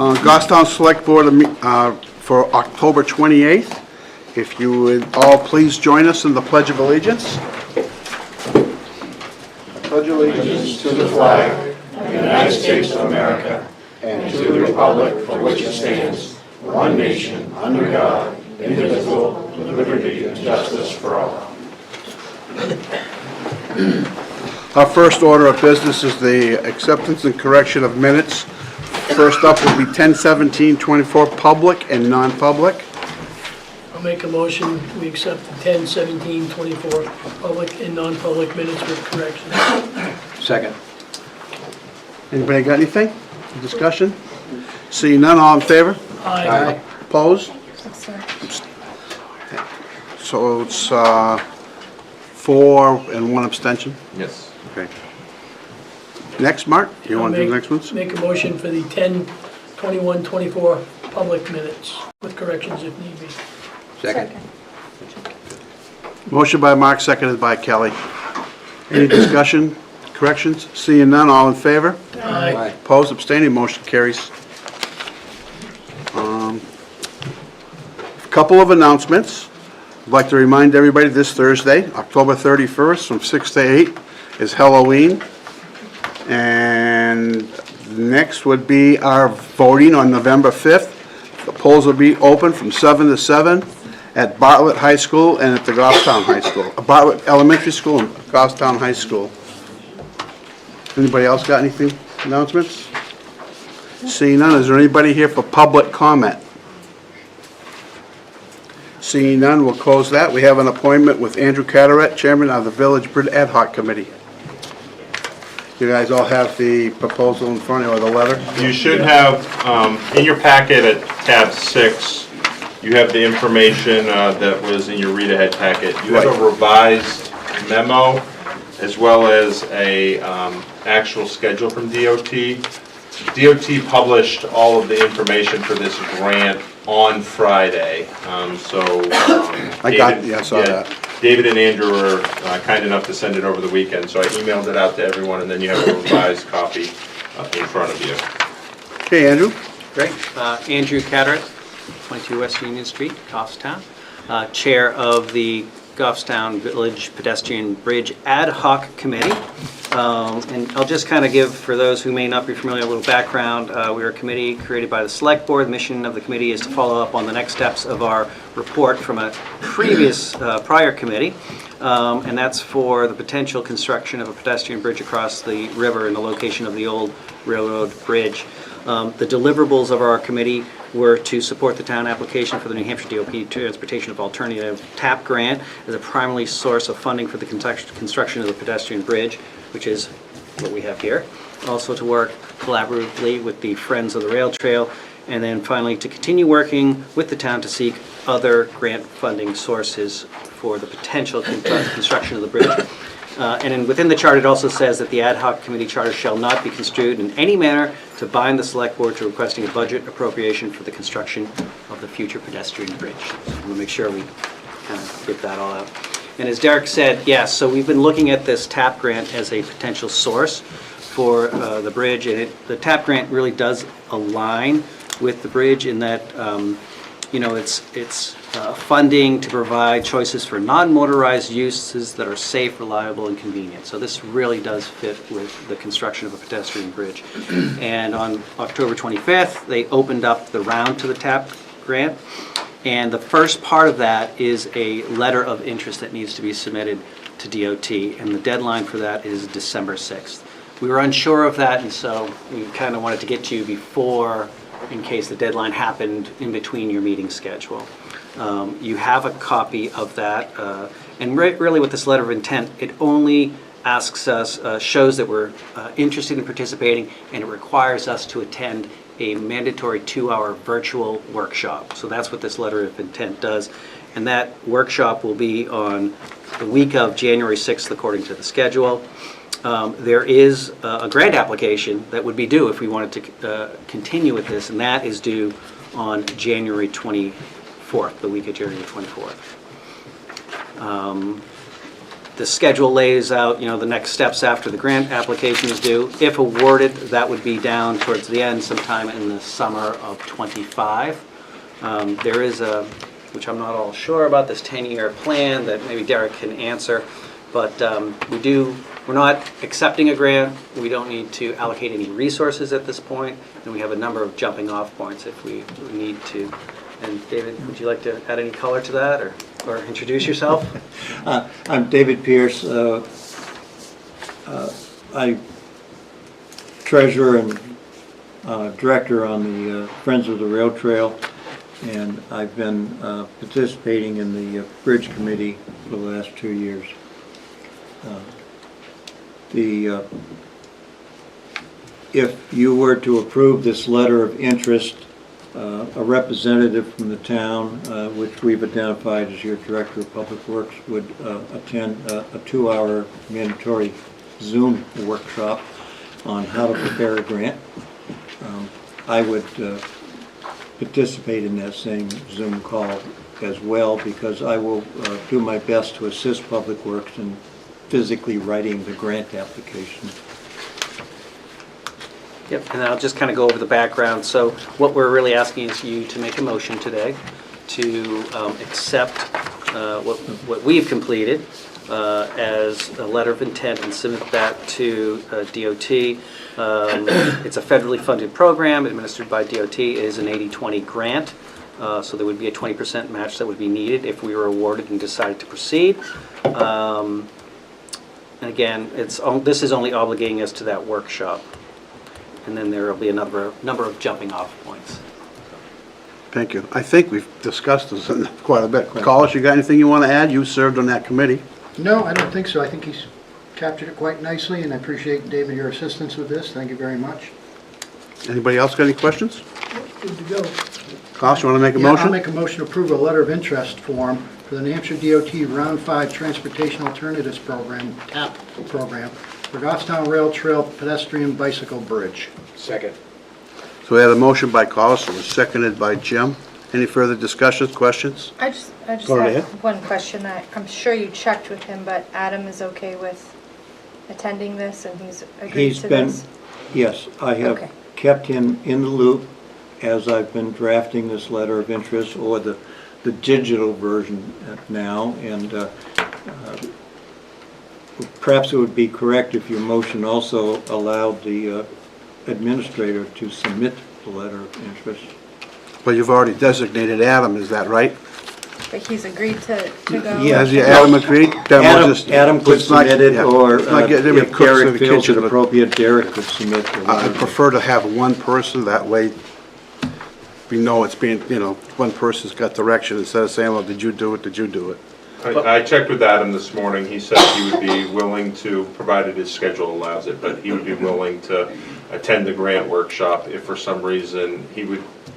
Goffstown Select Board for October 28th. If you would all please join us in the Pledge of Allegiance. I pledge allegiance To the flag of the United States of America and to the republic for which it stands, one nation, under God, indivisible, with liberty and justice for all. Our first order of business is the acceptance and correction of minutes. First up will be 10/17/24 public and non-public. I'll make a motion, we accept the 10/17/24 public and non-public minutes with corrections. Second. Anybody got anything? Discussion? Seeing none, all in favor? Aye. Opposed? So it's 4 and 1 abstention. Yes. Okay. Next, Mark, you want to do the next ones? Make a motion for the 10/21/24 public minutes with corrections if need be. Second. Motion by Mark, seconded by Kelly. Any discussion, corrections? Seeing none, all in favor? Aye. Opposed, abstaining, motion carries. Couple of announcements. I'd like to remind everybody this Thursday, October 31st, from 6 to 8 is Halloween. And next would be our voting on November 5th. The polls will be open from 7 to 7 at Bartlett High School and at the Goffstown High School. Bartlett Elementary School and Goffstown High School. Anybody else got anything, announcements? Seeing none, is there anybody here for public comment? Seeing none, we'll close that. We have an appointment with Andrew Carteret, Chairman of the Village Bridge Ad Hoc Committee. You guys all have the proposal in front of you, or the letter? You should have, in your packet at tab 6, you have the information that was in your read-ahead packet. You have a revised memo as well as a actual schedule from DOT. DOT published all of the information for this grant on Friday, I saw that. David and Andrew were kind enough to send it over the weekend, so I emailed it out to everyone, and then you have a revised copy in front of you. Okay, Andrew? Great. Andrew Carteret, 22 West Union Street, Goffstown, Chair of the Goffstown Village Pedestrian Bridge Ad Hoc Committee. And I'll just kind of give, for those who may not be familiar, a little background. We're a committee created by the Select Board. The mission of the committee is to follow up on the next steps of our report from a previous, prior committee. And that's for the potential construction of a pedestrian bridge across the river in the location of the old railroad bridge. The deliverables of our committee were to support the town application for the New Hampshire DOT Transportation of Alternative TAP grant as a primary source of funding for the construction of the pedestrian bridge, which is what we have here. Also to work collaboratively with the Friends of the Rail Trail, and then finally to continue working with the town to seek other grant funding sources for the potential construction of the bridge. And then within the chart, it also says that the ad hoc committee charter shall not be construed in any manner to bind the select board to requesting a budget appropriation for the construction of the future pedestrian bridge. So we'll make sure we kind of get that all out. And as Derek said, yes, so we've been looking at this TAP grant as a potential source for the bridge. And the TAP grant really does align with the bridge in that, it's funding to provide choices for non-motorized uses that are safe, reliable, and convenient. So this really does fit with the construction of a pedestrian bridge. And on October 25th, they opened up the round to the TAP grant. And the first part of that is a letter of interest that needs to be submitted to DOT. And the deadline for that is December 6th. We were unsure of that, and so we kind of wanted to get to you before, in case the deadline happened in between your meeting schedule. You have a copy of that, and really with this letter of intent, it only asks us, shows that we're interested in participating, and it requires us to attend a mandatory 2-hour virtual workshop. So that's what this letter of intent does, and that workshop will be on the week of January 6th according to the schedule. There is a grant application that would be due if we wanted to continue with this, and that is due on January 24th, the week of January 24th. The schedule lays out, the next steps after the grant application is due. If awarded, that would be down towards the end sometime in the summer of '25. There is which I'm not all sure about, this 10-year plan that maybe Derek can answer, but we're not accepting a grant. We don't need to allocate any resources at this point, and we have a number of jumping off points if we need to. And David, would you like to add any color to that, or introduce yourself? I'm David Pierce. I treasurer and director on the Friends of the Rail Trail, and I've been participating in the Bridge Committee for the last 2 years. If you were to approve this letter of interest, a representative from the town, which we've identified as your Director of Public Works, would attend a 2-hour mandatory Zoom workshop on how to prepare a grant. I would participate in that same Zoom call as well, because I will do my best to assist Public Works in physically writing the grant application. Yep, and I'll just kind of go over the background. So what we're really asking is you to make a motion today to accept what we've completed as a letter of intent and submit that to DOT. It's a federally funded program administered by DOT. It is an 80-20 grant, so there would be a 20% match that would be needed if we were awarded and decided to proceed. And again, this is only obligating us to that workshop. And then there will be a number of jumping off points. Thank you. I think we've discussed this quite a bit. Collis, you got anything you want to add? You served on that committee. No, I don't think so. I think he's captured it quite nicely, and I appreciate, David, your assistance with this. Thank you very much. Anybody else got any questions? Good to go. Collis, you want to make a Yeah, motion? I'll make a motion to approve a letter of interest form for the New Hampshire DOT Round 5 Transportation Alternatives Program, TAP program, for Goffstown Rail Trail Pedestrian Bicycle Bridge. Second. So we had a motion by Collis, it was seconded by Jim. Any further discussions, questions? I just Go right have ahead. one question. I'm sure you checked with him, but Adam is okay with attending this and he's agreed He's to been, this? yes, I have Okay. kept him in the loop as I've been drafting this letter of interest, or the digital version now, and perhaps it would be correct if your motion also allowed the administrator to submit the letter of interest. But you've already designated Adam, is that right? But he's agreed to go? Yeah. Has Adam agreed? Then we'll just- Adam could let's not- submit it, yeah. or Let's not get everybody if cooks in Derek the feels kitchen, it but appropriate, Derek could submit the I letter. prefer to have one person, that way we know it's being, one person's got direction instead of saying, well, did you do it, did you do it? I checked with Adam this morning. He said he would be willing to, provided his schedule allows it, but he would be willing to attend the grant workshop if for some reason it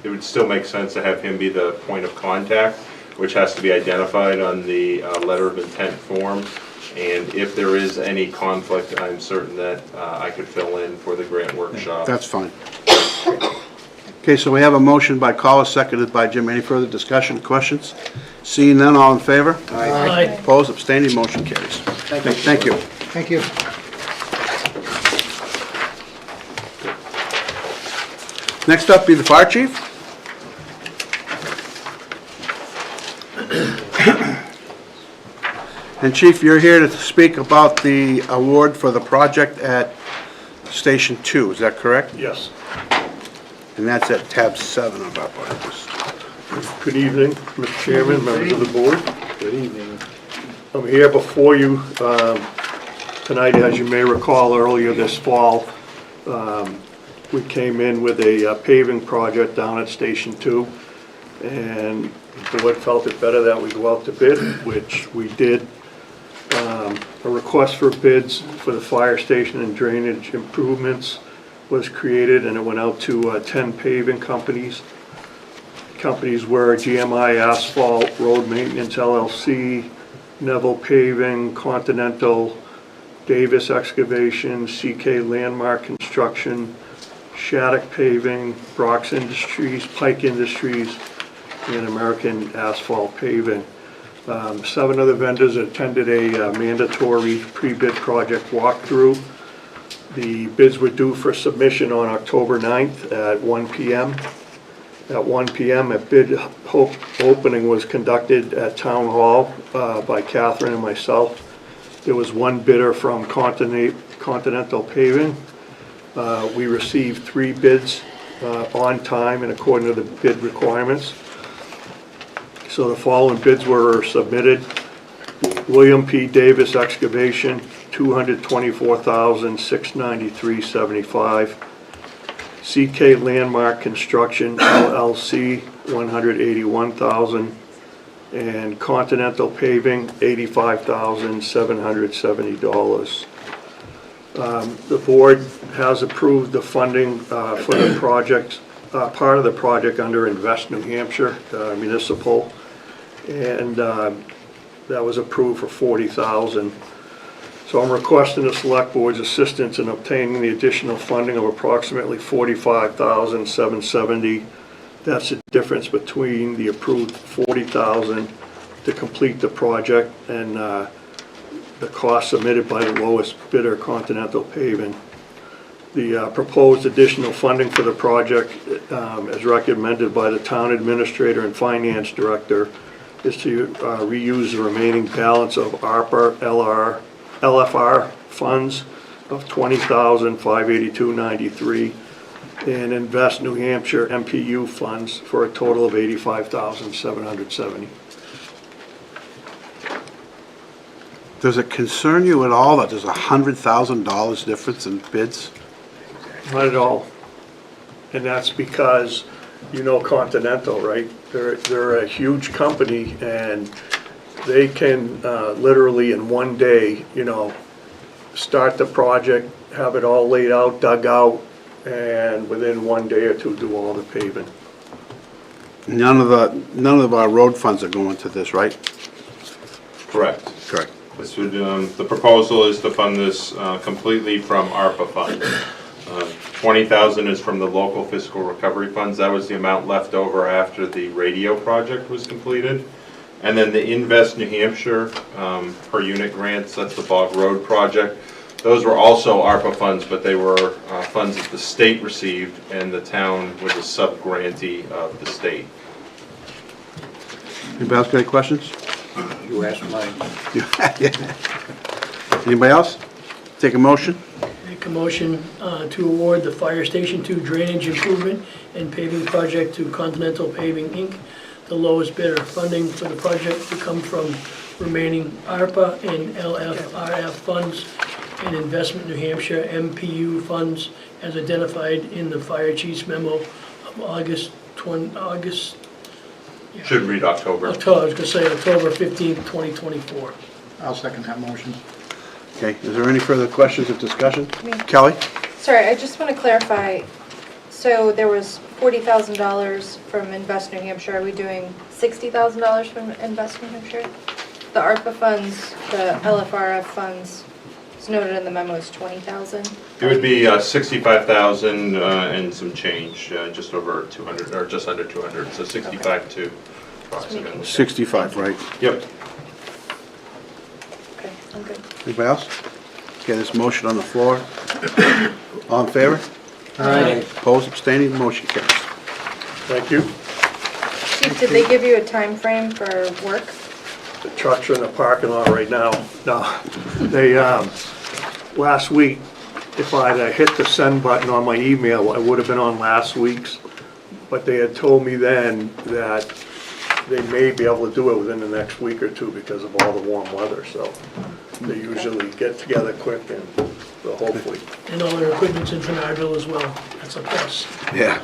would still make sense to have him be the point of contact, which has to be identified on the letter of intent form. And if there is any conflict, I'm certain that I could fill in for the grant workshop. That's fine. Okay, so we have a motion by Collis, seconded by Jim. Any further discussion, questions? Seeing none, all in favor? Aye. Opposed, abstaining, motion carries. Thank you. Thank you. Next up be the fire chief. And Chief, you're here to speak about the award for the project at Station 2, is that correct? Yes. And that's at tab 7 of our budget. Good evening, Mr. Chairman, members of the board. Good evening. I'm here before you tonight, as you may recall, earlier this fall, we came in with a paving project down at Station 2, and the board felt it better that we go out to bid, which we did. A request for bids for the fire station and drainage improvements was created, and it went out to 10 paving companies. Companies were GMI Asphalt, Road Maintenance LLC, Neville Paving, Continental, Davis Excavation, CK Landmark Construction, Shattuck Paving, Brock's Industries, Pike Industries, and American Asphalt Paving. 7 other vendors attended a mandatory pre-bid project walkthrough. The bids were due for submission on October 9th at 1 p.m. At 1 p.m., a bid opening was conducted at Town Hall by Catherine and myself. There was one bidder from Continental Paving. We received 3 bids on time and according to the bid requirements. So the following bids were submitted. William P. Davis Excavation, $224,693.75. CK Landmark Construction LLC, $181,000. And Continental Paving, $85,770. The board has approved the funding for the project, part of the project under Invest New Hampshire Municipal, and that was approved for $40,000. So I'm requesting the select board's assistance in obtaining the additional funding of approximately $45,770. That's the difference between the approved $40,000 to complete the project and the cost submitted by the lowest bidder, Continental Paving. The proposed additional funding for the project, as recommended by the town administrator and finance director, is to reuse the remaining balance of ARPA LFR funds of $20,582.93 and Invest New Hampshire MPU funds for a total of $85,770. Does it concern you at all that there's $100,000 difference in bids? Not at all. And that's because, you know, Continental, right? They're a huge company and they can literally in one day, you know, start the project, have it all laid out, dug out, and within one day or two do all the paving. None of our road funds are going to this, right? Correct. Correct. This would, the proposal is to fund this completely from ARPA funds. 20,000 is from the local fiscal recovery funds. That was the amount left over after the radio project was completed. And then the Invest New Hampshire per unit grants, that's the Bog Road project. Those were also ARPA funds, but they were funds that the state received, and the town was a sub-grantee of the state. Anybody else got any questions? You asked mine. Anybody else? Take a motion? Make a motion to award the Fire Station 2 drainage improvement and paving project to Continental Paving, Inc., the lowest bidder. Funding for the project to come from remaining ARPA and LFRF funds and Investment New Hampshire MPU funds as identified in the fire chief's memo of August, Should read October. I was going to say October 15th, 2024. I'll second that motion. Okay, is there any further questions or discussion? Me. Kelly? Sorry, I just want to clarify, so there was $40,000 from Invest New Hampshire, are we doing $60,000 from Invest New Hampshire? The ARPA funds, the LFRF funds, it's noted in the memo is $20,000? It would be 65,000 and some change, just over 200, or just under 200, so 65 approximately. 65, right? Yep. Okay, I'm good. Anybody else? Okay, this motion on the floor. All in favor? Aye. Opposed, abstaining, motion carries. Thank you. Chief, did they give you a time frame for work? The trucks are in the parking lot right now. No, they, last week, if I'd hit the send button on my email, I would have been on last week's. But they had told me then that they may be able to do it within the next week or two because of all the warm weather, so they usually get together quick and so hopefully. And all their equipment's in Bernardville as well. That's a plus. Yeah.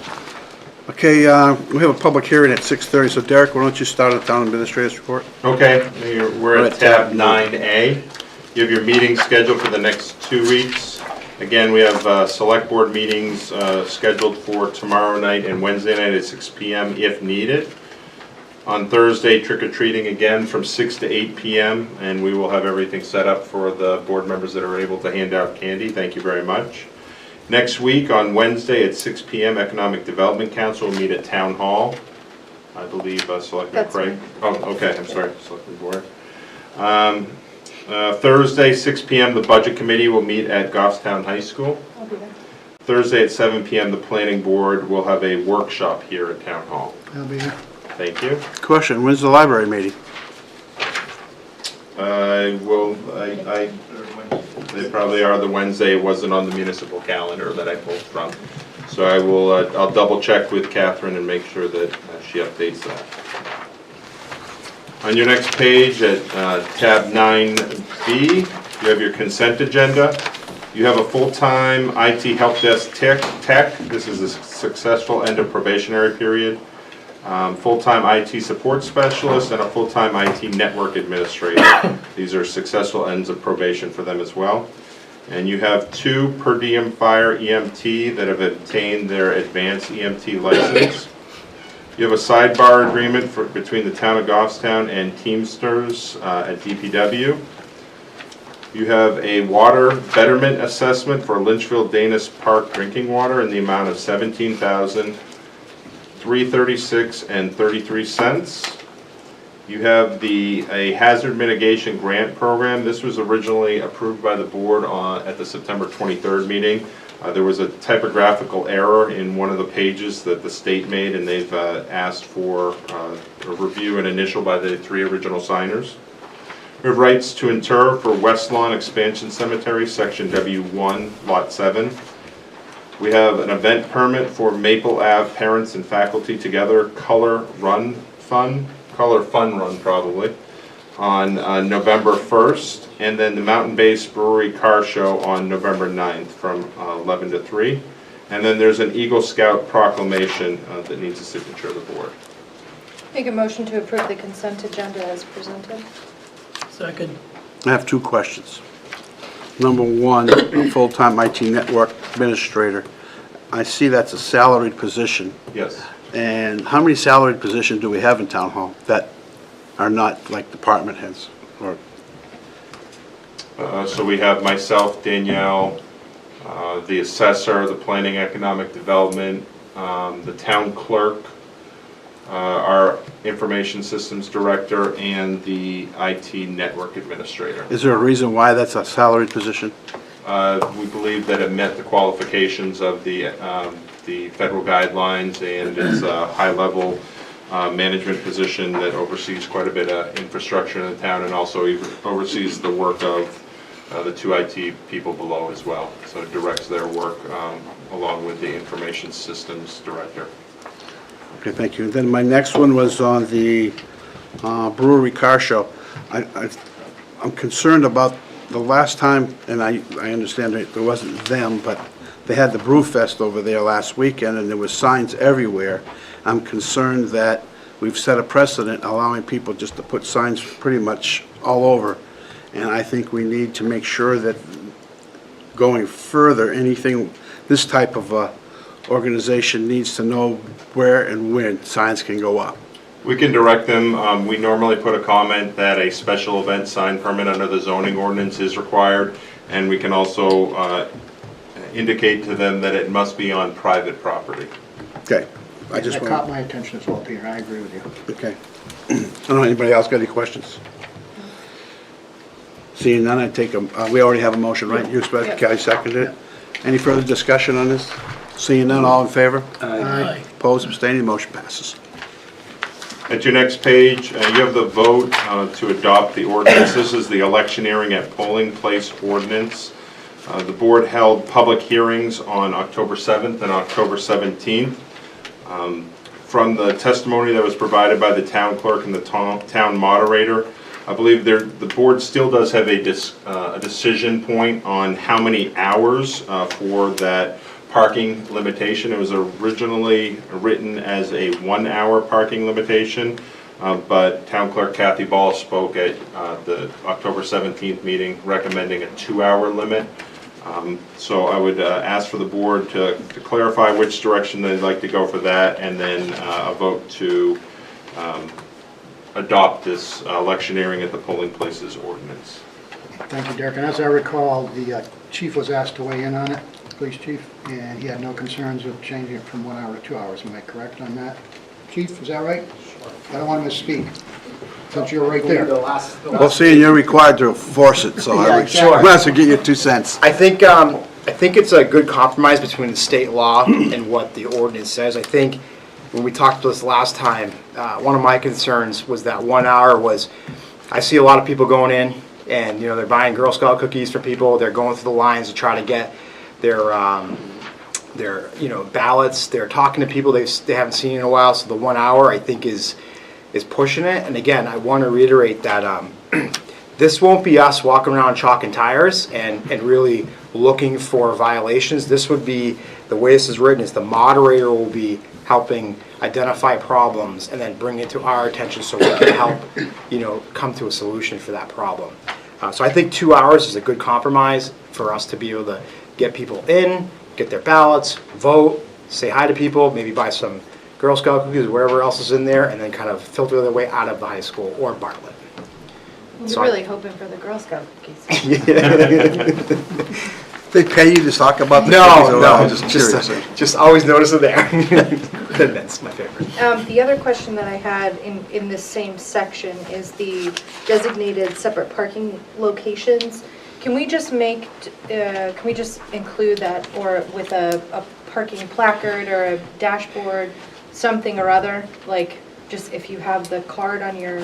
Okay, we have a public hearing at 6:30, so Derek, why don't you start the town administrator's report? Okay, we're at tab 9A. You have your meeting scheduled for the next 2 weeks. Again, we have select board meetings scheduled for tomorrow night and Wednesday night at 6 p.m. if needed. On Thursday, trick-or-treating again from 6 to 8 p.m. and we will have everything set up for the board members that are able to hand out candy. Thank you very much. Next week, on Wednesday at 6 p.m., Economic Development Council will meet at Town Hall. I believe Selectman That's Craig. me. Oh, okay, I'm sorry, Selectman Boyer. Thursday, 6 PM, the Budget Committee will meet at Goffstown High School. I'll be there. Thursday at 7 PM, the Planning Board will have a workshop here at Town Hall. I'll be here. Thank you. Question, when's the library meeting? They probably are the Wednesday, it wasn't on the municipal calendar that I pulled from. So I will, I'll double check with Catherine and make sure that she updates that. On your next page at tab 9B, you have your consent agenda. You have a full-time IT help desk tech. This is a successful end of probationary period. Full-time IT support specialist and a full-time IT network administrator. These are successful ends of probation for them as well. And you have 2 per diem fire EMT that have obtained their advanced EMT license. You have a sidebar agreement between the town of Goffstown and Teamsters at DPW. You have a water betterment assessment for Lynchville Danis Park drinking water in the amount of $17,336.33. You have a hazard mitigation grant program. This was originally approved by the board at the September 23rd meeting. There was a typographical error in one of the pages that the state made, and they've asked for a review and initial by the 3 original signers. We have rights to inter for West Lawn Expansion Cemetery, Section W1, Lot 7. We have an event permit for Maple Ave Parents and Faculty Together Color Fun Run probably, on November 1st, and then the Mountain Base Brewery Car Show on November 9th from 11 to 3. And then there's an Eagle Scout proclamation that needs a signature of the board. Make a motion to approve the consent agenda as presented. Second. I have 2 questions. Number 1, full-time IT network administrator. I see that's a salaried position. Yes. And how many salaried positions do we have in Town Hall that are not like department heads? Or So we have myself, Danielle, the assessor, the planning economic development, the town clerk, our information systems director, and the IT network administrator. is there a reason why that's a salaried position? We believe that it met the qualifications of the federal guidelines, and it's a high-level management position that oversees quite a bit of infrastructure in the town, and also oversees the work of the 2 IT people below as well. So it directs their work along with the information systems director. Okay, thank you. Then my next one was on the brewery car show. I'm concerned about the last time, and I understand it wasn't them, but they had the Brew Fest over there last weekend, and there was signs everywhere. I'm concerned that we've set a precedent allowing people just to put signs pretty much all over. And I think we need to make sure that going further, this type of organization needs to know where and when signs can go up. We can direct them. We normally put a comment that a special event sign permit under the zoning ordinance is required, and we can also indicate to them that it must be on private property. Okay. That caught my attention as well, Peter. I agree with you. Okay. I don't know, anybody else got any questions? Seeing none, I take we already have a motion, right? You expect, Kelly seconded it? Any further discussion on this? Seeing none, all in favor? Aye. Opposed, abstaining, motion passes. At your next page, you have the vote to adopt the ordinance. This is the electioneering at polling place ordinance. The board held public hearings on October 7th and October 17th. From the testimony that was provided by the town clerk and the town moderator, I believe the board still does have a decision point on how many hours for that parking limitation. It was originally written as a 1-hour parking limitation, but Town Clerk Kathy Ball spoke at the October 17th meeting recommending a 2-hour limit. So I would ask for the board to clarify which direction they'd like to go for that, and then a vote to adopt this electioneering at the polling places ordinance. Thank you, Derek. And as I recall, the chief was asked to weigh in on it, police chief, and he had no concerns of changing it from 1 hour to 2 hours. Am I correct on that? Chief, is that right? I don't want to misspeak, since you're right there. Well, seeing you're required to enforce it, so Yeah, I would, sure. might as well get your 2 cents. I think it's a good compromise between the state law and what the ordinance says. I think when we talked about this last time, one of my concerns was that 1 hour was, I see a lot of people going in and, they're buying Girl Scout cookies for people. They're going through the lines to try to get their ballots. They're talking to people they haven't seen in a while. So the 1 hour, I think, is pushing it. And again, I want to reiterate that this won't be us walking around chalking tires and really looking for violations. This would be, the way this is written, is the moderator will be helping identify problems and then bring it to our attention so we can help, come to a solution for that problem. So I think 2 hours is a good compromise for us to be able to get people in, get their ballots, vote, say hi to people, maybe buy some Girl Scout cookies, whatever else is in there, and then kind of filter their way out of the high school or Bartlett. You're really hoping for the Girl Scout cookies. They pay you to talk about the No, things, or no, I'm just curious. just always notice it there. That's my favorite. The other question that I had in this same section is the designated separate parking locations. Can we just include that, or with a parking placard or a dashboard, something or other? Like, just if you have the card on your,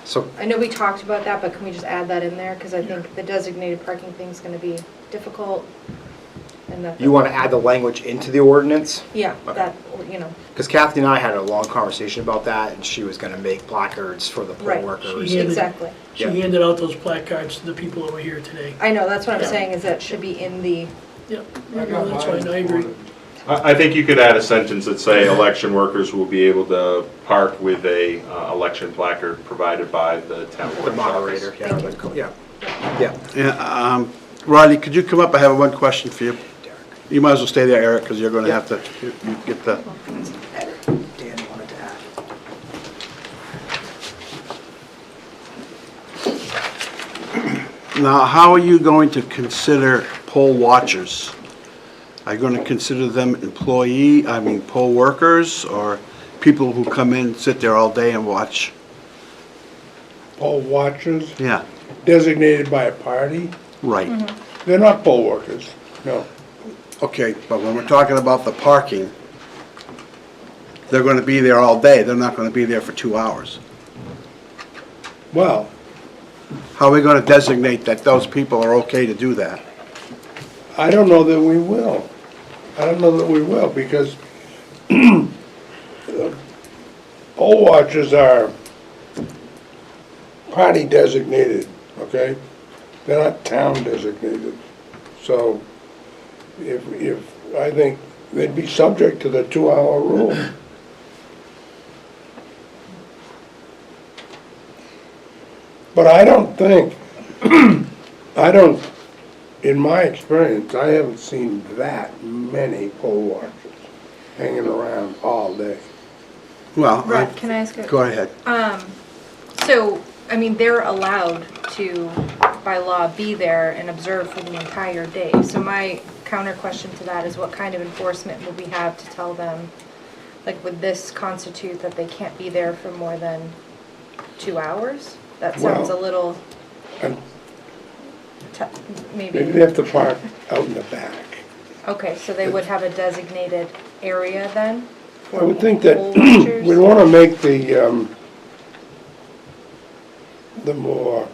So I know we talked about that, but can we just add that in there? Because I think the designated parking thing's gonna be difficult. And you want to add the language into the ordinance? Yeah, Okay. that, Because Kathy and I had a long conversation about that, and she was going to make placards for the poll Right. workers. Yeah. exactly. She Yeah. handed out those placards to the people over here today. I know, that's what I'm Yeah. saying, is that should be in the, Yep, no, that's fine, I agree. I think you could add a sentence that say election workers will be able to park with a election placard provided by the town The clerk's moderator, office. yeah. Yeah. Yeah, Rodney, could you come up? I have one question for you. You might as well stay there, Eric, because you're going to have to you get the... Dan wanted to add. Now, how are you going to consider poll watchers? Are you going to consider them poll workers, or people who come in, sit there all day and watch? Poll watchers Yeah, designated by a party. right. They're not poll workers, no. Okay, but when we're talking about the parking, they're going to be there all day. They're not going to be there for 2 hours. Well, How are we going to designate that those people are okay to do that? I don't know that we will. I don't know that we will, because poll watchers are party designated, okay? They're not town designated. So if, I think they'd be subject to the 2-hour rule. But I don't think, in my experience, I haven't seen that many poll watchers hanging around all day. Well, Rod, can I ask a? go ahead. So, they're allowed to, by law, be there and observe for the entire day. So my counter question to that is, what kind of enforcement will we have to tell them, like, would this constitute that they can't be there for more than 2 hours? That sounds a Well, little, and maybe. maybe they have to park out in the back. Okay, so they would have a designated area then? I would think that Poll watchers? we'd want to make the more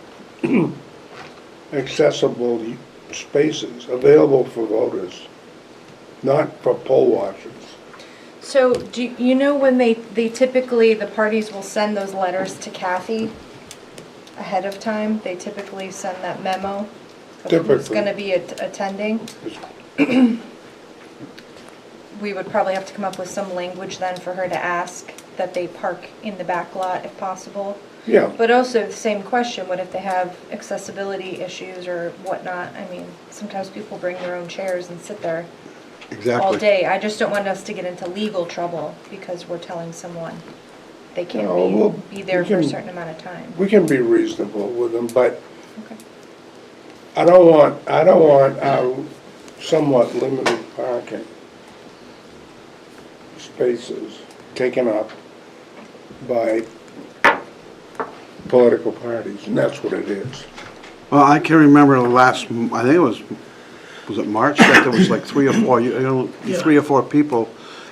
accessible spaces available for voters, not for poll watchers. So, do you know when they typically, the parties will send those letters to Kathy ahead of time? They typically send that memo of who's Typically. gonna be attending? We would probably have to come up with some language then for her to ask that they park in the back lot if possible. Yeah, But also the same question, what if they have accessibility issues or whatnot? Sometimes people bring their own chairs and sit there all Exactly. day. I just don't want us to get into legal trouble because we're telling someone they No, can't we'll- be there we for a can- certain amount of time. we can be reasonable with them, but Okay. I don't want our somewhat limited parking spaces taken up by political parties, and that's what it is. Well, I can remember the last, I think it was it March, that there was like 3 or 4, Yeah. 3 or 4 people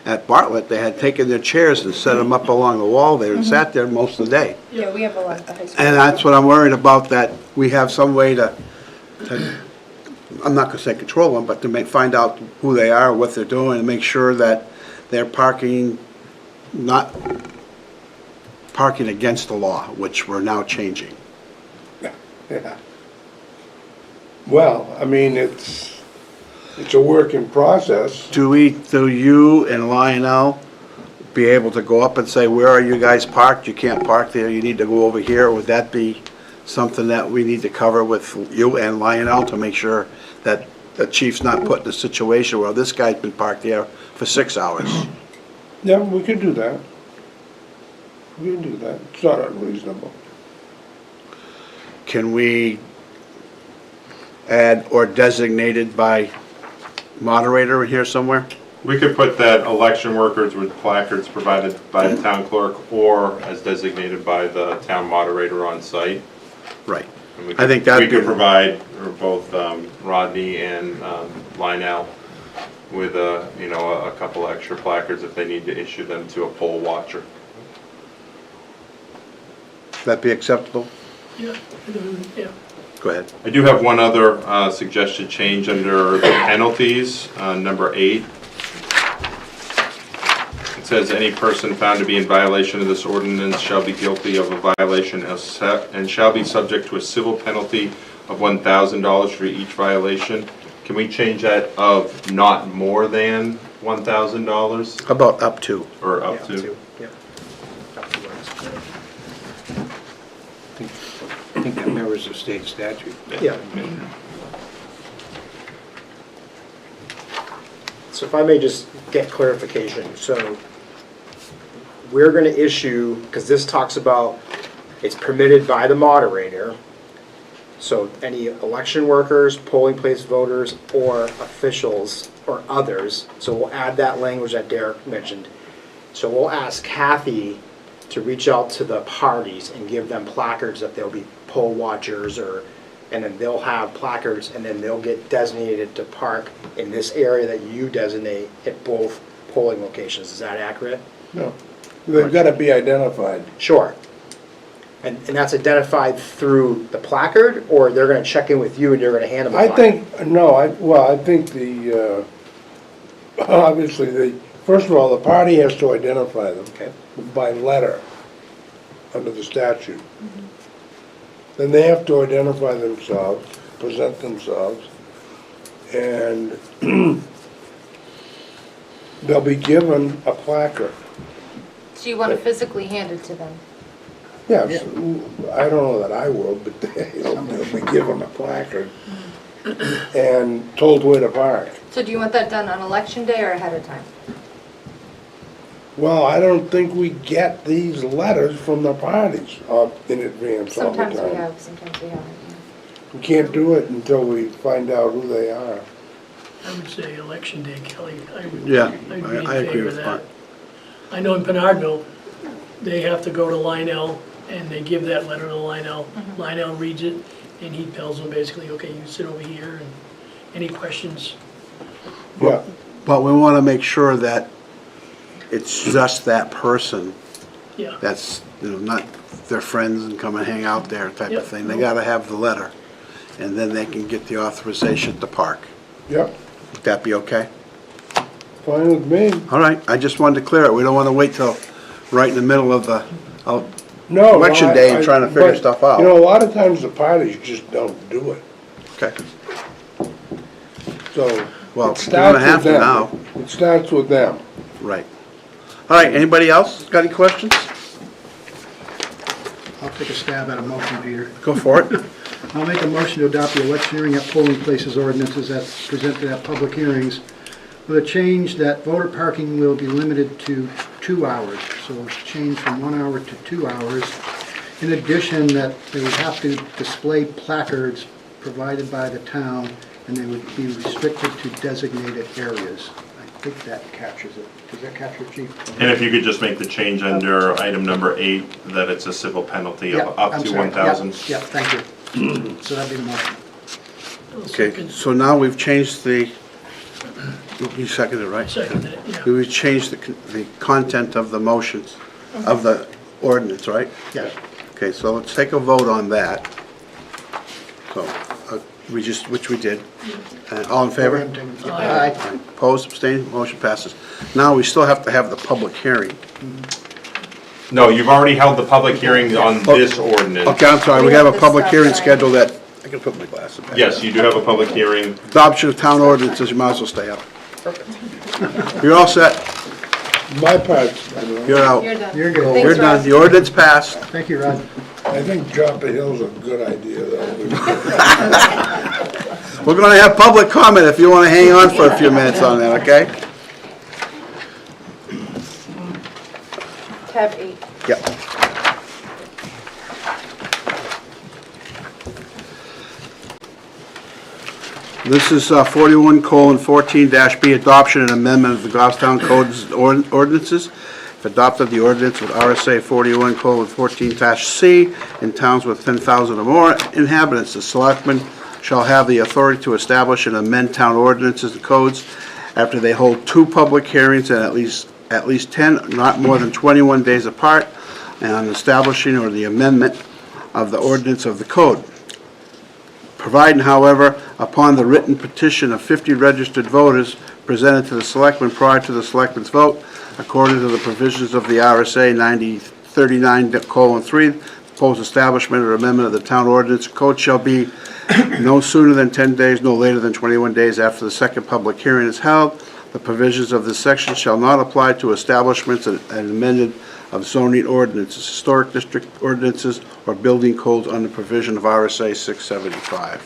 at Bartlett, they had taken their chairs and set them up along the wall there and sat there most of the day. Yeah, we have a lot at the high school. And that's what I'm worried about, that we have some way to I'm not gonna say control them, but to find out who they are, what they're doing, and make sure that they're not parking against the law, which we're now changing. Yeah. Well, I mean, it's a work in process. Do you and Lionel be able to go up and say, where are you guys parked? You can't park there, you need to go over here? Would that be something that we need to cover with you and Lionel to make sure that the chief's not put in a situation where this guy's been parked there for 6 hours? Yeah, we could do that. We can do that. It's not unreasonable. Can we add or designated by moderator in here somewhere? We could put that election workers with placards provided by the town clerk or as designated by the town moderator on site. Right. And we I think that'd We could be- provide both Rodney and Lionel with a couple extra placards if they need to issue them to a poll watcher. That be acceptable? Yeah, yeah. Go ahead. I do have one other suggested change under penalties, number 8. It says, any person found to be in violation of this ordinance shall be guilty of a violation and shall be subject to a civil penalty of $1,000 for each violation. Can we change that of not more than $1,000 How about up to? or up to? Yeah. I think that mirrors the state statute. Yeah. So if I may just get clarification, so we're gonna issue, because this talks about it's permitted by the moderator, so any election workers, polling place voters, or officials, or others, so we'll add that language that Derek mentioned. So we'll ask Kathy to reach out to the parties and give them placards that they'll be poll watchers and then they'll have placards and then they'll get designated to park in this area that you designate at both polling locations. Is that accurate? No, they've got to be identified. Sure. And that's identified through the placard, or they're gonna check in with you and you're gonna hand them a I placard? think, no, I think obviously, first of all, the party has to identify them Okay. by letter under the statute. Then they have to identify themselves, present themselves, and they'll be given a placard. So you want to physically hand it to them? Yes, I don't know that I will, but they'll be given a placard and told where to park. So do you want that done on election day or ahead of time? Well, I don't think we get these letters from the parties in advance all the time. Sometimes we have, sometimes we haven't. We can't do it until we find out who they are. I would say election day, Kelly. Yeah, I'd be in I agree favor with of that. I know in Penardville, they have to go to Lionel and they give that letter to Lionel. Lionel reads it and he tells them basically, okay, you sit over here and any questions? Yeah, But we want to make sure that it's just that person Yeah, that's, not their friends and come and hang out there type Yep. of thing. They got to have the letter, and then they can get the authorization to park. yep, Would that be okay? fine with me. All right, I just wanted to clear it. We don't want to wait till right in the middle of the, No. Election day and trying to figure but, stuff out. You know, a lot of times the parties just don't do it, okay. so. Well, it you're gonna starts have with to them. now. It starts with them. Right. All right, anybody else got any questions? I'll take a stab at a motion, Peter. Go for it. I'll make a motion to adopt the electioneering at polling places ordinances as presented at public hearings with a change that voter parking will be limited to 2 hours. So it's changed from 1 hour to 2 hours. In addition, that they would have to display placards provided by the town and they would be restricted to designated areas. I think that captures it. Does that capture it, Chief? And if you could just make the change under item number 8, that it's a civil penalty Yeah, of up I'm to sorry. 1,000. Yeah, thank you. So that'd be the motion. Okay, so now we've changed the, you seconded, right? Second, yeah. We changed the content of the motions, of the ordinance, right? Yes. Okay, so let's take a vote on that. So, which we did. All in favor? Aye. Opposed, abstained, motion passes. Now, we still have to have the public hearing. No, you've already held the public hearing on this ordinance. Okay, I'm sorry, we have a public hearing scheduled at, I can put my glasses back. Yes, you do have a public hearing. Adoption of town ordinances, you might as well stay up. You're all set, My part's done. you're out. You're done. You're good. You're Thanks, done, Rob. the ordinance passed. Thank you, Rod. I think Joppa Hill's a good idea, though. We're gonna have public comment if you wanna hang on for a few minutes on that, okay? Tab 8. Yep. This is 41:14-B, adoption and amendment of the Goffstown Codes ordinances. If adopted, the ordinance with RSA 41:14-C in towns with 10,000 or more inhabitants, the selectmen shall have the authority to establish and amend town ordinances and codes after they hold 2 public hearings and at least 10, not more than 21 days apart, and on establishing or the amendment of the ordinance of the code. Providing, however, upon the written petition of 50 registered voters presented to the selectmen prior to the selectmen's vote, according to the provisions of the RSA 9039:3, proposed establishment or amendment of the town ordinance code shall be no sooner than 10 days, no later than 21 days after the second public hearing is held. The provisions of this section shall not apply to establishments and amended of zoning ordinances, historic district ordinances, or building codes under provision of RSA 675.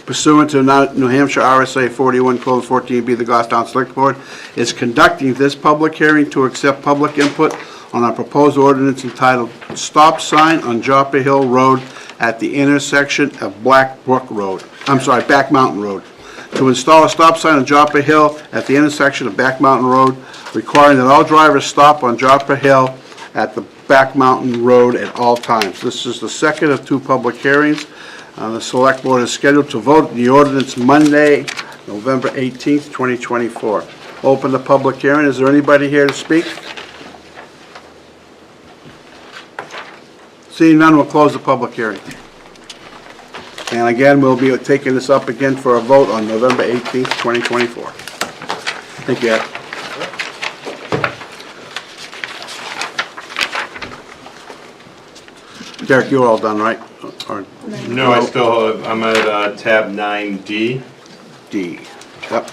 Pursuant to New Hampshire RSA 41:14-B, the Goffstown Select Board is conducting this public hearing to accept public input on a proposed ordinance entitled Stop Sign on Joppa Hill Road at the intersection of Back Mountain Road. To install a stop sign on Joppa Hill at the intersection of Back Mountain Road, requiring that all drivers stop on Joppa Hill at the Back Mountain Road at all times. This is the second of 2 public hearings. The Select Board is scheduled to vote the ordinance Monday, November 18th, 2024. Open the public hearing. Is there anybody here to speak? Seeing none, we'll close the public hearing. And again, we'll be taking this up again for a vote on November 18th, 2024. Thank you, Ed. Derek, you're all done, right? Or No, I'm at tab 9D. D? Yep.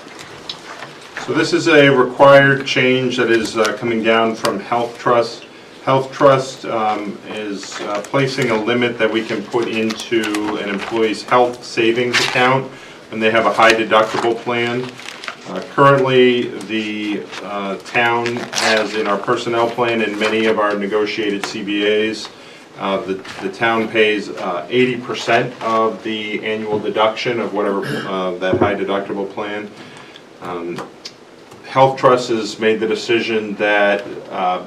So this is a required change that is coming down from Health Trust. Health Trust is placing a limit that we can put into an employee's health savings account when they have a high deductible plan. Currently, the town has in our personnel plan and many of our negotiated CBAs, the town pays 80% of the annual deduction of whatever that high deductible plan. Health Trust has made the decision that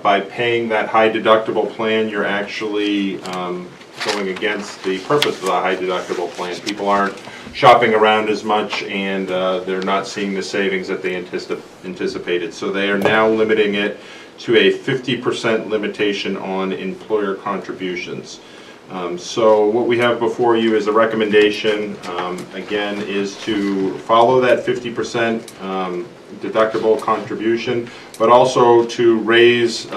by paying that high deductible plan, you're actually going against the purpose of the high deductible plan. People aren't shopping around as much, and they're not seeing the savings that they anticipated. So they are now limiting it to a 50% limitation on employer contributions. So what we have before you is a recommendation, again, is to follow that 50% deductible contribution, but also to raise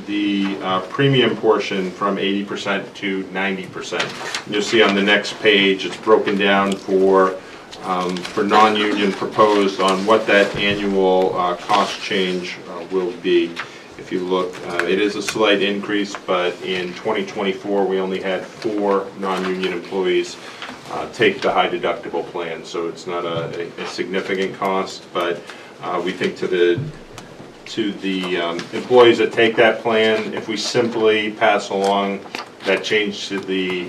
the premium portion from 80% to 90%. You'll see on the next page, it's broken down for non-union proposed on what that annual cost change will be. If you look, it is a slight increase, but in 2024, we only had 4 non-union employees take the high deductible plan, so it's not a significant cost, but we think to the employees that take that plan, if we simply pass along that change to the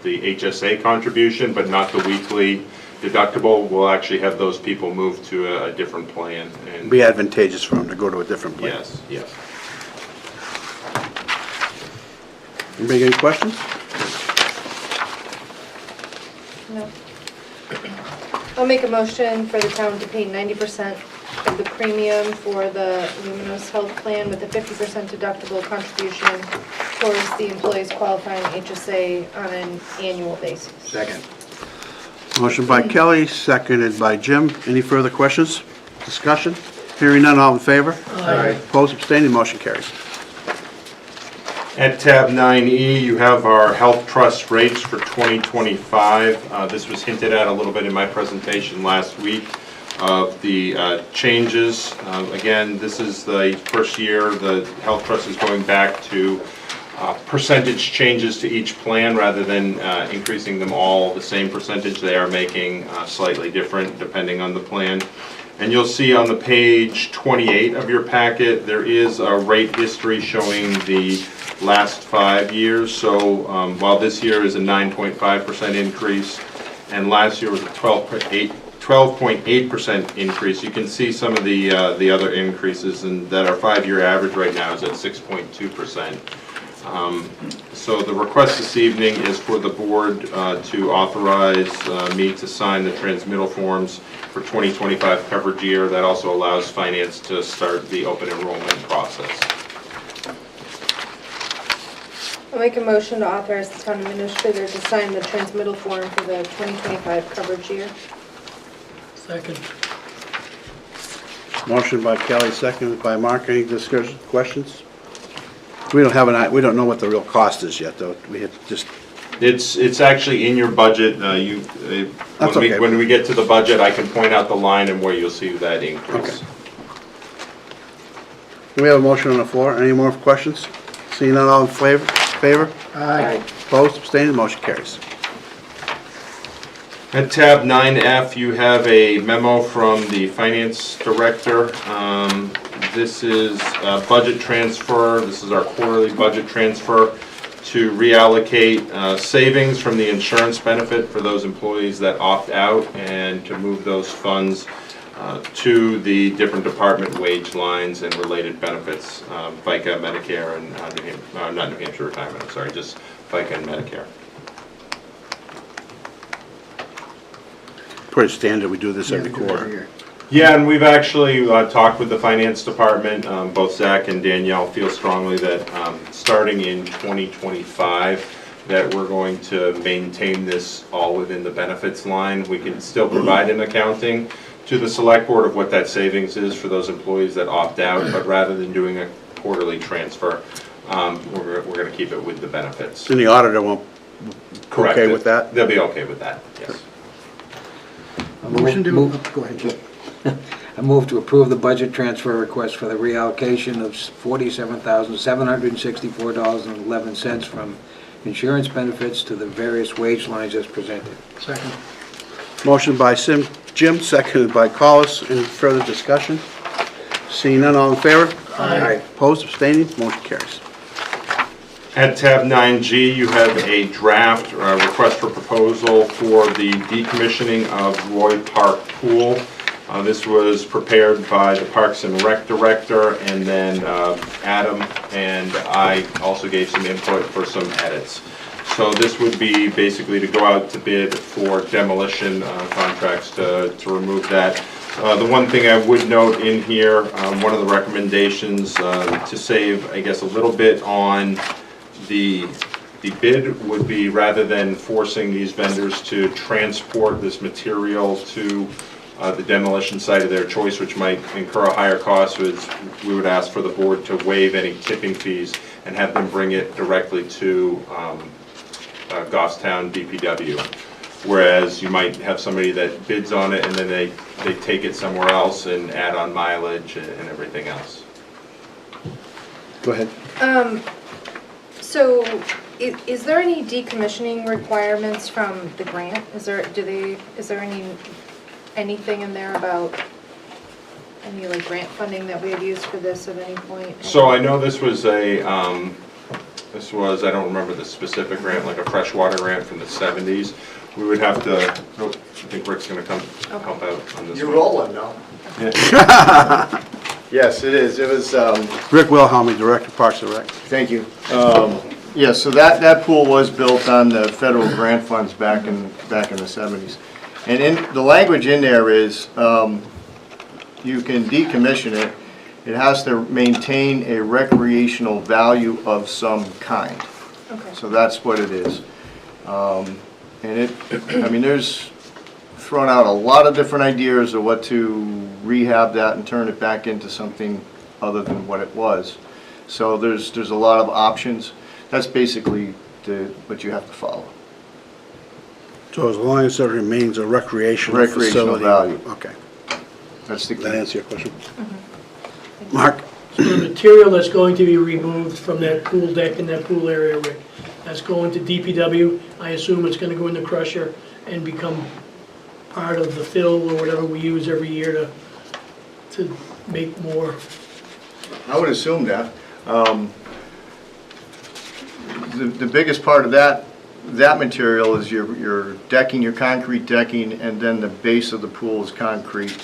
HSA contribution, but not the weekly deductible, we'll actually have those people move to a different plan. And Be advantageous for them to go to a different place. yes, yes. Anybody got any questions? No. I'll make a motion for the town to pay 90% of the premium for the Luminous Health Plan with a 50% deductible contribution towards the employee's qualifying HSA on an annual basis. Second. Motion by Kelly, seconded by Jim. Any further questions? Discussion? Hearing none, all in favor? Aye. Opposed, abstaining, motion carries. At tab 9E, you have our health trust rates for 2025. This was hinted at a little bit in my presentation last week of the changes. Again, this is the first year the health trust is going back to percentage changes to each plan rather than increasing them all the same percentage. They are making slightly different depending on the plan. And you'll see on the page 28 of your packet, there is a rate history showing the last 5 years. So while this year is a 9.5% increase and last year was a 12.8% increase, you can see some of the other increases, and that our 5-year average right now is at 6.2%. So the request this evening is for the board to authorize me to sign the transmittal forms for 2025 coverage year. That also allows finance to start the open enrollment process. I'll make a motion to authorize the town administrator to sign the transmittal form for the 2025 coverage year. Second. Motion by Kelly, seconded by Mark. Any discussion, questions? We don't know what the real cost is yet, though. We had just, It's actually in your budget. That's okay. When we get to the budget, I can point out the line and where you'll see that increase. Okay. We have a motion on the floor. Any more questions? Seeing none, all in favor? Aye. Opposed, abstaining, motion carries. At tab 9F, you have a memo from the finance director. This is a budget transfer. This is our quarterly budget transfer to reallocate savings from the insurance benefit for those employees that opt out and to move those funds to the different department wage lines and related benefits, FICA, Medicare, and not New Hampshire retirement, I'm sorry, just FICA and Medicare. Pretty standard, we do this every quarter. Yeah, and we've actually talked with the finance department. Both Zach and Danielle feel strongly that starting in 2025, that we're going to maintain this all within the benefits line. We can still provide an accounting to the select board of what that savings is for those employees that opt out, but rather than doing a quarterly transfer, we're going to keep it with the benefits. And the auditor won't, Correct. okay with that? They'll be okay with that, yes. Motion to, go ahead, Jim. I move to approve the budget transfer request for the reallocation of $47,764.11 from insurance benefits to the various wage lines as presented. Second. Motion by Jim, seconded by Collis. Any further discussion? Seeing none, all in favor? Aye. Opposed, abstaining, motion carries. At tab 9G, you have a draft request for proposal for the decommissioning of Roy Park Pool. This was prepared by the Parks and Rec Director, and then Adam and I also gave some input for some edits. So this would be basically to go out to bid for demolition contracts to remove that. The one thing I would note in here, one of the recommendations to save, I guess, a little bit on the bid would be, rather than forcing these vendors to transport this material to the demolition site of their choice, which might incur a higher cost, we would ask for the board to waive any tipping fees and have them bring it directly to Goffstown DPW. Whereas you might have somebody that bids on it and then they take it somewhere else and add on mileage and everything else. Go ahead. So, is there any decommissioning requirements from the grant? Is there anything in there about any grant funding that we had used for this at any point? So I know this was This was, I don't remember the specific grant, like a freshwater grant from the 70s. We would have to, I think Rick's gonna come help out on this You're one. rolling, no? Yeah. Yes, it is. It was, Rick Wilhelmy, Director, Parks and Rec. Thank you. Yeah, so that pool was built on the federal grant funds back in the 70s. And in, the language in there is, you can decommission it. It has to maintain a recreational value of some kind. Okay. So that's what it is. And it, I mean, there's thrown out a lot of different ideas of what to rehab that and turn it back into something other than what it was. So there's a lot of options. That's basically what you have to follow. So as long as it remains a recreational facility. Recreational value. Okay. That's the Does that key. answer your question? Mark? So the material that's going to be removed from that pool deck and that pool area, Rick, that's going to DPW. I assume it's gonna go in the crusher and become part of the fill or whatever we use every year to make more. I would assume that. The biggest part of that material is your decking, your concrete decking, and then the base of the pool is concrete.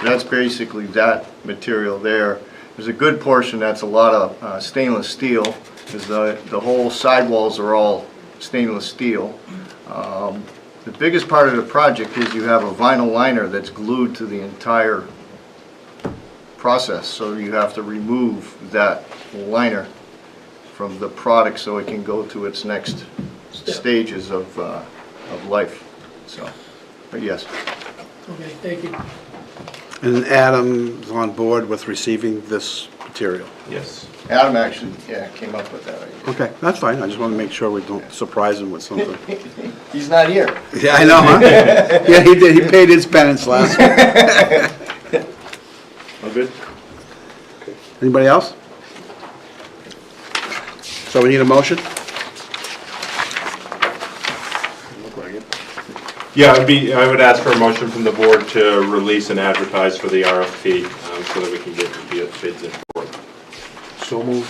So that's basically that material there. There's a good portion that's a lot of stainless steel, because the whole sidewalls are all stainless steel. The biggest part of the project is you have a vinyl liner that's glued to the entire process, so you have to remove that liner from the product so it can go to its next stages of life. So, but yes. Okay, thank you. And Adam's on board with receiving this material? Yes. Adam actually, came up with that idea. Okay, that's fine. I just want to make sure we don't surprise him with something. He's not here. Yeah, I know, huh? Yeah, he did. He paid his penance last week. All good? Anybody else? So we need a motion? Look like it. Yeah, I would ask for a motion from the board to release and advertise for the RFP, so that we can get bids in for it. So moved.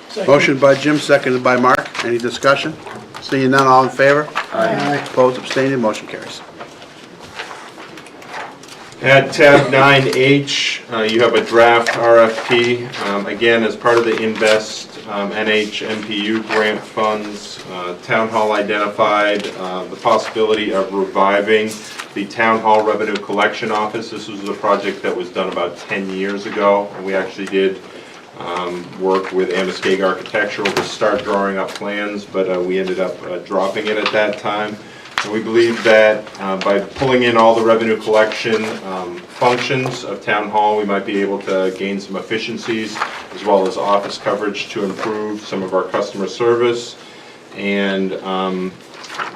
Second. Motion by Jim, seconded by Mark. Any discussion? Seeing none, all in favor? Aye. Opposed, abstaining, motion carries. At tab 9H, you have a draft RFP. Again, as part of the Invest NH MPU grant funds, Town Hall identified the possibility of reviving the Town Hall Revenue Collection Office. This was a project that was done about 10 years ago, and we actually did work with Amoskeag Architectural to start drawing up plans, but we ended up dropping it at that time. And we believe that by pulling in all the revenue collection functions of Town Hall, we might be able to gain some efficiencies as well as office coverage to improve some of our customer service and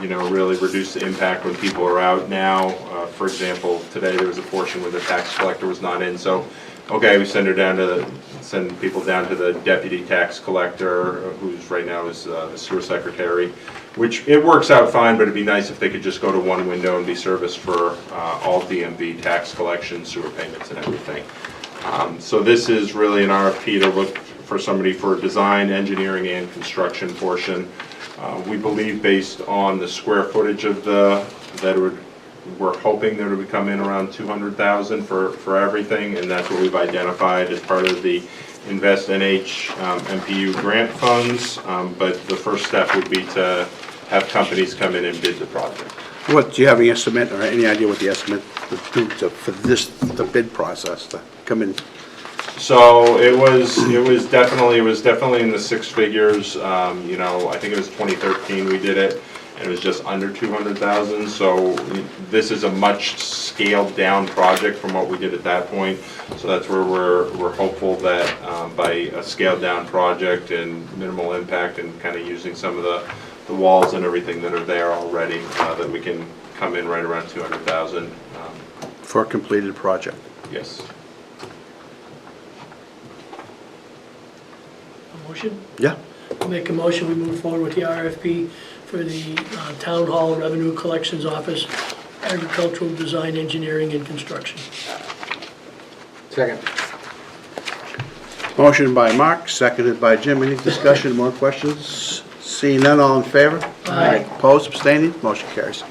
really reduce the impact when people are out now. For example, today there was a portion where the tax collector was not in, so okay, we send people down to the deputy tax collector, who's right now is the sewer secretary, which it works out fine, but it'd be nice if they could just go to one window and be serviced for all DMV tax collection, sewer payments and everything. So this is really an RFP to look for somebody for design, engineering, and construction portion. We believe based on the square footage of we're hoping that it would come in around 200,000 for everything, and that's what we've identified as part of the Invest NH MPU grant funds. But the first step would be to have companies come in and bid the project. What, do you have any estimate or any idea what the estimate would do for the bid process to come in? So it was definitely in the six figures. I think it was 2013 we did it, and it was just under 200,000. So this is a much scaled down project from what we did at that point. So that's where we're hopeful that by a scaled down project and minimal impact and kind of using some of the walls and everything that are there already, that we can come in right around 200,000. For a completed project? Yes. A motion? Yeah. I'll make a motion, we move forward with the RFP for the Town Hall Revenue Collections Office, Agricultural Design, Engineering, and Construction. Second. Motion by Mark, seconded by Jim. Any discussion, more questions? Seeing none, all in favor? Aye. Opposed, abstaining, motion carries.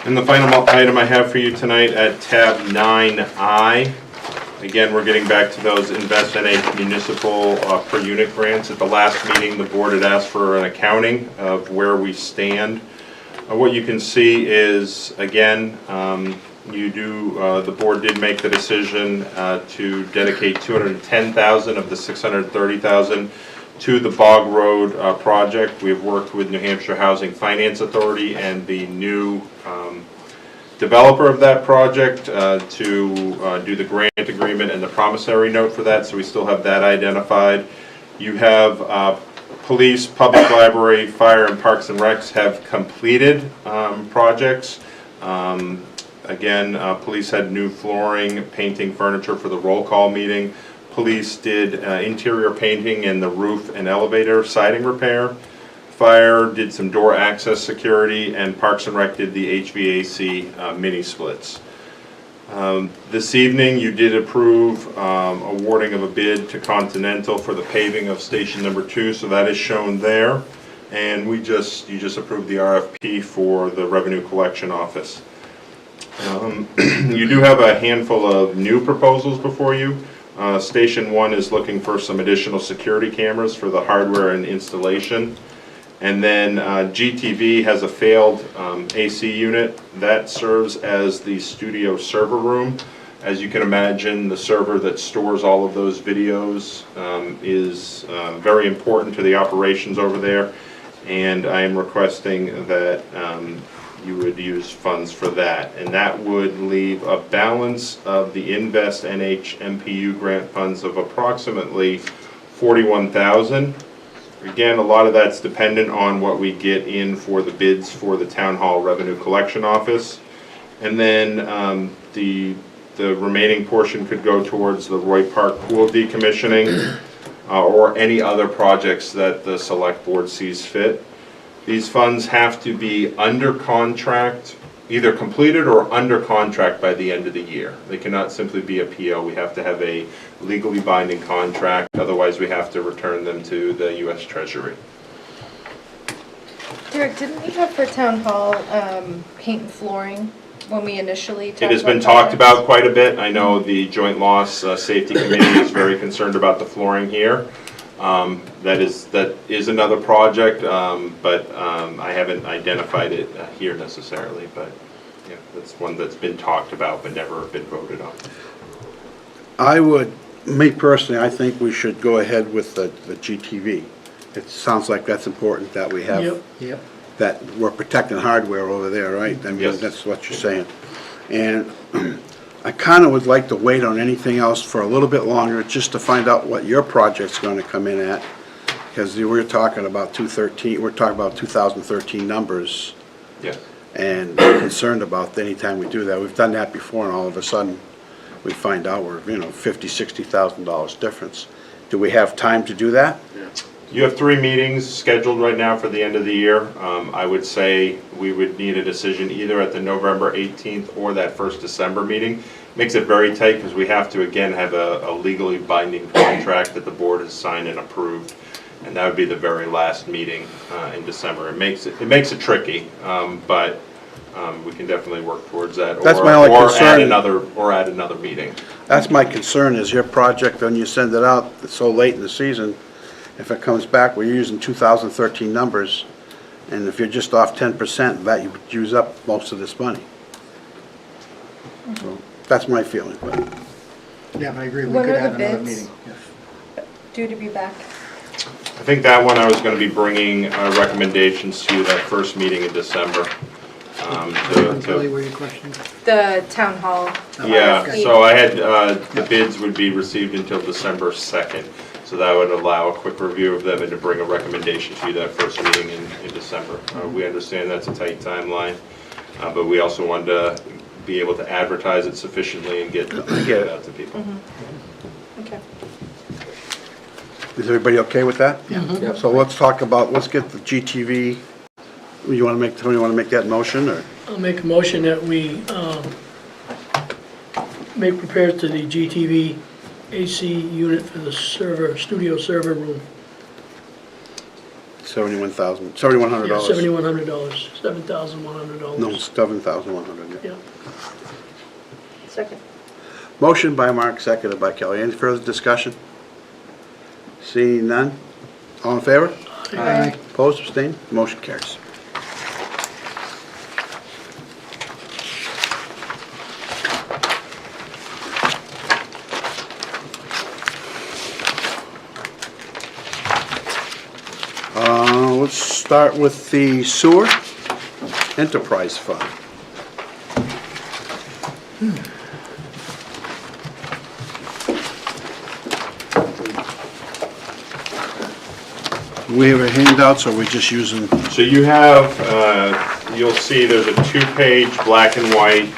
And the final item I have for you tonight at tab 9I. Again, we're getting back to those Invest NH municipal per unit grants. At the last meeting, the board had asked for an accounting of where we stand. What you can see is, again, the board did make the decision to dedicate $210,000 of the $630,000 to the Bog Road project. We've worked with New Hampshire Housing Finance Authority and the new developer of that project to do the grant agreement and the promissory note for that, so we still have that identified. You have police, public library, fire, and parks and recs have completed projects. Again, police had new flooring, painting, furniture for the roll call meeting. Police did interior painting in the roof and elevator siding repair. Fire did some door access security, and Parks and Rec did the HVAC mini splits. This evening, you did approve awarding of a bid to Continental for the paving of station number 2, so that is shown there. And you just approved the RFP for the revenue collection office. You do have a handful of new proposals before you. Station 1 is looking for some additional security cameras for the hardware and installation. And then GTV has a failed AC unit that serves as the studio server room. As you can imagine, the server that stores all of those videos is very important to the operations over there, and I am requesting that you would use funds for that. And that would leave a balance of the Invest NH MPU grant funds of approximately $41,000. Again, a lot of that's dependent on what we get in for the bids for the Town Hall Revenue Collection Office. And then the remaining portion could go towards the Roy Park Pool decommissioning or any other projects that the Select Board sees fit. These funds have to be under contract, either completed or under contract by the end of the year. They cannot simply be a PO. We have to have a legally binding contract, otherwise we have to return them to the U.S. Treasury. Derek, didn't we have for town hall, paint and flooring when we initially talked about It has been talked about quite a bit. I know the Joint Loss Safety Committee is very concerned about the flooring here. That is another project, but I haven't identified it here necessarily, but yeah, that's one that's been talked about but never been voted on. Me personally, I think we should go ahead with the GTV. It sounds like that's important that we have, Yep. that we're protecting hardware over there, right? I mean, Yes. that's what you're saying. And I kind of would like to wait on anything else for a little bit longer, just to find out what your project's going to come in at. Because we're talking about 2013 numbers, Yes. and we're concerned about any time we do that. We've done that before, and all of a sudden, we find out we're, $50,000, $60,000 difference. Do we have time to do that? You have 3 meetings scheduled right now for the end of the year. I would say we would need a decision either at the November 18th or that first December meeting. Makes it very tight because we have to, again, have a legally binding contract that the board has signed and approved. And that would be the very last meeting in December. It makes it tricky, but we can definitely work towards that. That's my only concern. Add another meeting. That's my concern, is your project, when you send it out so late in the season, if it comes back, we're using 2013 numbers, and if you're just off 10%, that you would use up most of this money. So, that's my feeling, but Yeah, I agree, we When could are have the another bids? meeting. due to be back? I think that one I was going to be bringing recommendations to that first meeting in December. Kelly, were you questioning? The town hall. Yeah, RFP. so I had, the bids would be received until December 2nd. So that would allow a quick review of them and to bring a recommendation to you that first meeting in December. We understand that's a tight timeline, but we also wanted to be able to advertise it sufficiently and get it out to people. Okay. is everybody okay with that? Yeah. So let's get the GTV. You want to make that motion, or? I'll make a motion that we make repairs to the GTV AC unit for the server, studio server room. $7,100. Yeah, $7,100, $7,100. No, $7,100. Yeah. Second. Motion by Mark, seconded by Kelly. Any further discussion? Seeing none? All in favor? Aye. Opposed, abstained? Motion carries. Let's start with the sewer enterprise fund. We have a handout, so we're just using, So you have, you'll see there's a two-page black and white,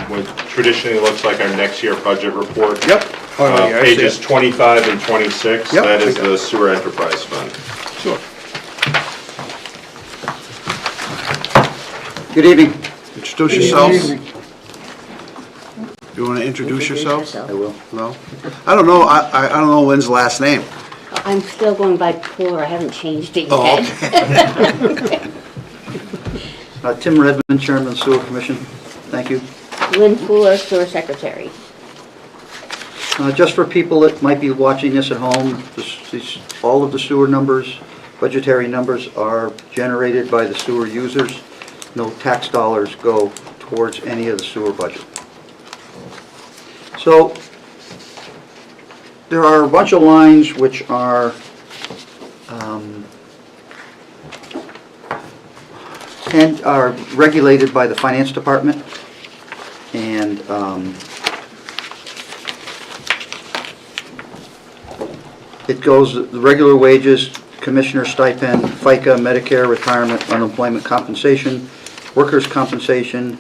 what traditionally looks like our next year budget report. yep. Oh, yeah, I see Pages it. 25 and 26, Yep, that I is got the sewer enterprise fund. Sure. Good evening. Introduce yourselves. You want to introduce yourselves? I will. No? I don't know, I don't know Lynn's last name. I'm still going by Poor, I haven't changed it yet. Oh, okay. Tim Redmond, Chairman of the Sewer Commission. Thank you. Lynn Poor, Sewer Secretary. Just for people that might be watching this at home, all of the sewer numbers, budgetary numbers are generated by the sewer users. No tax dollars go towards any of the sewer budget. So there are a bunch of lines which are and are regulated by the finance department, and it goes the regular wages, commissioner stipend, FICA, Medicare, retirement, unemployment compensation, workers' compensation,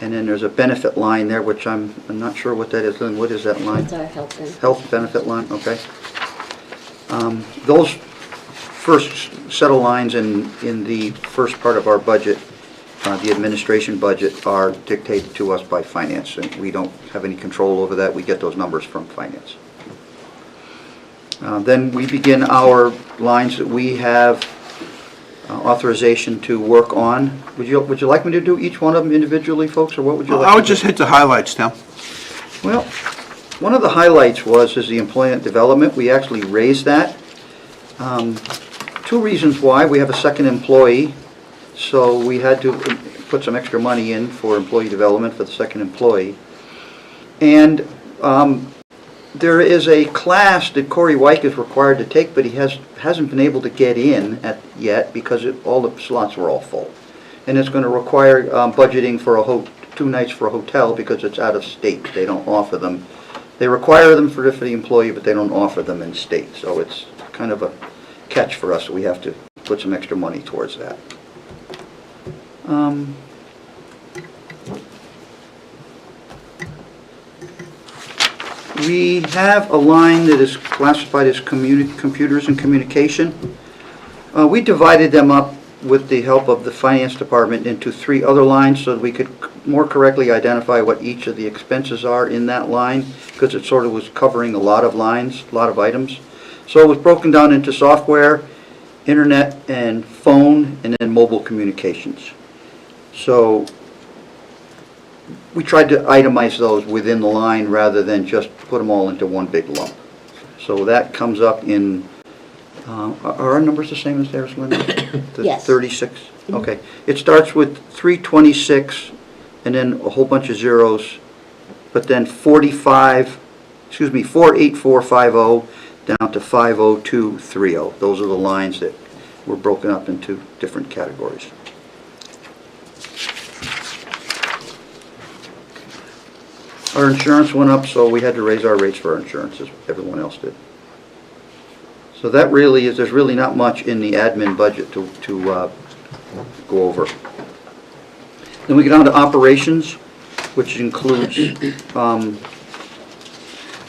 and then there's a benefit line there, which I'm not sure what that is. Lynn, what is that line? That's our health benefit. Health benefit line, okay. Those first set of lines in the first part of our budget, the administration budget, are dictated to us by finance, and we don't have any control over that. We get those numbers from finance. Then we begin our lines that we have authorization to work on. Would you like me to do each one of them individually, folks, or what would you like? I would just hit the highlights, Tim. Well, one of the highlights is the employment development. We actually raised that. Two reasons why. We have a second employee, so we had to put some extra money in for employee development for the second employee. And there is a class that Corey Wyke is required to take, but he hasn't been able to get in yet because all the slots were all full. And it's going to require budgeting for 2 nights for a hotel because it's out of state. They don't offer them. They require them for the employee, but they don't offer them in state. So it's kind of a catch for us. We have to put some extra money towards that. We have a line that is classified as computers and communication. We divided them up with the help of the finance department into 3 other lines so that we could more correctly identify what each of the expenses are in that line, because it sort of was covering a lot of lines, a lot of items. So it was broken down into software, internet, and phone, and then mobile communications. So we tried to itemize those within the line rather than just put them all into one big lump. So that comes up in, are our numbers the same as theirs, Linda? Yes. 36? Okay. It starts with 326 and then a whole bunch of zeros, but then 48450 down to 50230. Those are the lines that were broken up into different categories. Our insurance went up, so we had to raise our rates for our insurance, as everyone else did. So that really is, there's really not much in the admin budget to go over. Then we get on to operations, which includes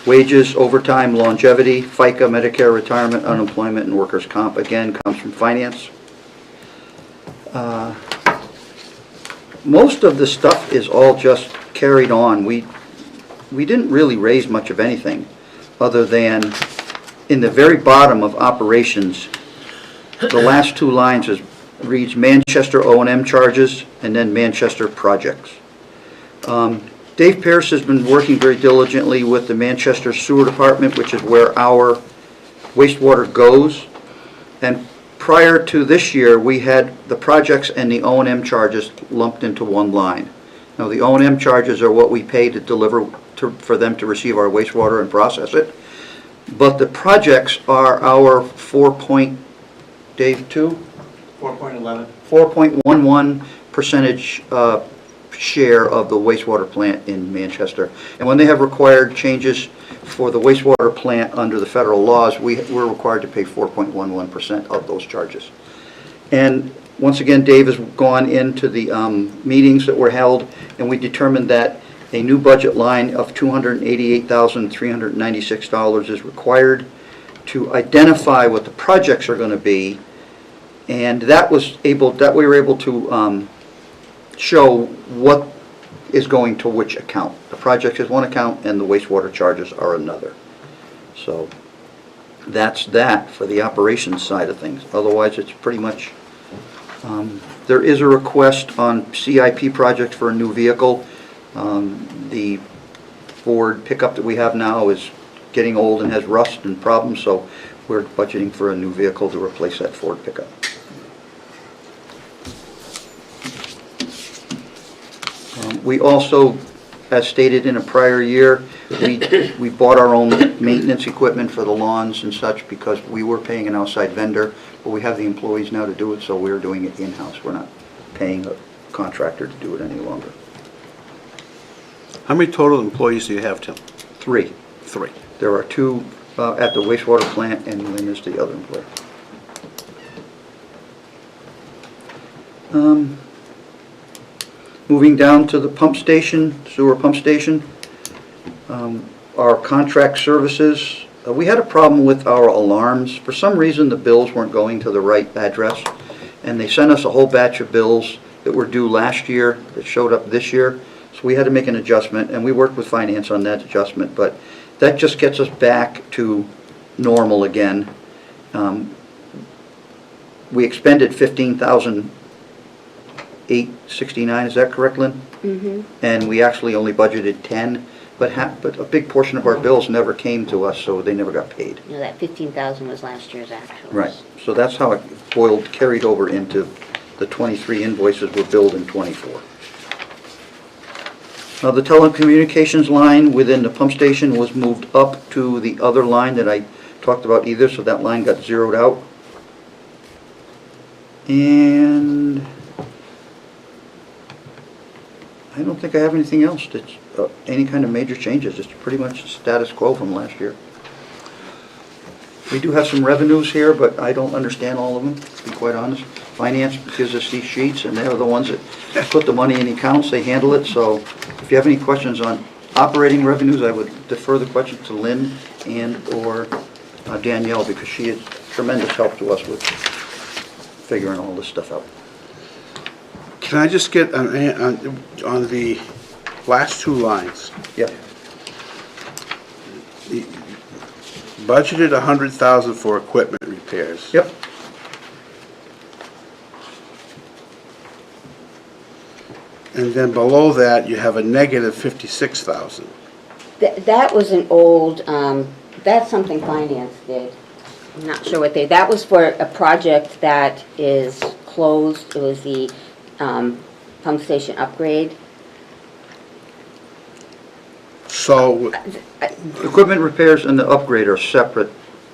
wages, overtime, longevity, FICA, Medicare, retirement, unemployment, and workers' comp. Again, comes from finance. Most of the stuff is all just carried on. We didn't really raise much of anything. other than in the very bottom of operations, the last two lines reads Manchester O&M charges and then Manchester projects. Dave Pierce has been working very diligently with the Manchester Sewer Department, which is where our wastewater goes. And prior to this year, we had the projects and the O&M charges lumped into one line. Now, the O&M charges are what we pay to deliver, for them to receive our wastewater and process it. But the projects are our 4.11 percentage share of the wastewater plant in Manchester. And when they have required changes for the wastewater plant under the federal laws, we're required to pay 4.11% of those charges. And once again, Dave has gone into the meetings that were held, and we determined that a new budget line of $288,396 is required to identify what the projects are going to be, and that we were able to show what is going to which account. The project is one account, and the wastewater charges are another. So that's that for the operations side of things. Otherwise, it's pretty much. There is a request on CIP project for a new vehicle. The Ford pickup that we have now is getting old and has rust and problems, so we're budgeting for a new vehicle to replace that Ford pickup. We also, as stated in a prior year, we bought our own maintenance equipment for the lawns and such because we were paying an outside vendor, but we have the employees now to do it, so we're doing it in-house. We're not paying a contractor to do it any longer. How many total employees do you have, Tim? Three. Three. There are two at the wastewater plant, and Lynn is the other employee. Moving down to the pump station, sewer pump station, our contract services. We had a problem with our alarms. For some reason, the bills weren't going to the right address, and they sent us a whole batch of bills that were due last year that showed up this year. So we had to make an adjustment, and we worked with finance on that adjustment, but that just gets us back to normal again. We expended $15,869, is that correct, Lynn? Mm-hmm. And we actually only budgeted 10, but a big portion of our bills never came to us, so they never got paid. You know, that 15,000 was last year's actual. Right, so that's how it carried over into the 23 invoices were billed in 24. Now, the telecommunications line within the pump station was moved up to the other line that I talked about either, so that line got zeroed out. And I don't think I have anything else that's any kind of major changes. It's pretty much status quo from last year. We do have some revenues here, but I don't understand all of them, to be quite honest. Finance gives us these sheets, and they're the ones that put the money in the accounts, they handle it. So if you have any questions on operating revenues, I would defer the question to Lynn and/or Danielle, because she is tremendous help to us with figuring all this stuff out. Can I just get on the last two lines? Yep. Budgeted $100,000 for equipment repairs. Yep. And then below that, you have a negative $56,000. That was an old, that's something finance did. I'm not sure what that was for a project that is closed. It was the pump station upgrade. So, Equipment repairs and the upgrade are separate.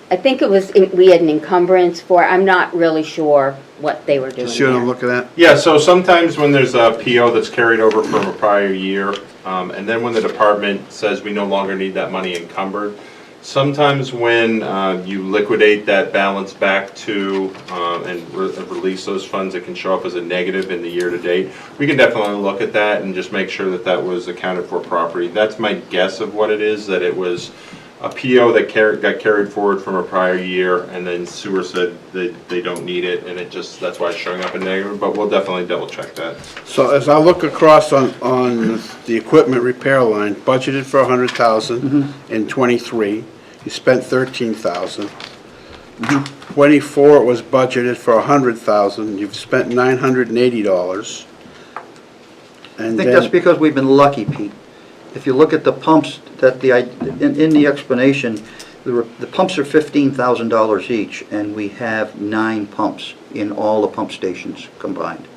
I think it was, we had an encumbrance for, I'm not really sure what they were doing see what I'm there. looking at? Yeah, so sometimes when there's a PO that's carried over from a prior year, and then when the department says we no longer need that money encumbered, sometimes when you liquidate that balance back to and release those funds, it can show up as a negative in the year-to-date. We can definitely look at that and just make sure that that was accounted for properly. That's my guess of what it is, that it was a PO that got carried forward from a prior year, and then sewer said that they don't need it, and that's why it's showing up in negative, but we'll definitely double check that. So as I look across on the equipment repair line, budgeted for $100,000 in '23, You spent 13,000. 24 it was budgeted for 100,000, you've spent $980. I And think that's then, because we've been lucky, Pete. If you look at the pumps, in the explanation, the pumps are $15,000 each, and we have 9 pumps in all the pump stations combined.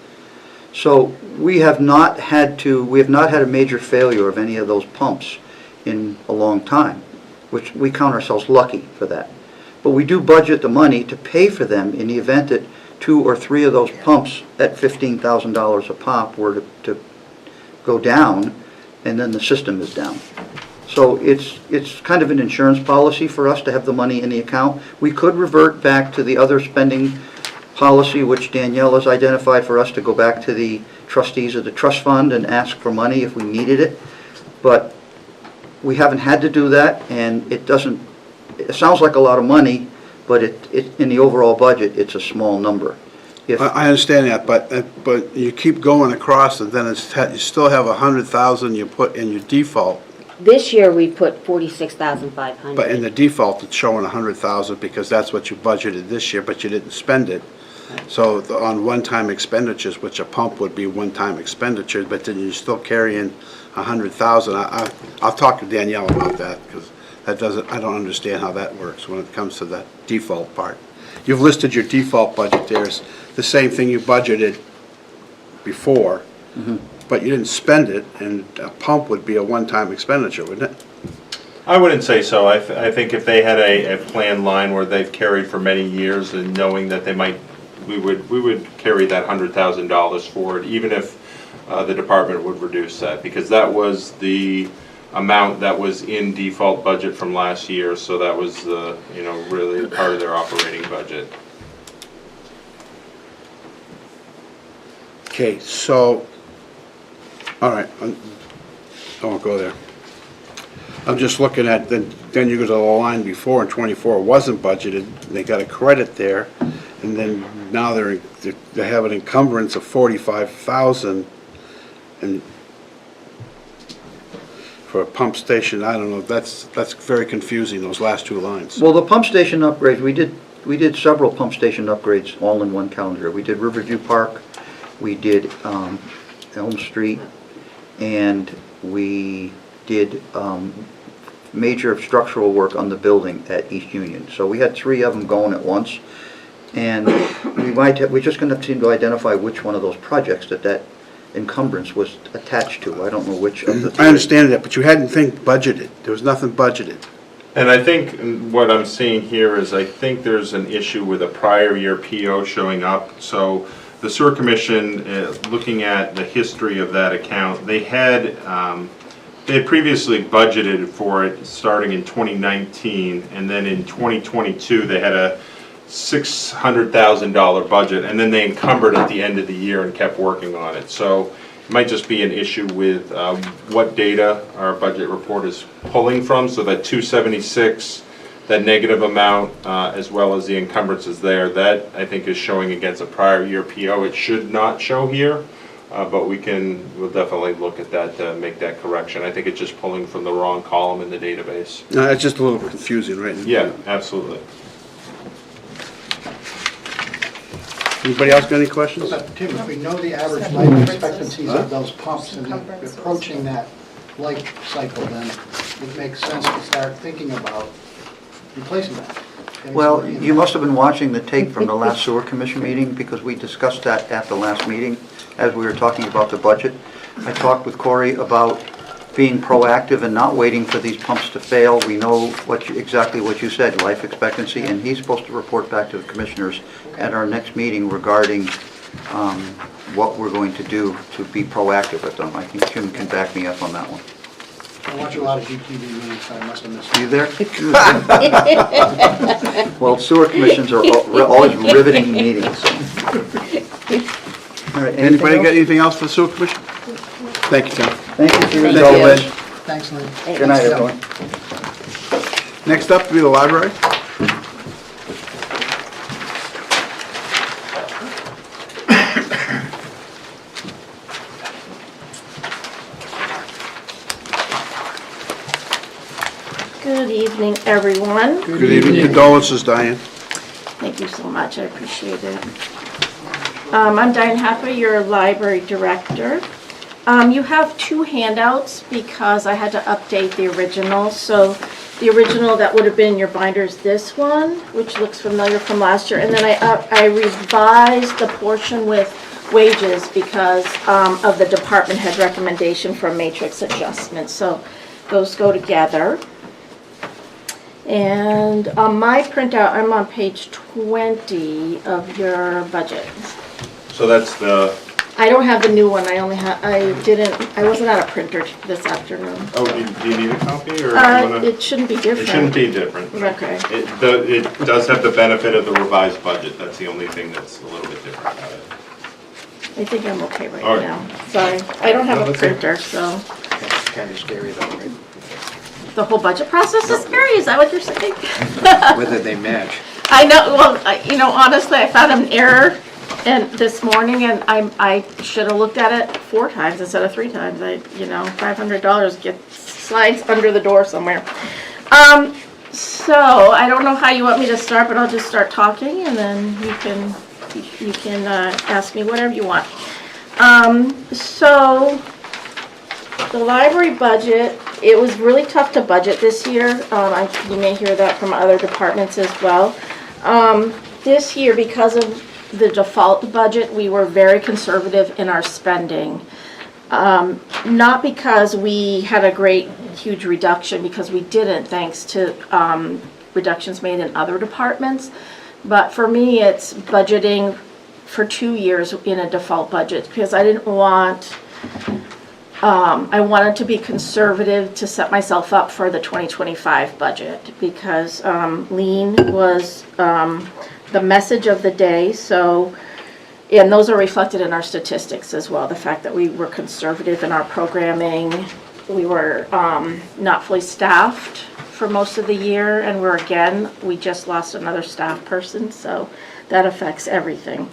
So we have not had a major failure of any of those pumps in a long time, which we count ourselves lucky for that. But we do budget the money to pay for them in the event that 2 or 3 of those pumps at $15,000 a pop were to go down, and then the system is down. So it's kind of an insurance policy for us to have the money in the account. We could revert back to the other spending policy, which Danielle has identified for us, to go back to the trustees of the trust fund and ask for money if we needed it. But we haven't had to do that, and it sounds like a lot of money, but in the overall budget, it's a small number. I understand that, but you keep going across, and then you still have 100,000 you put in your default. This year, we put 46,500. But in the default, it's showing 100,000 because that's what you budgeted this year, but you didn't spend it. So on one-time expenditures, which a pump would be one-time expenditure, but then you're still carrying 100,000. I'll talk to Danielle about that, because I don't understand how that works when it comes to the default part. You've listed your default budget there as the same thing you budgeted before, but you didn't spend it, and a pump would be a one-time expenditure, wouldn't it? I wouldn't say so. I think if they had a planned line where they've carried for many years and knowing that we would carry that $100,000 forward, even if the department would reduce that, because that was the amount that was in default budget from last year, so that was really part of their operating budget. Okay, so, all right, I won't go there. I'm just looking at, then you go to the line before, and 24 wasn't budgeted, they got a credit there, and then now they have an encumbrance of 45,000, and for a pump station, I don't know, that's very confusing, those last 2 lines. Well, the pump station upgrades, we did several pump station upgrades all in one calendar year. We did Riverview Park, we did Elm Street, and we did major structural work on the building at East Union. So we had 3 of them going at once, and we're just going to seem to identify which one of those projects that encumbrance was attached to. I don't know which of the 3. I understand that, but you hadn't budgeted, there was nothing budgeted. And I think what I'm seeing here is I think there's an issue with a prior year PO showing up. So the Sewer Commission, looking at the history of that account, they had previously budgeted for it starting in 2019, and then in 2022 they had a $600,000 budget, and then they encumbered at the end of the year and kept working on it. So it might just be an issue with what data our budget report is pulling from, so that 276, that negative amount, as well as the encumbrances there, that I think is showing against a prior year PO. It should not show here, but we'll definitely look at that to make that correction. I think it's just pulling from the wrong column in the database. No, it's just a little confusing, right? Yeah, absolutely. Anybody else got any questions? Tim, if we know the average life expectancies of those pumps and approaching that life cycle, then it makes sense to start thinking about replacing that. Well, you must have been watching the tape from the last Sewer Commission meeting, because we discussed that at the last meeting as we were talking about the budget. I talked with Corey about being proactive and not waiting for these pumps to fail. We know exactly what you said, life expectancy, and he's supposed to report back to the commissioners at our next meeting regarding what we're going to do to be proactive with them. I think Jim can back me up on that one. I watch a lot of GTV meetings, so I must have missed. You there? Well, sewer commissions are always riveting meetings. All right, Anybody got anything else for the Sewer Commission? Thank you, Tim. Thank you for your Thank you, indulgence. Thanks, Lynn. Good night, everyone. Next up will be the library. Good evening. evening, everyone. Good evening. Condolences, Diane. Thank you so much, I appreciate it. I'm Diane Hathaway, your library director. You have 2 handouts because I had to update the original. So the original that would have been in your binder is this one, which looks familiar from last year. And then I revised the portion with wages because of the department head recommendation for matrix adjustment. So those go together. And on my printout, I'm on page 20 of your budget. So that's the, I don't have the new one, I wasn't at a printer this afternoon. oh, do you need a copy, or? you wanna- It shouldn't be different. It shouldn't be different. Okay. It does have the benefit of the revised budget, that's the only thing that's a little bit different about it. I think I'm okay right All right. now. Sorry, I don't have No, a that's okay. printer, so. It's kind of scary though, right? The whole budget process is scary, is that what you're saying? Whether they match. I know, well, honestly, I found an error this morning, and I should have looked at it 4 times instead of 3 times. $500 slides under the door somewhere. So I don't know how you want me to start, but I'll just start talking, and then you can ask me whatever you want. So the library budget, it was really tough to budget this year. You may hear that from other departments as well. This year, because of the default budget, we were very conservative in our spending. Not because we had a great, huge reduction, because we didn't, thanks to reductions made in other departments. But for me, it's budgeting for 2 years in a default budget, because I didn't want, I wanted to be conservative to set myself up for the 2025 budget, because lean was the message of the day. So, and those are reflected in our statistics as well. The fact that we were conservative in our programming, we were not fully staffed for most of the year, and we just lost another staff person, so that affects everything.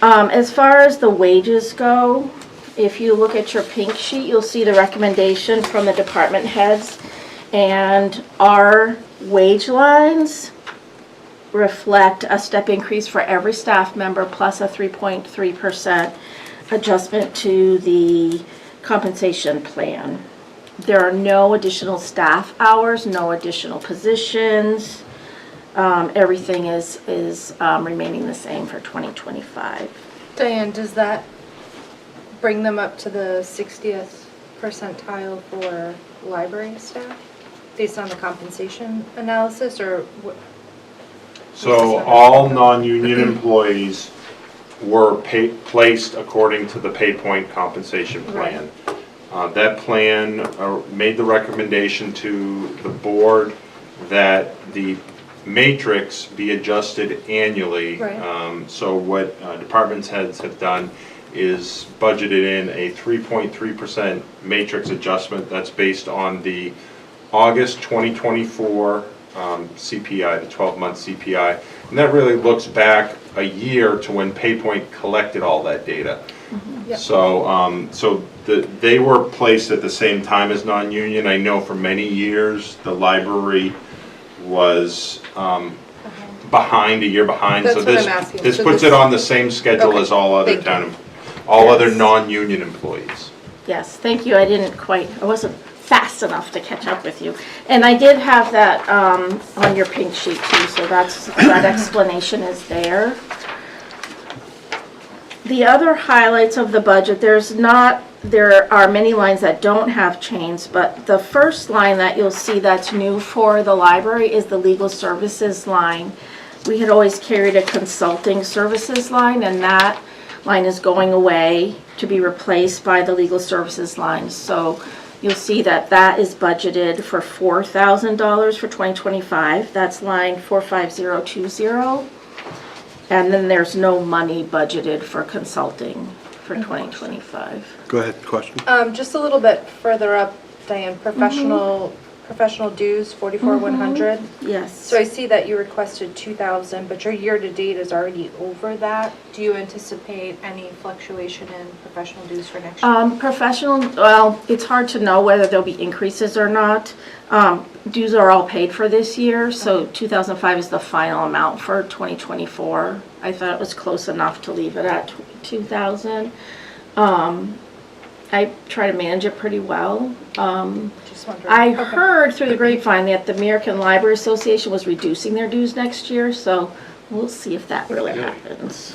As far as the wages go, if you look at your pink sheet, you'll see the recommendation from the department heads, and our wage lines reflect a step increase for every staff member plus a 3.3% adjustment to the compensation plan. There are no additional staff hours, no additional positions. Everything is remaining the same for 2025. Diane, does that bring them up to the 60th percentile for library staff based on the compensation analysis, or what? So all non-union employees were placed according to the PayPoint compensation plan. That plan made the recommendation to the board that the matrix be adjusted annually. Right. So what department heads have done is budgeted in a 3.3% matrix adjustment that's based on the August 2024 CPI, the 12-month CPI, and that really looks back a year to when PayPoint collected all that data. Yep. So they were placed at the same time as non-union. I know for many years the library was behind, a year behind. That's so what this I'm asking. this So puts this- it on the same schedule Okay. as all other Thank you. other Yes. non-union employees. Yes, thank you. I wasn't fast enough to catch up with you. And I did have that on your pink sheet too, so that explanation is there. The other highlights of the budget, there are many lines that don't have change, but the first line that you'll see that's new for the library is the legal services line. We had always carried a consulting services line, and that line is going away to be replaced by the legal services line. So you'll see that is budgeted for $4,000 for 2025. That's line 45020. And then there's no money budgeted for consulting for 2025. Go ahead, question. Just a little bit further up, Diane, professional professional dues, 44,100. Yes. So I see that you requested 2,000, but your year-to-date is already over that. Do you anticipate any fluctuation in professional dues for next year? Professional, well, it's hard to know whether there'll be increases or not. Dues are all paid for this year, so 2005 is the final amount for 2024. I thought it was close enough to leave it at 2,000. I try to manage it pretty well. Just wondering. I Okay. heard through the grapevine that the American Library Association was reducing their dues next year, so we'll see if that really happens.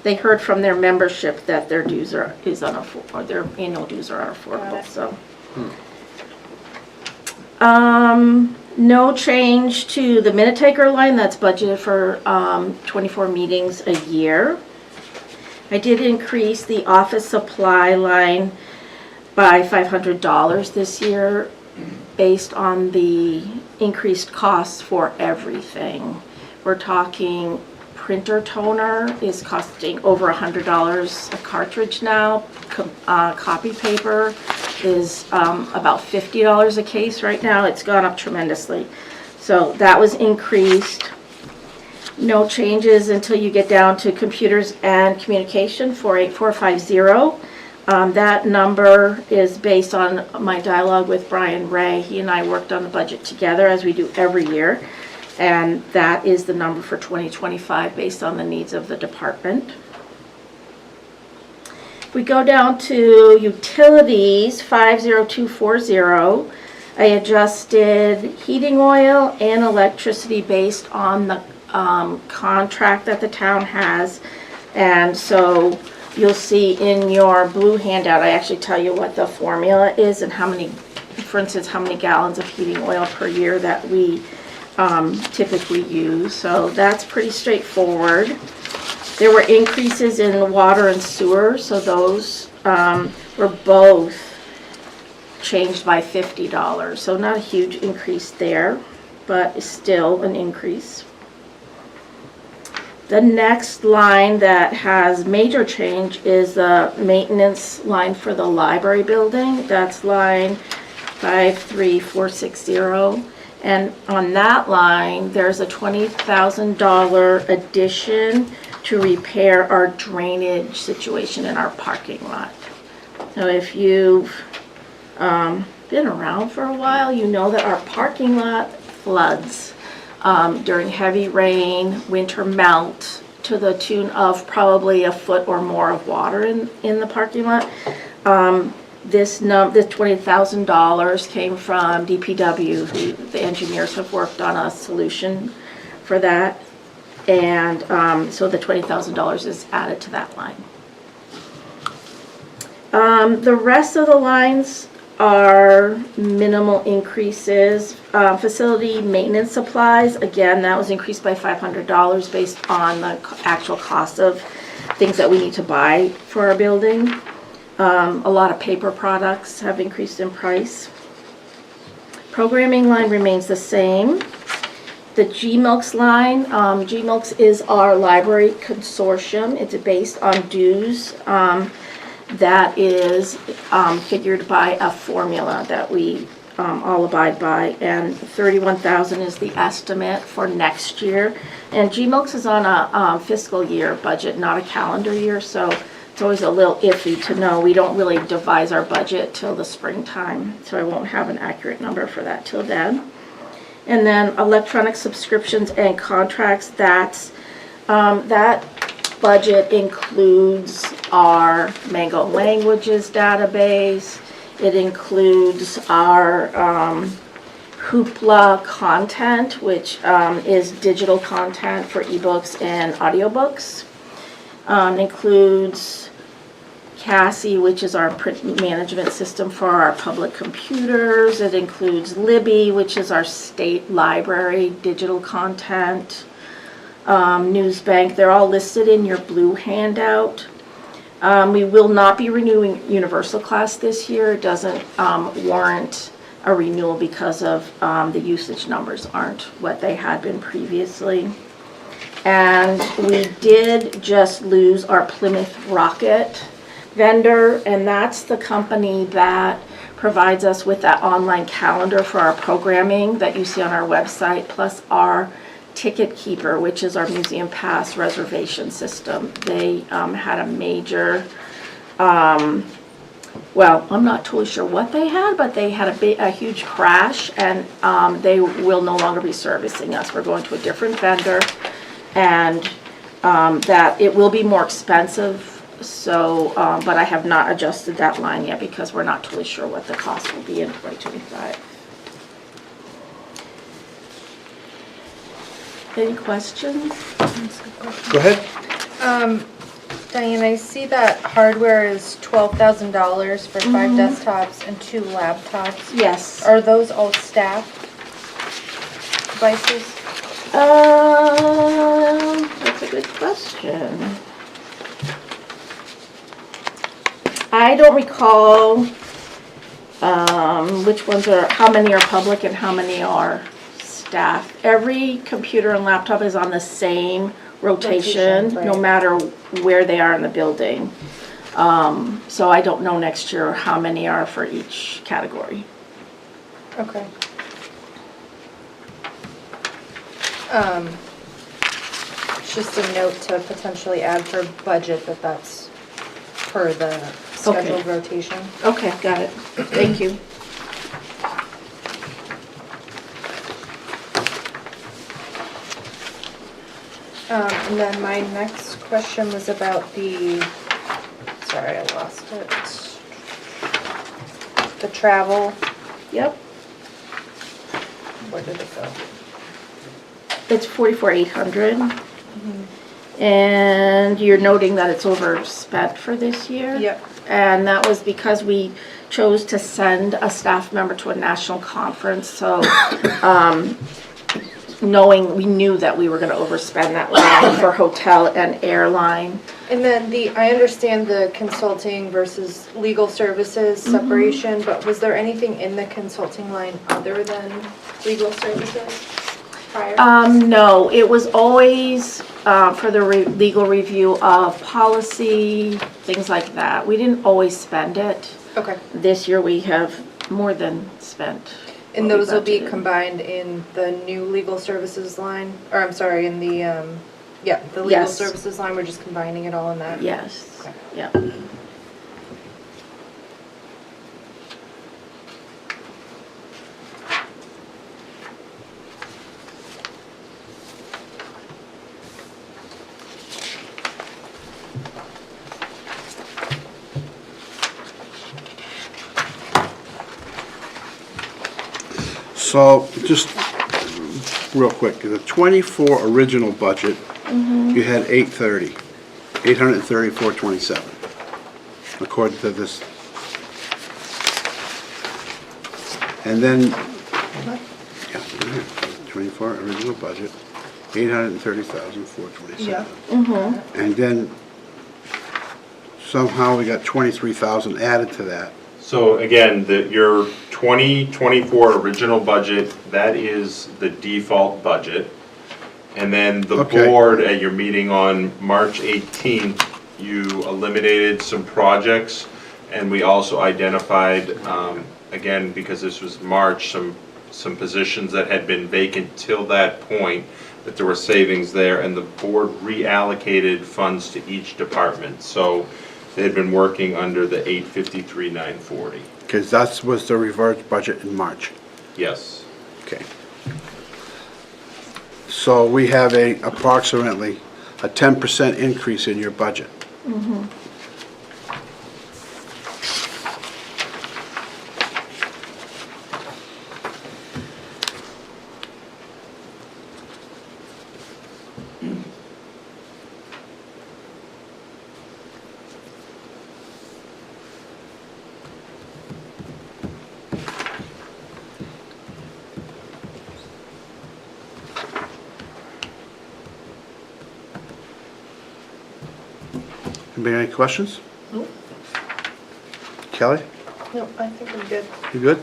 They heard from their membership that their dues are, or their annual dues are unaffordable, so. No change to the minute taker line, that's budgeted for 24 meetings a year. I did increase the office supply line by $500 this year based on the increased costs for everything. We're talking printer toner is costing over $100 a cartridge now. Copy paper is about $50 a case right now. It's gone up tremendously. So that was increased. No changes until you get down to computers and communication, 48450. That number is based on my dialogue with Brian Ray. He and I worked on the budget together as we do every year. And that is the number for 2025 based on the needs of the department. If we go down to utilities, 50240, I adjusted heating oil and electricity based on the contract that the town has. And so you'll see in your blue handout, I actually tell you what the formula is and how many, for instance, how many gallons of heating oil per year that we typically use. So that's pretty straightforward. There were increases in water and sewer, so those were both changed by $50. So not a huge increase there, but still an increase. The next line that has major change is the maintenance line for the library building. That's line 53460. And on that line, there's a $20,000 addition to repair our drainage situation in our parking lot. So if you've been around for a while, you know that our parking lot floods during heavy rain, winter melt, to the tune of probably a foot or more of water in the parking lot. This $20,000 came from DPW. The engineers have worked on a solution for that. And so the $20,000 is added to that line. The rest of the lines are minimal increases. Facility maintenance supplies, again, that was increased by $500 based on the actual cost of things that we need to buy for our building. A lot of paper products have increased in price. Programming line remains the same. The GMILKS line, GMILKS is our library consortium. It's based on dues. That is figured by a formula that we all abide by, and $31,000 is the estimate for next year. And GMILKS is on a fiscal year budget, not a calendar year, so it's always a little iffy to know. We don't really devise our budget till the springtime, so I won't have an accurate number for that till then. And then electronic subscriptions and contracts, that budget includes our Mango Languages database. It includes our Hoopla content, which is digital content for ebooks and audiobooks. Includes Cassie, which is our print management system for our public computers. It includes Libby, which is our state library digital content. Newsbank, they're all listed in your blue handout. We will not be renewing Universal Class this year. It doesn't warrant a renewal because of the usage numbers aren't what they had been previously. And we did just lose our Plymouth Rocket vendor, and that's the company that provides us with that online calendar for our programming that you see on our website, plus our Ticket Keeper, which is our museum pass reservation system. They had a major, well, I'm not totally sure what they had, but they had a huge crash, and they will no longer be servicing us. We're going to a different vendor, and that it will be more expensive. So, but I have not adjusted that line yet because we're not totally sure what the cost will be in 2025. Any questions? Go ahead. Diane, I see that hardware is $12,000 for 5 desktops and 2 laptops. Yes. Are those all staff devices? That's a good question. I don't recall which ones are, how many are public and how many are staff. Every computer and laptop is on the same rotation, no matter where they are in the building. So I don't know next year how many are for each category. Okay. Just a note to potentially add for budget that that's per the scheduled rotation. Okay, got it. Thank you. And then my next question was about the, sorry, I lost it. The travel. Yep. Where did it go? It's 44,800. And you're noting that it's overspent for this year? Yep. And that was because we chose to send a staff member to a national conference, so we knew that we were gonna overspend that line for hotel and airline. And then I understand the consulting versus legal services separation, but was there anything in the consulting line other than legal services prior? No, it was always for the legal review of policy, things like that. We didn't always spend it. Okay. This year we have more than spent. And what we those will be budgeted. combined in the new legal services line, or I'm sorry, in the, the legal Yes. services line, we're just combining it all in that? Yes, Okay. yeah. So, just real quick, the 24 original budget, you had 834.27, according to this. And then, yeah, 24 original budget, 830,427. Yeah. And then somehow we got 23,000 added to that. So again, your 2024 original budget, that is the default budget. And then the Okay. board, at your meeting on March 18th, you eliminated some projects. And we also identified, again, because this was March, some positions that had been vacant till that point, that there were savings there, and the board reallocated funds to each department. So they had been working under the 853,940. Because that was the reverse budget in March. Yes. Okay. So we have approximately a 10% increase in your budget. Anybody have any questions? Nope. Kelly, No, I think we're good. you good?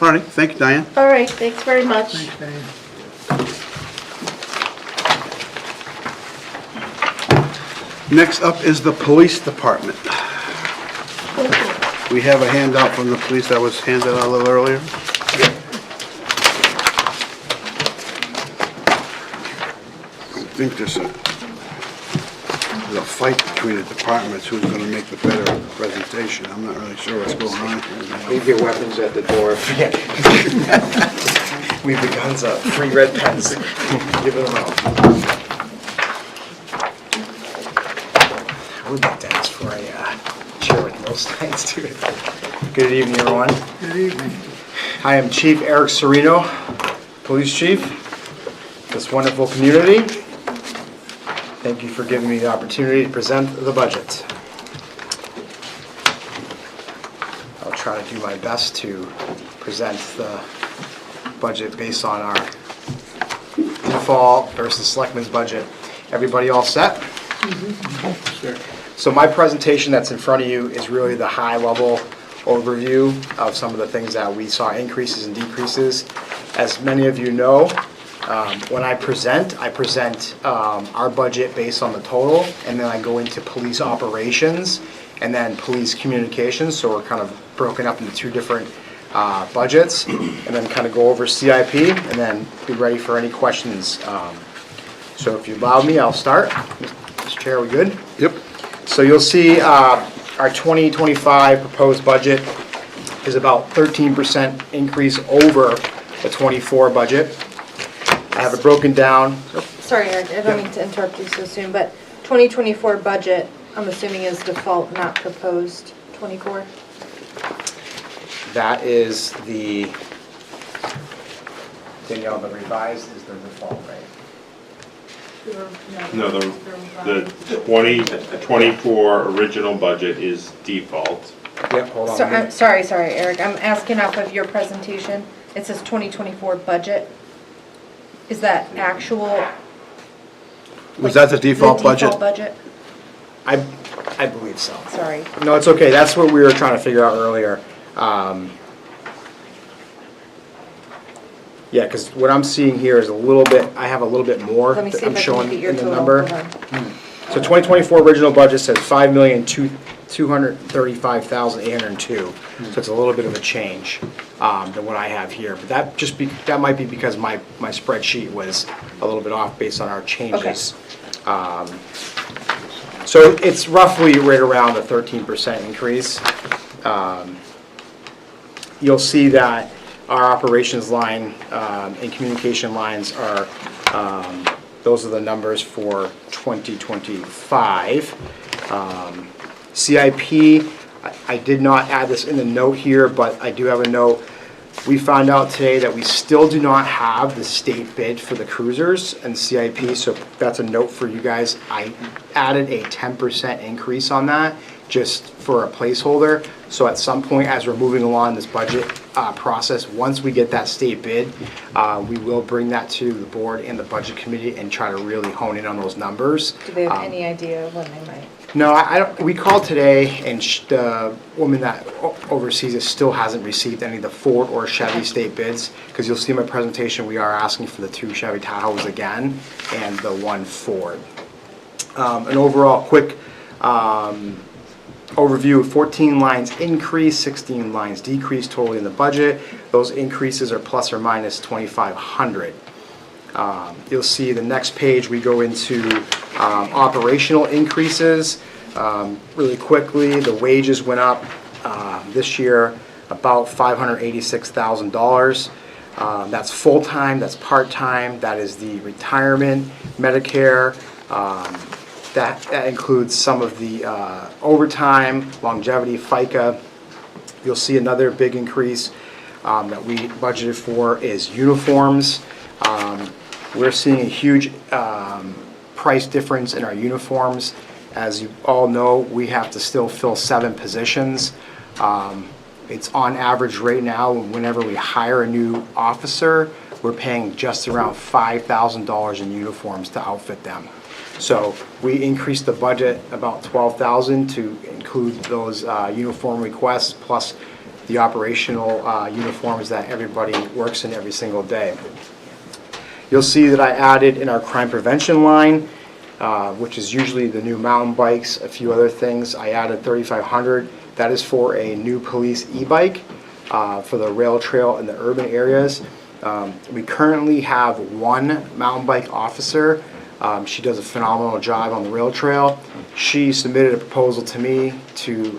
All right, thank you, Diane. All right, thanks very much. Thanks, Diane. Next up is the police department. We have a handout from the police that was handed out a little earlier. I think there's a fight between the departments who's gonna make the better presentation. I'm not really sure what's going on here. Leave your weapons at the door. Leave the guns up. 3 red pens. Give them out. I would like to ask for a chair with no signs to it. Good evening, everyone. Good evening. I am Chief Eric Serino, Police Chief, this wonderful community. Thank you for giving me the opportunity to present the budget. I'll try to do my best to present the budget based on our default versus selectmen's budget. Everybody all set? So my presentation that's in front of you is really the high-level overview of some of the things that we saw increases and decreases. As many of you know, when I present our budget based on the total, and then I go into police operations and then police communications, so we're kind of broken up into 2 different budgets, and then kind of go over CIP, and then be ready for any questions. So if you allow me, I'll start. Mr. Chair, are we good? Yep. So you'll see our 2025 proposed budget is about 13% increase over the 24 budget. I have it broken down. Sorry, Eric, I don't mean to interrupt you so soon, but 2024 budget, I'm assuming is default, not proposed 24? That is the, Danielle, the revised is the default, right? No, the 2024 original budget is default. Yep, hold on. So, I'm sorry, Eric, I'm asking off of your presentation. It says 2024 budget. Is that actual? Was that the default budget? Default budget? I believe so. Sorry. No, it's okay. That's what we were trying to figure out earlier. Yeah, because what I'm seeing here is a little bit, I have a little bit more Let me that see I'm if I can showing look at your in the total. number. Hold on. So 2024 original budget says 5,235,802. So it's a little bit of a change than what I have here. But that might be because my spreadsheet was a little bit off based on our changes. So it's roughly right around a 13% increase. You'll see that our operations line and communication lines are, those are the numbers for 2025. CIP, I did not add this in the note here, but I do have a note. We found out today that we still do not have the state bid for the cruisers and CIP, so that's a note for you guys. I added a 10% increase on that just for a placeholder. So at some point, as we're moving along this budget process, once we get that state bid, we will bring that to the board and the budget committee and try to really hone in on those numbers. Do they have any idea of when they might? No, I don't. We called today, and the woman that oversees it still hasn't received any of the Ford or Chevy state bids. Because you'll see in my presentation, we are asking for the 2 Chevy Tahoes again, and the 1 Ford. An overall quick overview: 14 lines increase, 16 lines decrease totally in the budget. Those increases are plus or minus 2,500. You'll see the next page we go into operational increases. Really quickly, the wages went up this year about $586,000. That's full-time, that's part-time, that is the retirement, Medicare. That includes some of the overtime, longevity, FICA. You'll see another big increase that we budgeted for is uniforms. We're seeing a huge price difference in our uniforms. As you all know, we have to still fill 7 positions. It's on average right now, whenever we hire a new officer, we're paying just around $5,000 in uniforms to outfit them. So we increased the budget about $12,000 to include those uniform requests plus the operational uniforms that everybody works in every single day. You'll see that I added in our crime prevention line, which is usually the new mountain bikes, a few other things. I added $3,500. That is for a new police e-bike for the rail trail in the urban areas. We currently have one mountain bike officer. She does a phenomenal job on the rail trail. She submitted a proposal to me to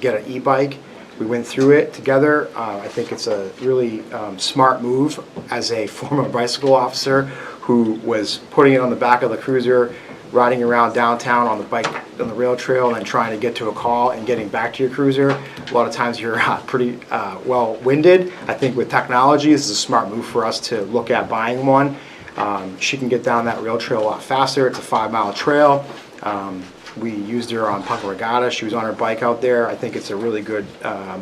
get an e-bike. We went through it together. I think it's a really smart move as a former bicycle officer who was putting it on the back of the cruiser, riding around downtown on the bike on the rail trail, and then trying to get to a call and getting back to your cruiser. A lot of times you're pretty well winded. I think with technology, this is a smart move for us to look at buying one. She can get down that rail trail a lot faster. It's a 5-mile trail. We used her on Punta Regatta. She was on her bike out there. I think it's a really good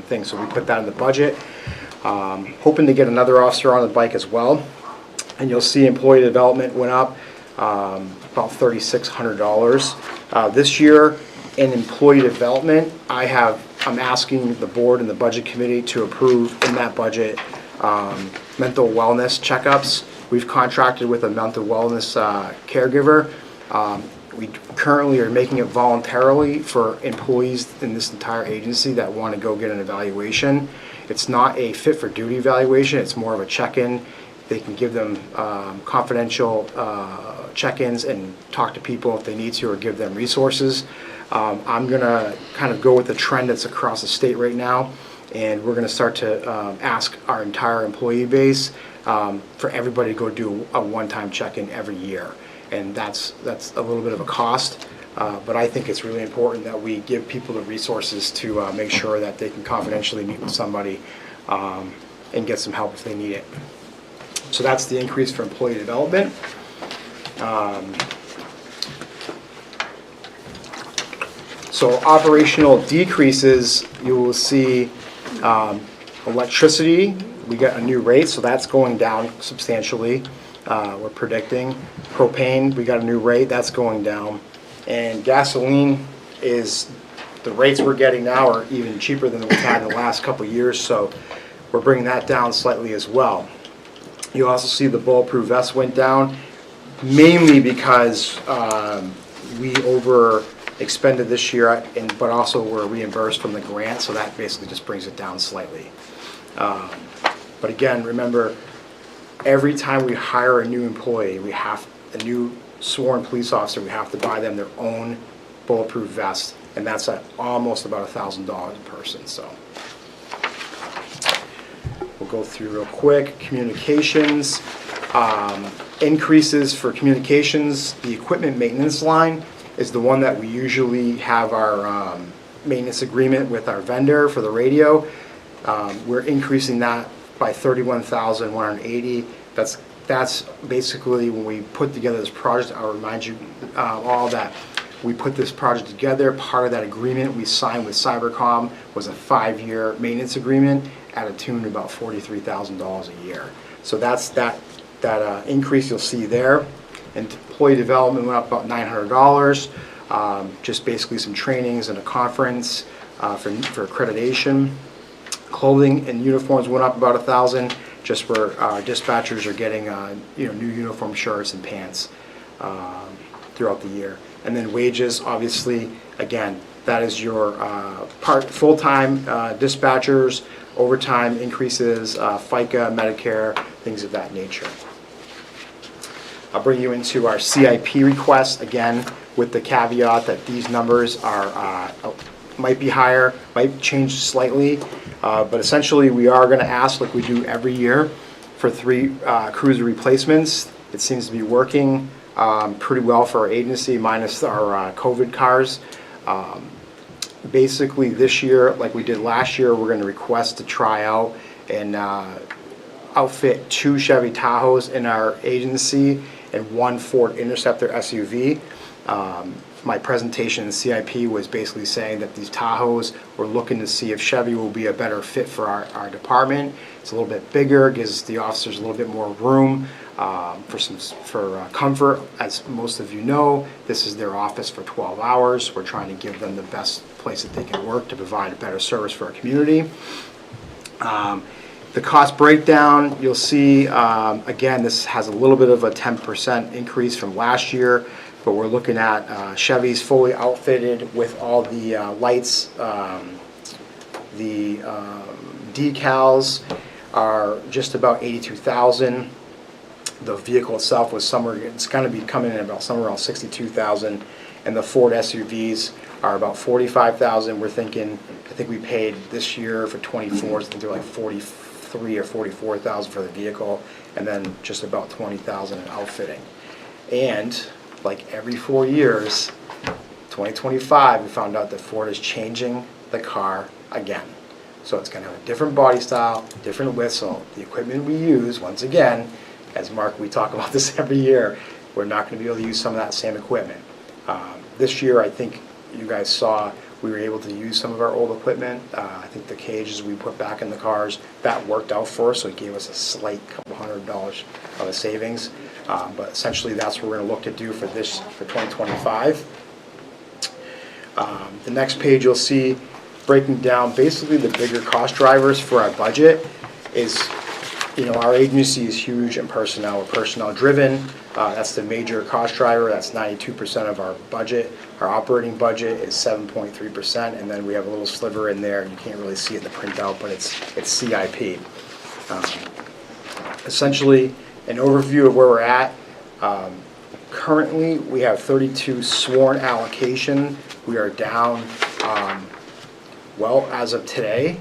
thing, so we put that in the budget. Hoping to get another officer on the bike as well. And you'll see employee development went up about $3,600. This year in employee development, I'm asking the board and the budget committee to approve in that budget mental wellness checkups. We've contracted with a mental wellness caregiver. We currently are making it voluntarily for employees in this entire agency that want to go get an evaluation. It's not a fit for duty evaluation, it's more of a check-in. They can give them confidential check-ins and talk to people if they need to, or give them resources. I'm gonna kind of go with the trend that's across the state right now, and we're gonna start to ask our entire employee base for everybody to go do a one-time check-in every year. And that's a little bit of a cost, but I think it's really important that we give people the resources to make sure that they can confidentially meet with somebody and get some help if they need it. So that's the increase for employee development. So operational decreases, you will see electricity, we got a new rate, so that's going down substantially. We're predicting. Propane, we got a new rate, that's going down. And gasoline is, the rates we're getting now are even cheaper than we've had in the last couple of years, so we're bringing that down slightly as well. You also see the bulletproof vest went down, mainly because we over-expended this year, but also we're reimbursed from the grant, so that basically just brings it down slightly. But again, remember, every time we hire a new employee, a new sworn police officer, we have to buy them their own bulletproof vest, and that's at almost about $1,000 a person. So we'll go through real quick. Communications, increases for communications. The equipment maintenance line is the one that we usually have our maintenance agreement with our vendor for the radio. We're increasing that by $31,180. That's basically when we put together this project. I'll remind you all that we put this project together. Part of that agreement we signed with Cybercom was a 5-year maintenance agreement at a tune of about $43,000 a year. So that's that increase you'll see there. And employee development went up about $900. Just basically some trainings and a conference for accreditation. Clothing and uniforms went up about $1,000, just where our dispatchers are getting new uniform shirts and pants throughout the year. And then wages, obviously, again, that is your full-time dispatchers, overtime increases, FICA, Medicare, things of that nature. I'll bring you into our CIP request, again, with the caveat that these numbers are might be higher, might change slightly, but essentially we are going to ask, like we do every year, for 3 cruiser replacements. It seems to be working pretty well for our agency, minus our COVID cars. Basically this year, like we did last year, we're going to request to try out and outfit 2 Chevy Tahoes in our agency and 1 Ford Interceptor SUV. My presentation in CIP was basically saying that these Tahoes, we're looking to see if Chevy will be a better fit for our department. It's a little bit bigger, gives the officers a little bit more room for comfort. As most of you know, this is their office for 12 hours. We're trying to give them the best place that they can work to provide a better service for our community. The cost breakdown, you'll see, again, this has a little bit of a 10% increase from last year, but we're looking at Chevys fully outfitted with all the lights, The decals are just about 82,000. The vehicle itself was somewhere, it's going to be coming in about somewhere around 62,000, and the Ford SUVs are about 45,000. We're thinking, I think we paid this year for 24s, I think they're like 43 or 44,000 for the vehicle, and then just about 20,000 in outfitting. And like every 4 years, 2025, we found out that Ford is changing the car again. So it's going to have a different body style, different whistle. The equipment we use, once again, as Mark, we talk about this every year, we're not going to be able to use some of that same equipment. This year, I think you guys saw, we were able to use some of our old equipment. I think the cages we put back in the cars, that worked out for us, so it gave us a slight couple $100 of a savings. But essentially, that's what we're going to look to do for 2025. The next page you'll see breaking down basically the bigger cost drivers for our budget is, our agency is huge in personnel. We're personnel driven. That's the major cost driver. That's 92% of our budget. Our operating budget is 7.3%, and then we have a little sliver in there. You can't really see it in the printout, but it's CIP. Essentially, an overview of where we're at. Currently, we have 32 sworn allocation. We are down, as of today,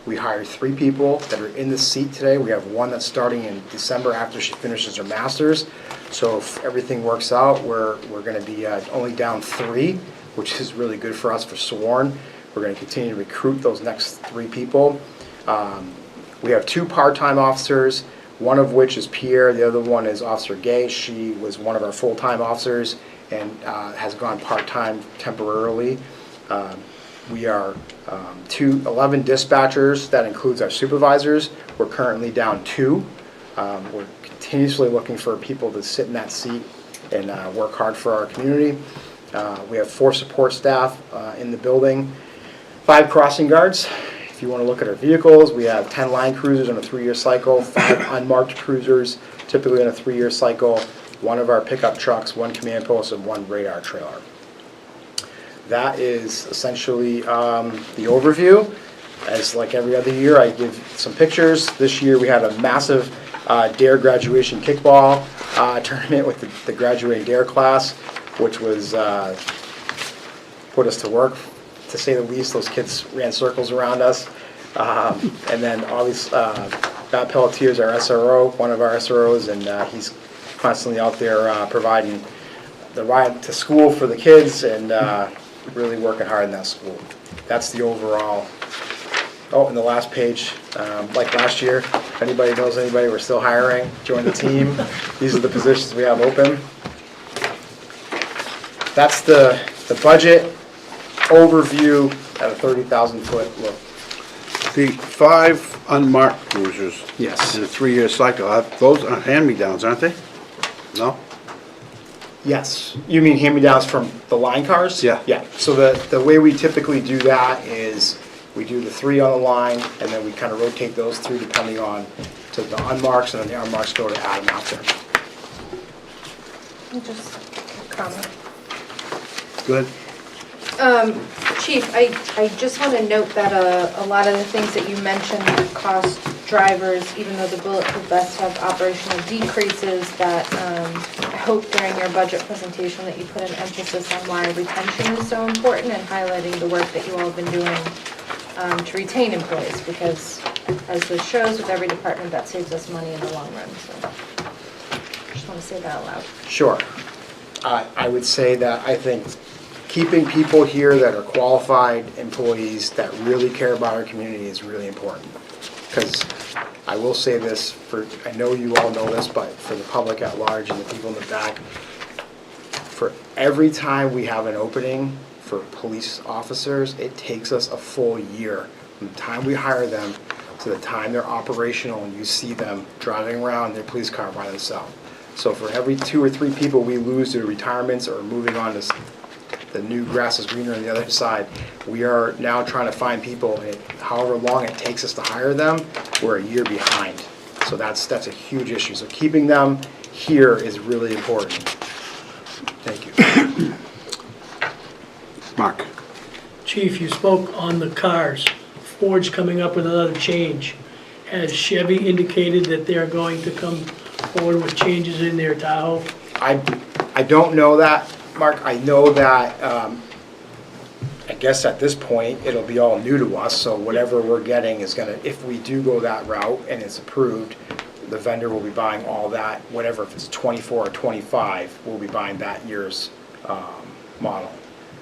we hired 3 people that are in the seat today. We have one that's starting in December after she finishes her master's. So if everything works out, we're going to be only down 3, which is really good for us for sworn. We're going to continue to recruit those next 3 people. We have 2 part-time officers, one of which is Pierre, the other one is Officer Gay. She was one of our full-time officers and has gone part-time temporarily. We are 11 dispatchers, that includes our supervisors. We're currently down 2. We're continuously looking for people to sit in that seat and work hard for our community. We have 4 support staff in the building, 5 crossing guards. If you want to look at our vehicles, we have 10 line cruisers on a 3-year cycle, 5 unmarked cruisers, typically on a 3-year cycle, 1 of our pickup trucks, 1 command post, and 1 radar trailer. That is essentially the overview. As like every other year, I give some pictures. This year we had a massive DARE graduation kickball tournament with the graduating DARE class, which was put us to work, to say the least. Those kids ran circles around us. And then obviously, Matt Pelletier is our SRO, one of our SROs, and he's constantly out there providing the ride to school for the kids and really working hard in that school. That's the overall. Oh, and the last page, like last year, if anybody knows anybody, we're still hiring, join the team. These are the positions we have open. That's the budget overview at a 30,000-foot look. The 5 unmarked cruisers. Yes. In a 3-year cycle, those are hand-me-downs, aren't they? No? Yes. You mean hand-me-downs from the line cars? Yeah. Yeah. So the way we typically do that is we do the 3 on the line, and then we kind of rotate those through depending on to the unmarks, and then the unmarks go to Adam after. Just a comment. Good. Chief, I just want to note that a lot of the things that you mentioned would cost drivers, even though the bulletproof vests have operational decreases, that I hope during your budget presentation that you put an emphasis on why retention is so important and highlighting the work that you all have been doing to retain employees, because as this shows with every department, that saves us money in the long run. So just want to say that out loud. Sure. I would say that I think keeping people here that are qualified employees that really care about our community is really important. Because I will say this, I know you all know this, but for the public at large and the people in the back, for every time we have an opening for police officers, it takes us a full year from the time we hire them to the time they're operational and you see them driving around their police car by themselves. So for every 2 or 3 people we lose to retirements or moving on to the new grass is greener on the other side, we are now trying to find people, and however long it takes us to hire them, we're a year behind. So that's a huge issue. So keeping them here is really important. Thank you. Mark. Chief, you spoke on the cars. Ford's coming up with another change. Has Chevy indicated that they're going to come forward with changes in their Tahoe? I don't know that, Mark. I know that, I guess at this point, it'll be all new to us, so whatever we're getting is gonna, if we do go that route and it's approved, the vendor will be buying all that, whatever, if it's 24 or 25, we'll be buying that year's model.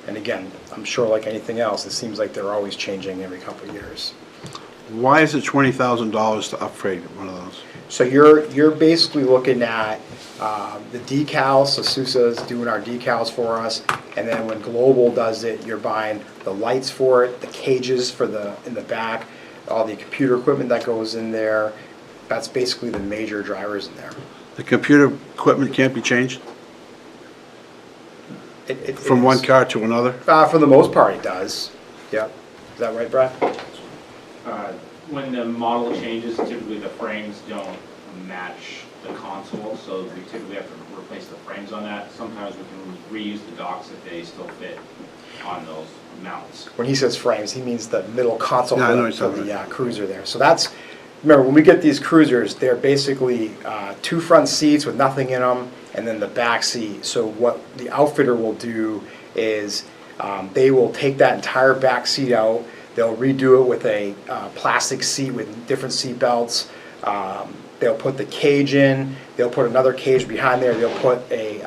And again, I'm sure like anything else, it seems like they're always changing every couple of years. Why is it $20,000 to upgrade one of those? So you're basically looking at the decals, so Sousa's doing our decals for us, and then when Global does it, you're buying the lights for it, the cages for in the back, all the computer equipment that goes in there. That's basically the major drivers in there. The computer equipment can't be changed It from is. one car to another? For the most part, it does. Yep. Is that right, Brad? When the model changes, typically the frames don't match the console, so we typically have to replace the frames on that. Sometimes we can reuse the docks if they still fit on those mounts. When he says frames, he means the middle console Yeah, I know what for you're the talking cruiser there. So that's, remember, when we get these cruisers, they're basically two front seats with nothing in them, and then the back seat. So what the outfitter will do is they will take that entire back seat out. They'll redo it with a plastic seat with different seat belts. They'll put the cage in. They'll put another cage behind there. They'll put a,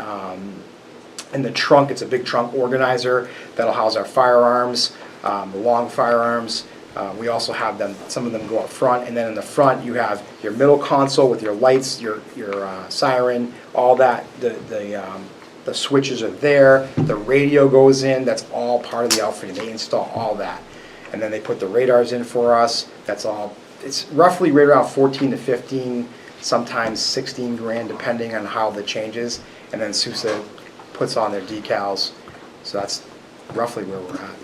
in the trunk, it's a big trunk organizer that'll house our firearms, the long firearms. We also have them, some of them go up front, and then in the front you have your middle console with your lights, your siren, all that. The switches are there. The radio goes in. That's all part of the outfitting. They install all that. And then they put the radars in for us. That's all. It's roughly right around 14 to 15, sometimes 16 grand, depending on how the changes. And then Sousa puts on their decals. So that's roughly where we're at.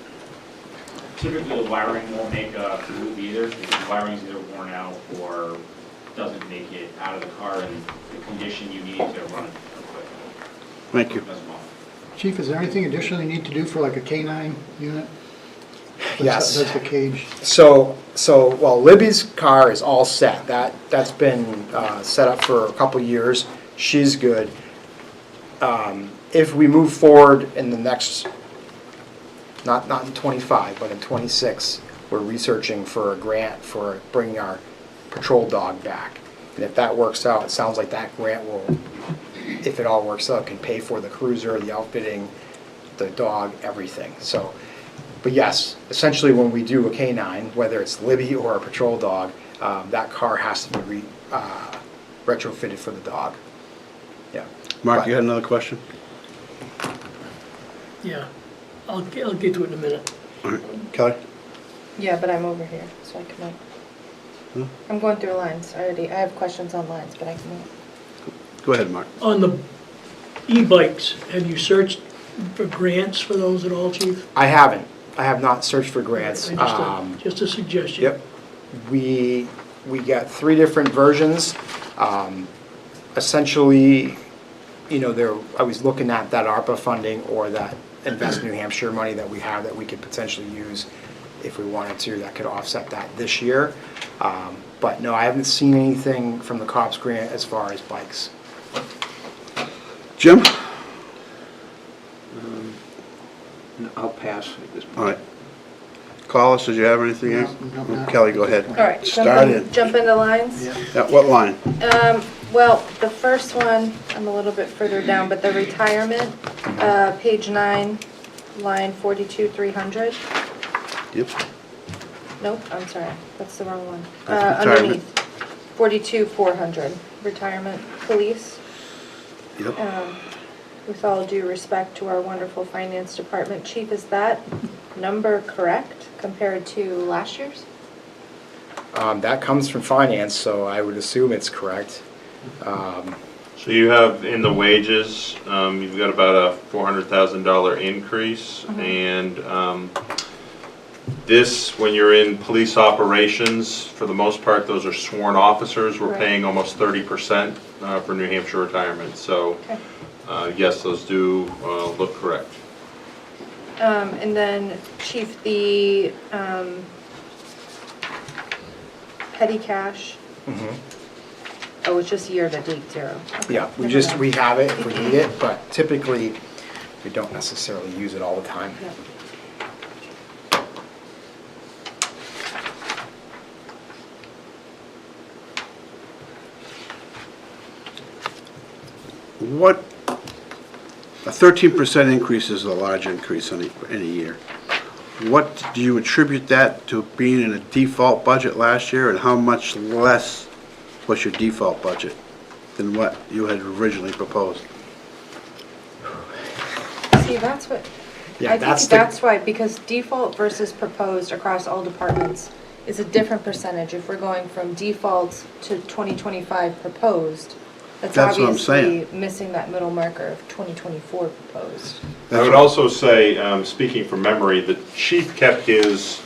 Typically, the wiring won't make a move either, because the wiring's either worn out or doesn't make it out of the car in the condition you need to run equipment. Thank you. As well. Chief, is there anything additional you need to do for like a K-9 unit? Yes. That's the cage. So well, Libby's car is all set. That's been set up for a couple years. She's good. If we move forward in the next, not in 25, but in 26, we're researching for a grant for bringing our patrol dog back. And if that works out, it sounds like that grant will, if it all works out, can pay for the cruiser, the outfitting, the dog, everything. So. But yes, essentially when we do a K-9, whether it's Libby or a patrol dog, that car has to be retrofitted for the dog. Yeah. Mark, But- you had another question? Yeah, I'll get to it in a minute. All right. Kelly? Yeah, but I'm over here, so I can wait. I'm going through lines already. I have questions on lines, but I can wait. Go ahead, Mark. On the e-bikes, have you searched for grants for those at all, Chief? I haven't. I have not searched for grants. Just a suggestion. Yep. We got 3 different versions. Essentially, you know, I was looking at that ARPA funding or that Invest New Hampshire money that we have that we could potentially use if we wanted to, that could offset that this year. But no, I haven't seen anything from the COPS grant as far as bikes. Jim? I'll pass at this point. All right. Collis, did you have anything else? No. Kelly, go ahead. All right, Start in. jump into lines. Yeah, what line? Well, the first one, I'm a little bit further down, but the retirement, page 9, line 42,300. Yep. Nope, I'm sorry, that's the wrong one. That's retirement. Underneath, 42,400, retirement police. Yep. With all due respect to our wonderful finance department, Chief, is that number correct compared to last year's? That comes from finance, so I would assume it's correct. So you have in the wages, you've got about a $400,000 increase, and this, when you're in police operations, for the most part, those are sworn officers. We're Right. paying almost 30% for New Hampshire retirement. So, Okay. yes, those do look correct. And then, Chief, the petty cash. Oh, it's just year-to-date zero. Okay, Yeah, we never just, mind. we have it if we need it, but typically, we don't necessarily use it all the time. Yeah. What, a 13% increase is a large increase in a year. What do you attribute that to being in a default budget last year, and how much less was your default budget than what you had originally proposed? See, that's what, Yeah, I that's think the- that's why, because default versus proposed across all departments is a different percentage. If we're going from default to 2025 proposed, that's That's what I'm obviously saying. missing that middle marker of 2024 proposed. I would also say, speaking from memory, the chief kept his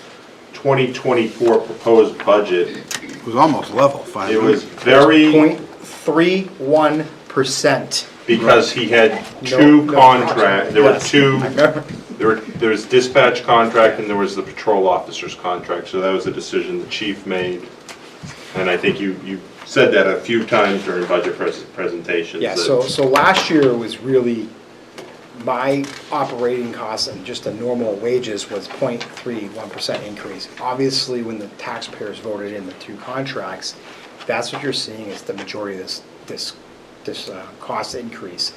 2024 proposed budget. It was almost level, finally. It was very, 0.31%. because he had No, two no, contracts, there were yes. two, there was dispatch contract and there was the patrol officer's contract, so that was a decision the chief made. And I think you said that a few times during budget presentations. Yeah, that- so last year was really, my operating costs and just the normal wages was 0.31% increase. Obviously, when the taxpayers voted in the two contracts, that's what you're seeing is the majority of this cost increase.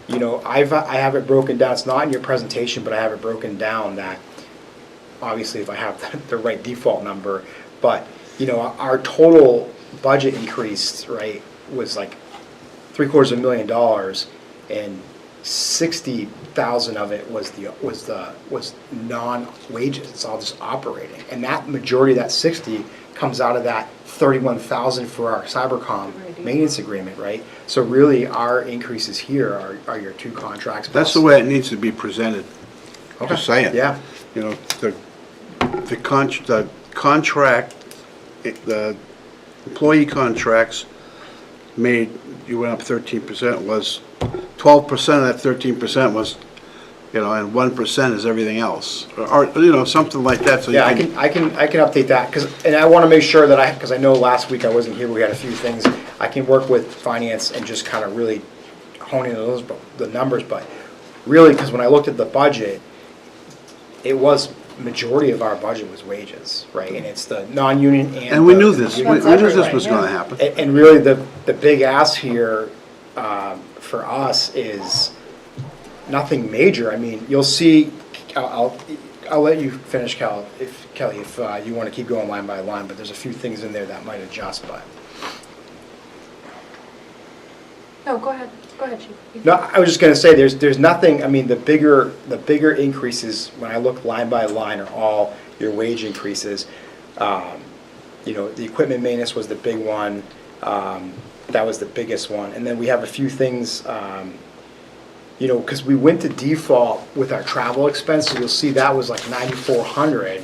You know, I have it broken down, it's not in your presentation, but I have it broken down that, obviously if I have the right default number, but, you know, our total budget increase, right, was like $750,000, and 60,000 of it was non-wages. It's all just operating, and that majority of that 60 comes out of that 31,000 for our cybercom maintenance agreement, right? So really, our increases here are your two contracts. That's the plus- way it needs to be presented. Okay. Just saying. Yeah. You know, the contract, the employee contracts made, you went up 13%, was 12% of that 13% was, you know, and 1% is everything else. Or, you know, something like that, so you Yeah, I can update that, and I want to make sure that because I know last week I wasn't here, we had a few things. I can work with finance and just kind of really hone in on the numbers, but really, because when I looked at the budget, it was, majority of our budget was wages, right? And it's the non-union and. And we knew the this, union. we knew this was gonna happen. And really, the big ask here for us is nothing major. I mean, you'll see, I'll let you finish, Kelly, if you want to keep going line by line, but there's a few things in there that might adjust, but. No, go ahead, Chief. You No, I was just gonna say, there's nothing, I mean, the bigger increases, when I look line by line, are all your wage increases. You know, the equipment maintenance was the big one, that was the biggest one, and then we have a few things, you know, because we went to default with our travel expenses, you'll see that was like 9,400.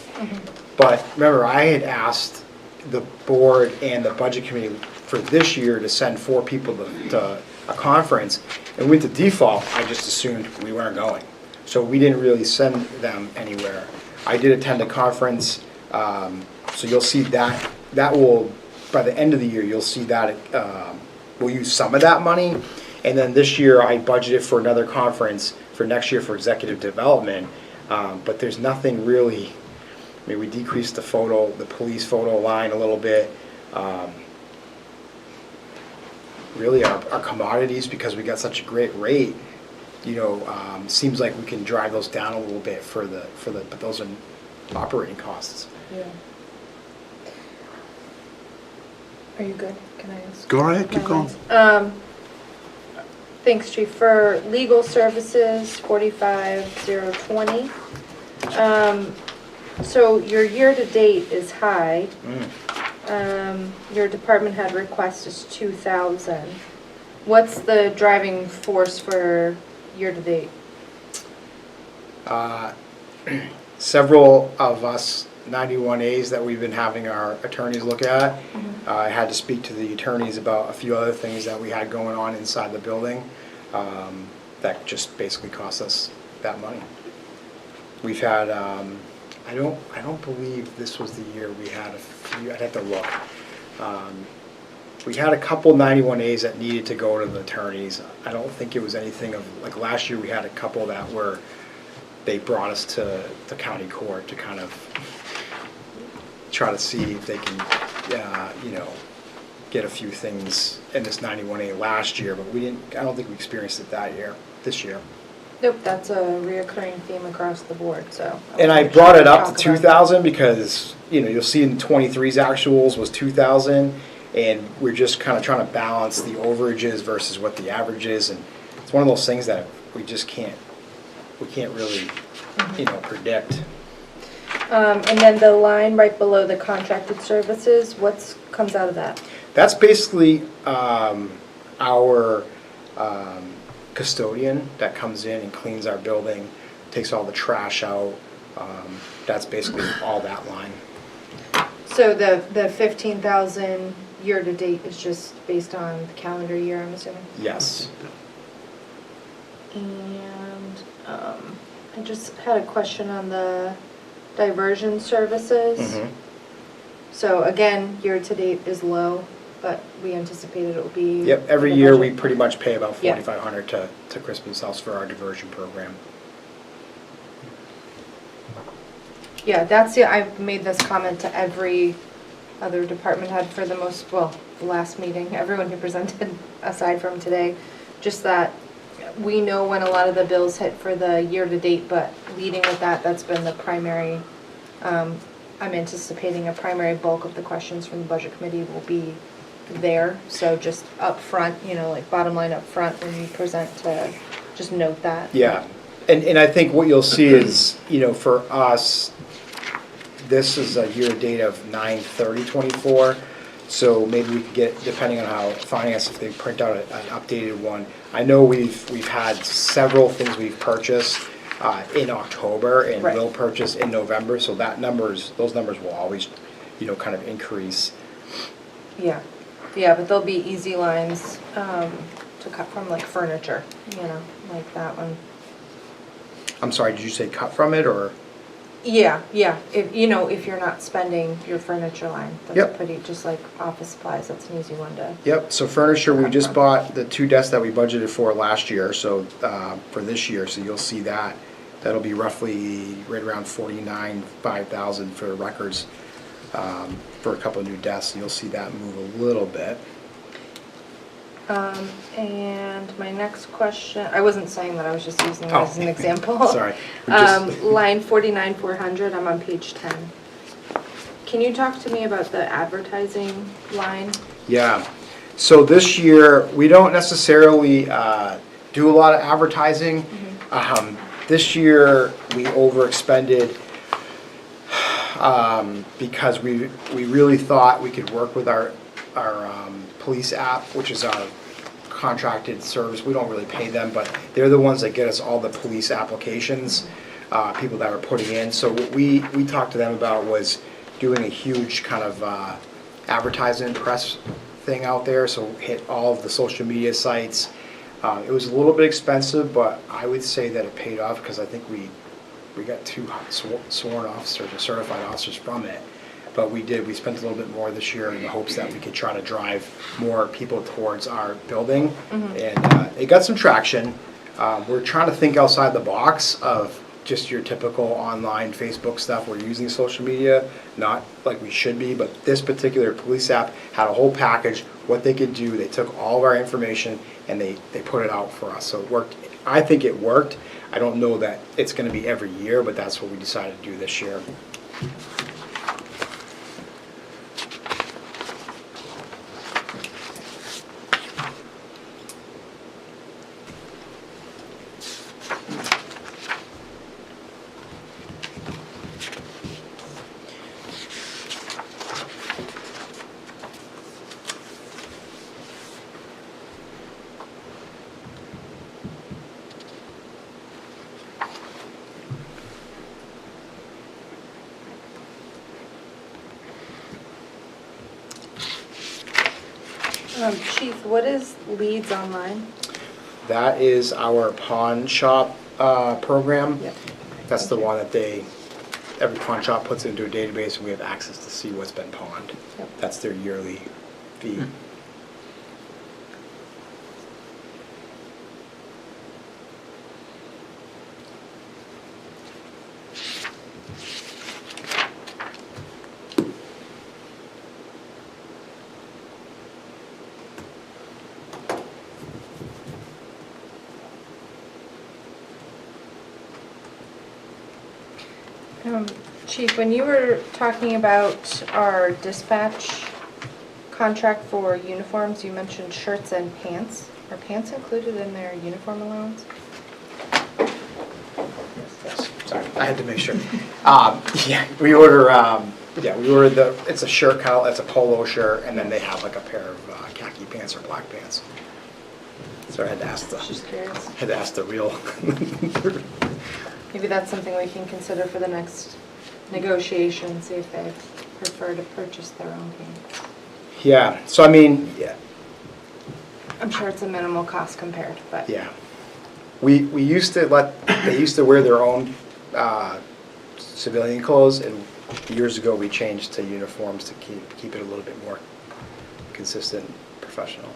But remember, I had asked the board and the budget committee for this year to send 4 people to a conference, and went to default, I just assumed we weren't going. So we didn't really send them anywhere. I did attend a conference, so you'll see that will, by the end of the year, you'll see that we'll use some of that money. And then this year, I budgeted for another conference for next year for executive development, but there's nothing really, I mean, we decreased the police photo line a little bit. Really, our commodities, because we got such a great rate, you know, seems like we can drive those down a little bit but those are operating costs. Yeah. Are you good? Can I ask? Go ahead, keep going. Thanks, Chief. For legal services, 45,020. So your year-to-date is high. Your department head request is 2,000. What's the driving force for year-to-date? Several of us 91As that we've been having our attorneys look at. I had to speak to the attorneys about a few other things that we had going on inside the building that just basically cost us that money. We've had, I don't believe this was the year we had a few, I'd have to look, We had a couple 91As that needed to go to the attorneys. I don't think it was anything of, like last year we had a couple that were, they brought us to the county court to kind of try to see if they can, get a few things in this 91A last year, but I don't think we experienced it this year. Nope, that's a reoccurring theme across the board, so. And I brought it up to 2,000 because, you'll see in 23's actuals was 2,000, and we're just kind of trying to balance the overages versus what the average is, and it's one of those things that we just can't really, predict. And then the line right below the contracted services, comes out of that? That's basically our custodian that comes in and cleans our building, takes all the trash out. That's basically all that line. So the 15,000 year-to-date is just based on the calendar year, I'm assuming? Yes. And I just had a question on the diversion services. Mhm. So again, year-to-date is low, but we anticipated it will be. Yep, every in the year we budget. pretty much pay about Yeah. $4,500 to Crispin's House for our diversion program. Yeah, I've made this comment to every other department head for the last meeting, everyone who presented aside from today, just that we know when a lot of the bills hit for the year-to-date, but leading with that's been the primary, I'm anticipating a primary bulk of the questions from the budget committee will be there, so just up front, like bottom line up front when you present to just note that. Yeah, and I think what you'll see is, for us, this is a year-to-date of 9/30/24, so maybe we could get, depending on how finance, if they print out an updated one. I know we've had several things we've purchased in October and Right. will purchase in November, so those numbers will always, kind of increase. Yeah, but there'll be easy lines to cut from, like furniture, like that one. I'm sorry, did you say cut from it, or? Yeah, if you're not spending your furniture line, that's Yep. pretty, just like office supplies, that's an easy one to. Yep, so furniture, we just bought the 2 desks that we budgeted for last year, so, for this year, so you'll see that. That'll be roughly right around 5,000 for records, for a couple of new desks, and you'll see that move a little bit. And my next question, I wasn't saying that, I was just using it as an example. Sorry. Line 49,400, I'm on page 10. Can you talk to me about the advertising line? Yeah, so this year, we don't necessarily do a lot of advertising. This year, we overexpended because we really thought we could work with our police app, which is our contracted service. We don't really pay them, but they're the ones that get us all the police applications, people that are putting in. So what we talked to them about was doing a huge kind of advertising press thing out there, so hit all of the social media sites. It was a little bit expensive, but I would say that it paid off because I think we got 2 sworn officers or certified officers from it. But we spent a little bit more this year in the hopes that we could try to drive more people towards our building. And it got some traction. We're trying to think outside the box of just your typical online Facebook stuff. We're using social media, not like we should be, but this particular police app had a whole package, what they could do. They took all of our information and they put it out for us. So it worked. I think it worked. I don't know that it's going to be every year, but that's what we decided to do this year. Chief, what is Leads Online? That is our pawn shop program. Yep. That's the one that every pawn shop puts it into a database, and we have access to see what's been pawned. Yep. That's their yearly fee. Chief, when you were talking about our dispatch contract for uniforms, you mentioned shirts and pants. Are pants included in their uniform allowance? Yes, sorry, I had to make sure. Yeah, we order it's a shirt count, it's a polo shirt, and then they have like a pair of khaki pants or black pants. So I had to ask Just curious. the real. Maybe that's something we can consider for the next negotiation, see if they prefer to purchase their own pants. Yeah, so I mean, yeah, I'm sure it's a minimal cost compared, but. yeah. We used to they used to wear their own civilian clothes, and years ago we changed to uniforms to keep it a little bit more consistent, professional.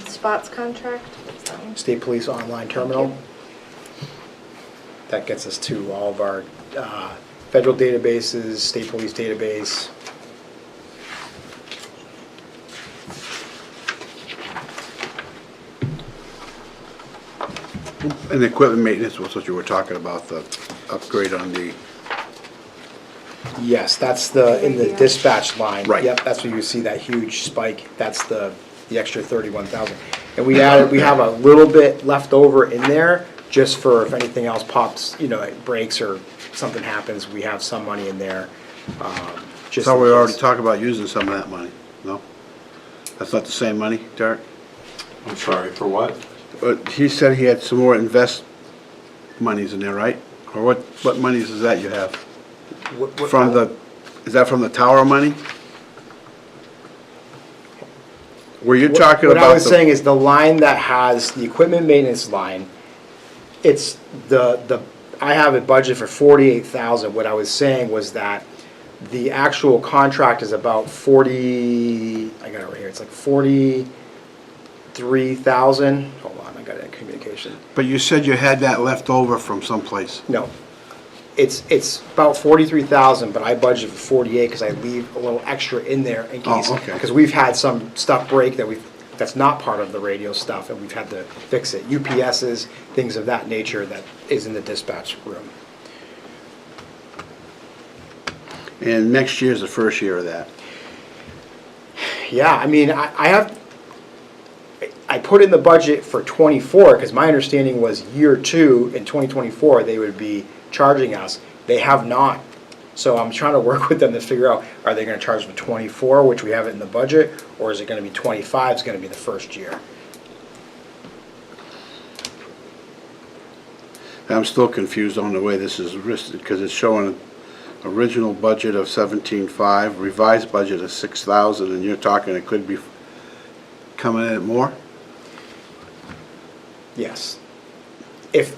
Spots contract? State Police Online Terminal. That gets us to all of our federal databases, state police database. And the equipment maintenance was what you were talking about, the upgrade on the, Yes, that's in the dispatch line. Right. Yep, that's where you see that huge spike. That's the extra 31,000. And we have a little bit left over in there just for if anything else pops, it breaks or something happens, we have some money in there. Just so in we already case. talked about using some of that money, no? That's not the same money, Derek? I'm sorry, for what? He said he had some more invest monies in there, right? Or what monies is that you have? Is that from the tower money? Were you talking about? What I was saying is the line that has the equipment maintenance line, it's I have it budgeted for 48,000. What I was saying was that the actual contract is about 40, I got it right here, it's like 43,000. Hold on, I got it in communication. But you said you had that left over from someplace. No. It's about 43,000, but I budgeted for 48 because I leave a little extra in there in case. Oh, okay. Because we've had some stuff break that's not part of the radio stuff, and we've had to fix it. UPSs, things of that nature that is in the dispatch room. And next year's the first year of that. Yeah, I mean, I put in the budget for '24 because my understanding was year 2 in 2024 they would be charging us. They have not. So I'm trying to work with them to figure out, are they going to charge for '24, which we have it in the budget, or is it going to be '25 is going to be the first year? I'm still confused on the way this is listed, because it's showing original budget of 17.5, revised budget of 6,000, and you're talking it could be coming in at more? Yes. If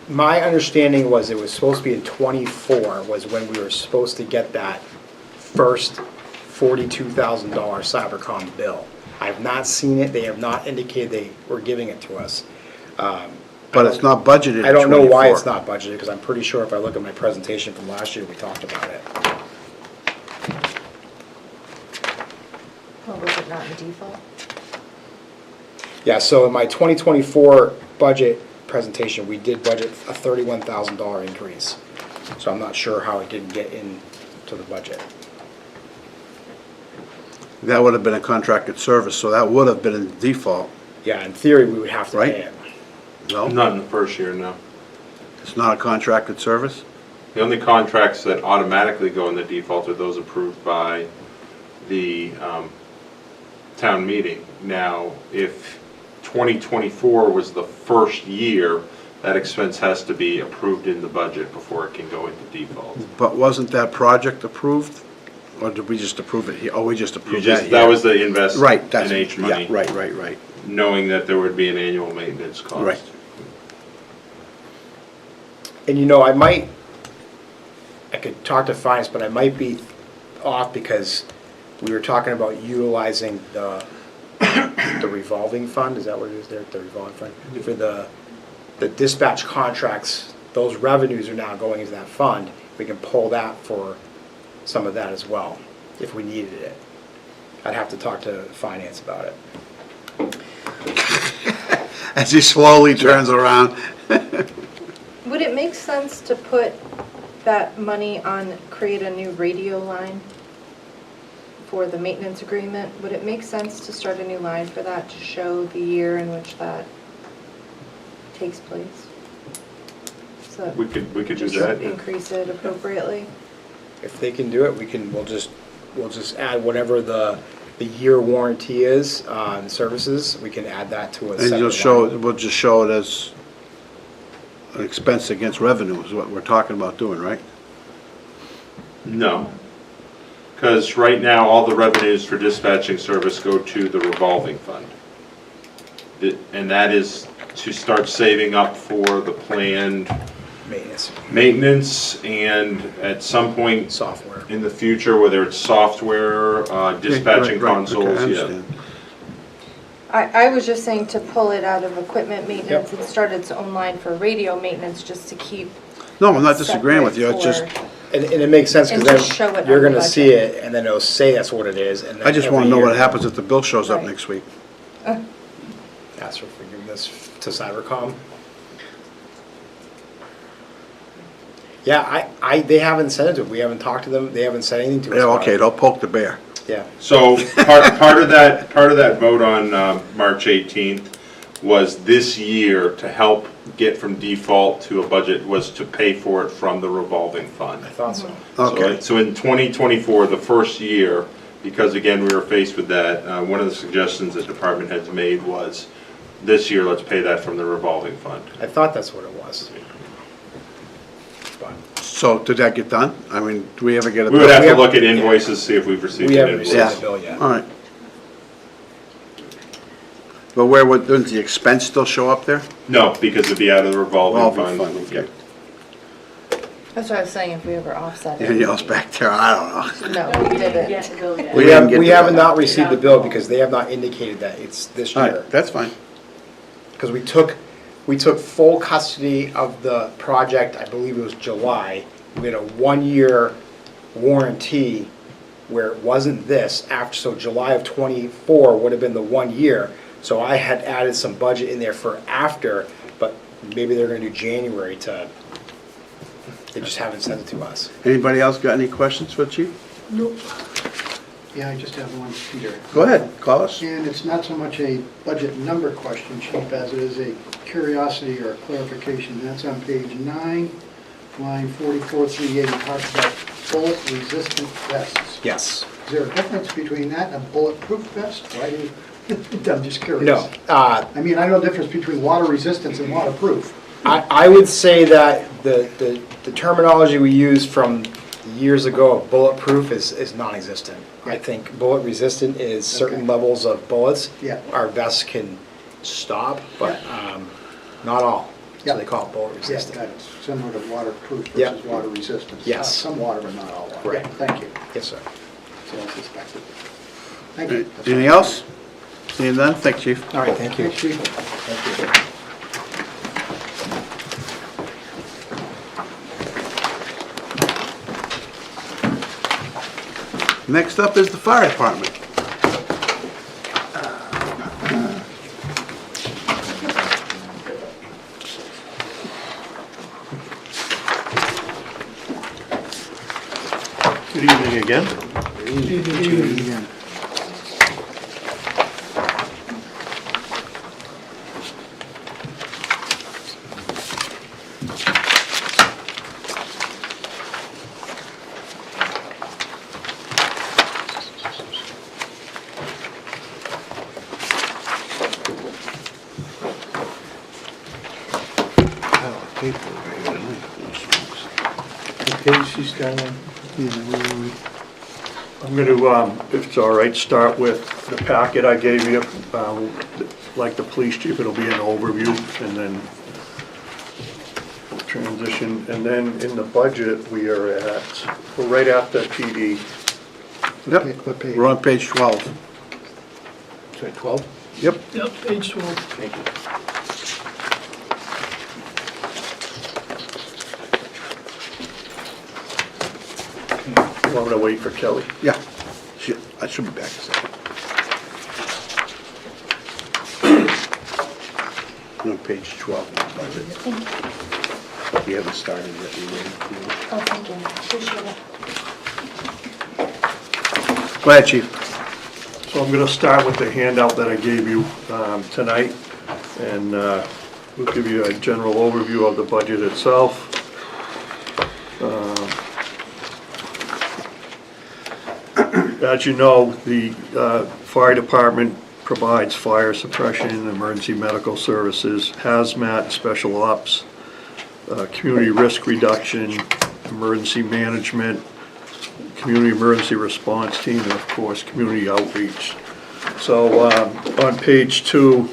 my understanding was it was supposed to be in '24 was when we were supposed to get that first $42,000 Cybercom bill. I have not seen it. They have not indicated they were giving it to us. But it's not budgeted I don't know why 24. it's not budgeted, because I'm pretty sure if I look at my presentation from last year, we talked about it. Well, was it not in default? Yeah, so in my 2024 budget presentation, we did budget a $31,000 increase. So I'm not sure how it didn't get into the budget. That would have been a contracted service, so that would have been in default, Yeah, in theory, we would have to Right. pay it. no? Not in the first year, no. It's not a contracted service? The only contracts that automatically go in the default are those approved by the town meeting. Now, if 2024 was the first year, that expense has to be approved in the budget before it can go into default. But wasn't that project approved Or did we just approve it here? Oh, we just You approved that just, here. that was the invest in Right, that's, H yeah, money. right. Knowing that there would be an annual maintenance cost. Right. And I could talk to finance, but I might be off because we were talking about utilizing the revolving fund, is that what it is there, the revolving fund? For the dispatch contracts, those revenues are now going into that fund. We can pull that for some of that as well, if we needed it. I'd have to talk to finance about it. As he slowly turns around. Would it make sense to put that money on, create a new radio line for the maintenance agreement? Would it make sense to start a new line for that to show the year in which that takes place? So We could do just that. increase it appropriately? If they can do it, we'll just add whatever the year warranty is on services, we can add that to a And separate you'll show, line. we'll just show it as an expense against revenue is what we're talking about doing, right? No. Because right now, all the revenues for dispatching service go to the revolving fund. And that is to start saving up for the planned maintenance and at some point software in the future, whether it's software, dispatching Right, consoles, okay, I yeah. understand. I was just saying to pull it out of equipment maintenance and start its own line for radio maintenance, just to keep. No, I'm not disagreeing with you, it's just, And it makes sense, And because just show then it you're on the gonna see budget. it, and then it'll say that's what it is, and then I just every wanna know year what happens if the bill shows up Right. next week. Ask for forgiveness to Cybercom. Yeah, they haven't sent it to, we haven't talked to them, they haven't said anything to us. Yeah, about okay, it. don't poke the bear. Yeah. So part of that vote on March 18th was this year to help get from default to a budget was to pay for it from the revolving fund. I thought so. Okay. So in 2024, the first year, because again, we were faced with that, one of the suggestions that department heads made was, this year, let's pay that from the revolving fund. I thought that's what it was. But So did that get done? I mean, do we ever get it? We would have to have- look at invoices, see if we've received We an haven't invoice. received the bill yet. All right. But where would, doesn't the expense still show up there? No, because it'd be out of the revolving Revolving fund. fund, okay. That's what I was saying, if we ever offset it. Danielle's back there, I don't know. No, we didn't. We didn't get We to have that. not received the bill because they have not indicated that it's this All year. right, that's fine. Because we took full custody of the project, I believe it was July. We had a 1-year warranty where it wasn't this, so July of '24 would have been the 1 year. So I had added some budget in there for after, but maybe they're gonna do January they just haven't sent it to us. Anybody else got any questions for the chief? Nope. Yeah, I just have one, Peter. Go ahead, call us. And it's not so much a budget number question, Chief, as it is a curiosity or a clarification. That's on page 9, line 4438, it talks about bullet-resistant vests. Yes. Is there a difference between that and a bulletproof vest? Why do, I'm just curious. No, I mean, I know the difference between water resistance and waterproof. I would say that the terminology we use from years ago of bulletproof is non-existent. I think bullet resistant is certain levels of bullets. Yeah. Our vests can stop, but not all. So they call it bullet Yeah, resistant. that's similar to waterproof Yeah. versus water resistance. Yes. Some water, but not all water. Right. Yeah, thank you. Yes, sir. So I suspected. Thank you. Anything else? Seeing none, thanks, chief. All right, thank you. Thanks, Chief. Thank you. Next up is the fire department. Good evening again. Again. What page she's got on? Yeah, I'm going to, if it's all right, start with the packet I gave you. Like the police chief, it'll be an overview, and then transition. And then in the budget, we're right after PD. Yep, What page? we're on page 12. Say 12? Yep. Yep, page 12. Thank you. I'm going to wait for Kelly. Yeah, I should be back in a second. I'm on page 12 of the budget. We haven't started yet. We waited, you know. Oh, thank you. Appreciate it. Go ahead, chief. So I'm going to start with the handout that I gave you tonight, and we'll give you a general overview of the budget itself. As you know, the fire department provides fire suppression, emergency medical services, hazmat, special ops, community risk reduction, emergency management, community emergency response team, and of course, community outreach. So on page 2,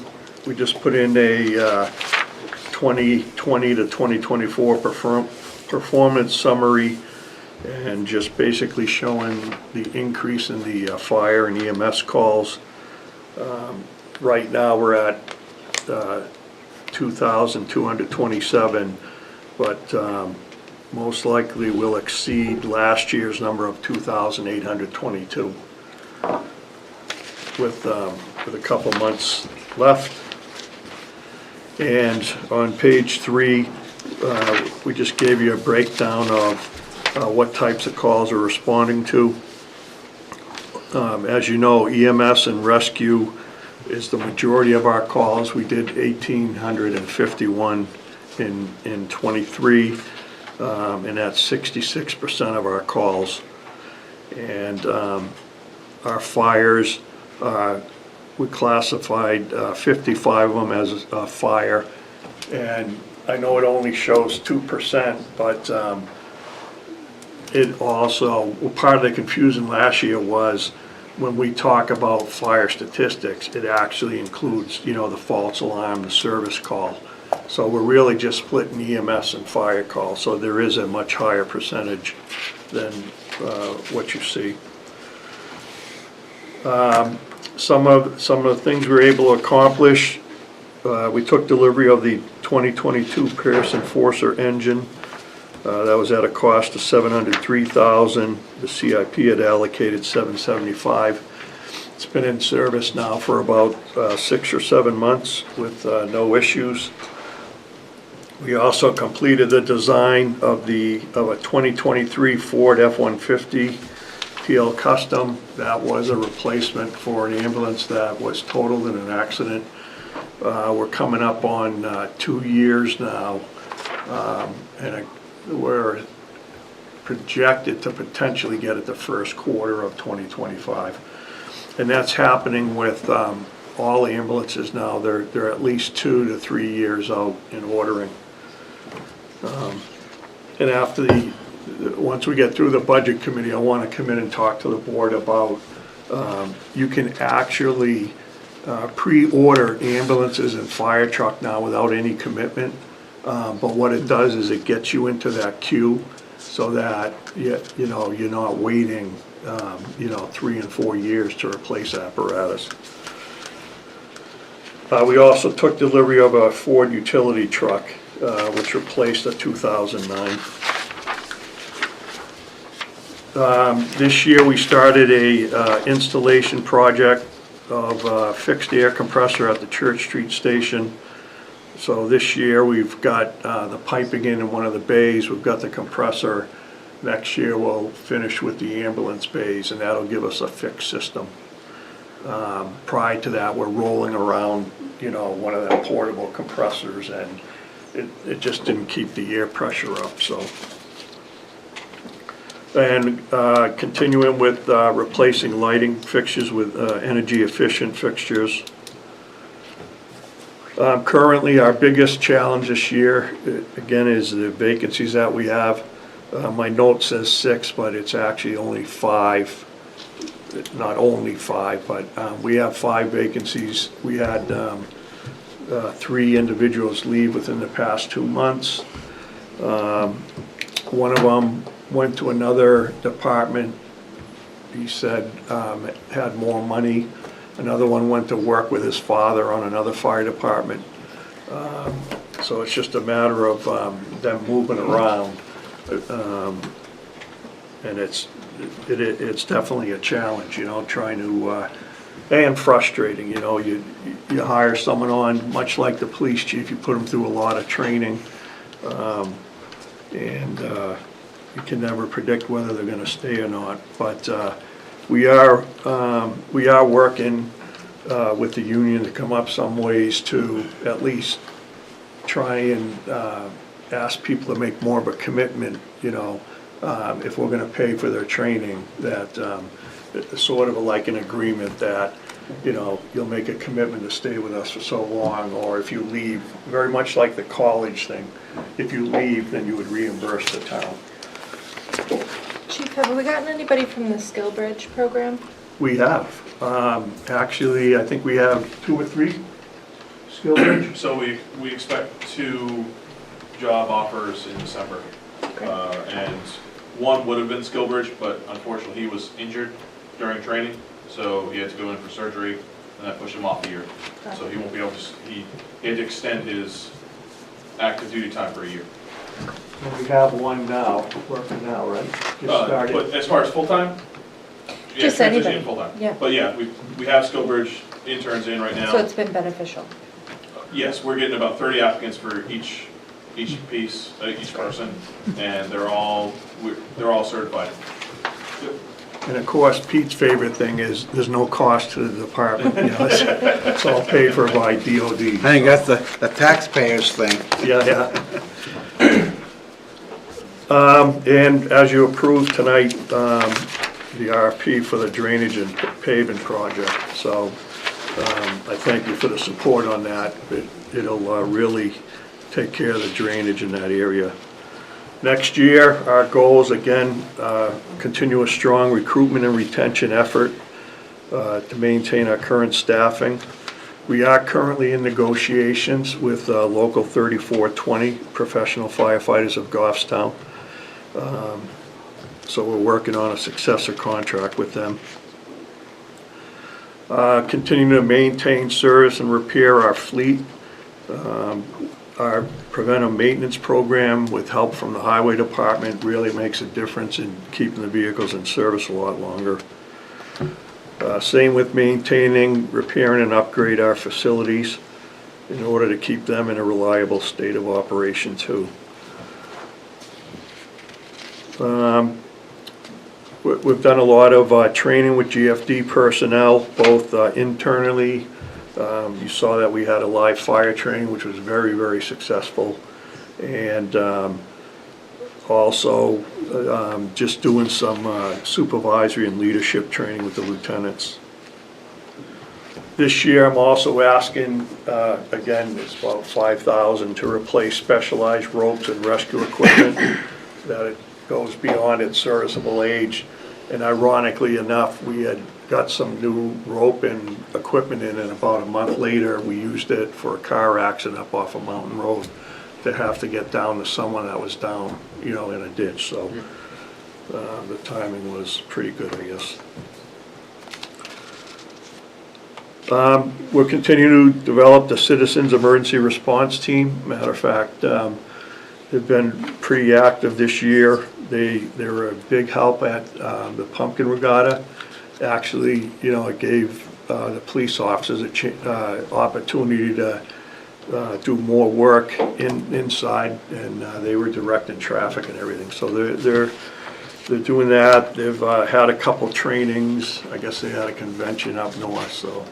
we just put in a 2020 to 2024 performance summary, and just basically showing the increase in the fire and EMS calls. Right now, we're at 2,227, but most likely will exceed last year's number of 2,822 with a couple months left. And on page 3, we just gave you a breakdown of what types of calls we're responding to. As you know, EMS and rescue is the majority of our calls. We did 1,851 in '23, and that's 66% of our calls. And our fires, we classified 55 of them as a fire, and I know it only shows 2%, but it also, part of the confusion last year was when we talk about fire statistics, it actually includes, you know, the false alarm, the service call. So we're really just splitting EMS and fire calls, so there is a much higher percentage than what you see. Some of the things we were able to accomplish, we took delivery of the 2022 Pierce Enforcer engine. That was at a cost of $703,000. The CIP had allocated $775,000. It's been in service now for about 6 or 7 months with no issues. We also completed the design of a 2023 Ford F-150 PL Custom. That was a replacement for an ambulance that was totaled in an accident. We're coming up on 2 years now, and we're projected to potentially get it the first quarter of 2025. And that's happening with all ambulances now. They're at least 2 to 3 years out in ordering. And after once we get through the budget committee, I want to come in and talk to the board about, you can actually pre-order ambulances and fire truck now without any commitment. But what it does is it gets you into that queue so that, you know, you're not waiting, 3 and 4 years to replace apparatus. We also took delivery of a Ford utility truck, which replaced a 2009. This year we started a installation project of a fixed air compressor at the Church Street station. So this year we've got the piping in one of the bays, we've got the compressor. Next year we'll finish with the ambulance bays, and that'll give us a fixed system. Prior to that, we're rolling around, one of the portable compressors, and it just didn't keep the air pressure up, so. And continuing with replacing lighting fixtures with energy efficient fixtures. Currently, our biggest challenge this year, again, is the vacancies that we have. My note says 6, but it's actually only 5 not only 5, but we have 5 vacancies. We had 3 individuals leave within the past 2 months. One of them went to another department, he said, had more money. Another one went to work with his father on another fire department. So it's just a matter of them moving around. And it's definitely a challenge, you know, trying to, and frustrating, you know, you hire someone on, much like the police chief, you put them through a lot of training. And you can never predict whether they're gonna stay or not. But we are working with the union to come up some ways to at least try and ask people to make more of a commitment, you know, if we're gonna pay for their training, that it's sort of like an agreement that, you know, you'll make a commitment to stay with us for so long, or if you leave, very much like the college thing, if you leave, then you would reimburse the town. Chief, have we gotten anybody from the Skill Bridge program? We have. Actually, I think we have 2 or 3 skill bridge. So we expect 2 job offers in December. And one would have been Skillbridge, but unfortunately he was injured during training, so he had to go in for surgery, and that pushed him off a year. So he won't be able to, he had to extend his active duty time for a year. And we have one now, working now, right? Just started. But as far as full-time? Yeah, Just transitioning anybody. Full-time. Yeah. But yeah, we have Skillbridge interns in right now. So it's been beneficial. Yes, we're getting about 30 applicants for each piece, each person, and they're all certified. And of course, Pete's favorite thing is there's no cost to the department, you know, it's all paid for by DOD. I think that's the taxpayers thing. Yeah. And as you approved tonight, the RFP for the drainage and paving project, so I thank you for the support on that. It'll really take care of the drainage in that area. Next year, our goals, again, continue a strong recruitment and retention effort to maintain our current staffing. We are currently in negotiations with Local 3420 Professional Firefighters of Goffstown. So we're working on a successor contract with them. Continuing to maintain, service, and repair our fleet. Our preventive maintenance program, with help from the highway department, really makes a difference in keeping the vehicles in service a lot longer. Same with maintaining, repairing, and upgrade our facilities in order to keep them in a reliable state of operation too. We've done a lot of training with GFD personnel, both internally. You saw that we had a live fire training, which was very, very successful. And also just doing some supervisory and leadership training with the lieutenants. This year, I'm also asking, again, it's about $5,000 to replace specialized ropes and rescue equipment that it goes beyond its serviceable age. And ironically enough, we had got some new rope and equipment in, and about a month later, we used it for a car accident up off a mountain road to have to get down to someone that was down, you know, in a ditch. So the timing was pretty good, I guess. We're continuing to develop the Citizens Emergency Response Team. Matter of fact, they've been pretty active this year. They were a big help at the Pumpkin Regatta. Actually, you know, it gave the police officers an opportunity to do more work inside, and they were directing traffic and everything. So they're doing that. They've had a couple trainings. I guess they had a convention up north. So,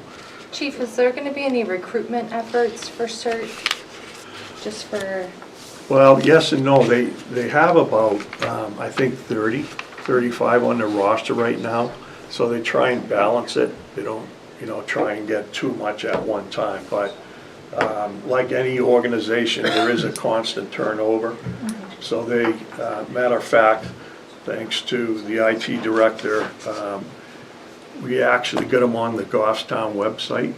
Chief, is there going to be any recruitment efforts for CERT? Just for... Well, yes and no. They have about, I think, 35 on their roster right now. So they try and balance it. They don't, you know, try and get too much at one time. But like any organization, there is a constant turnover. So they, matter of fact, thanks to the IT director, We actually got them on the Goffstown website.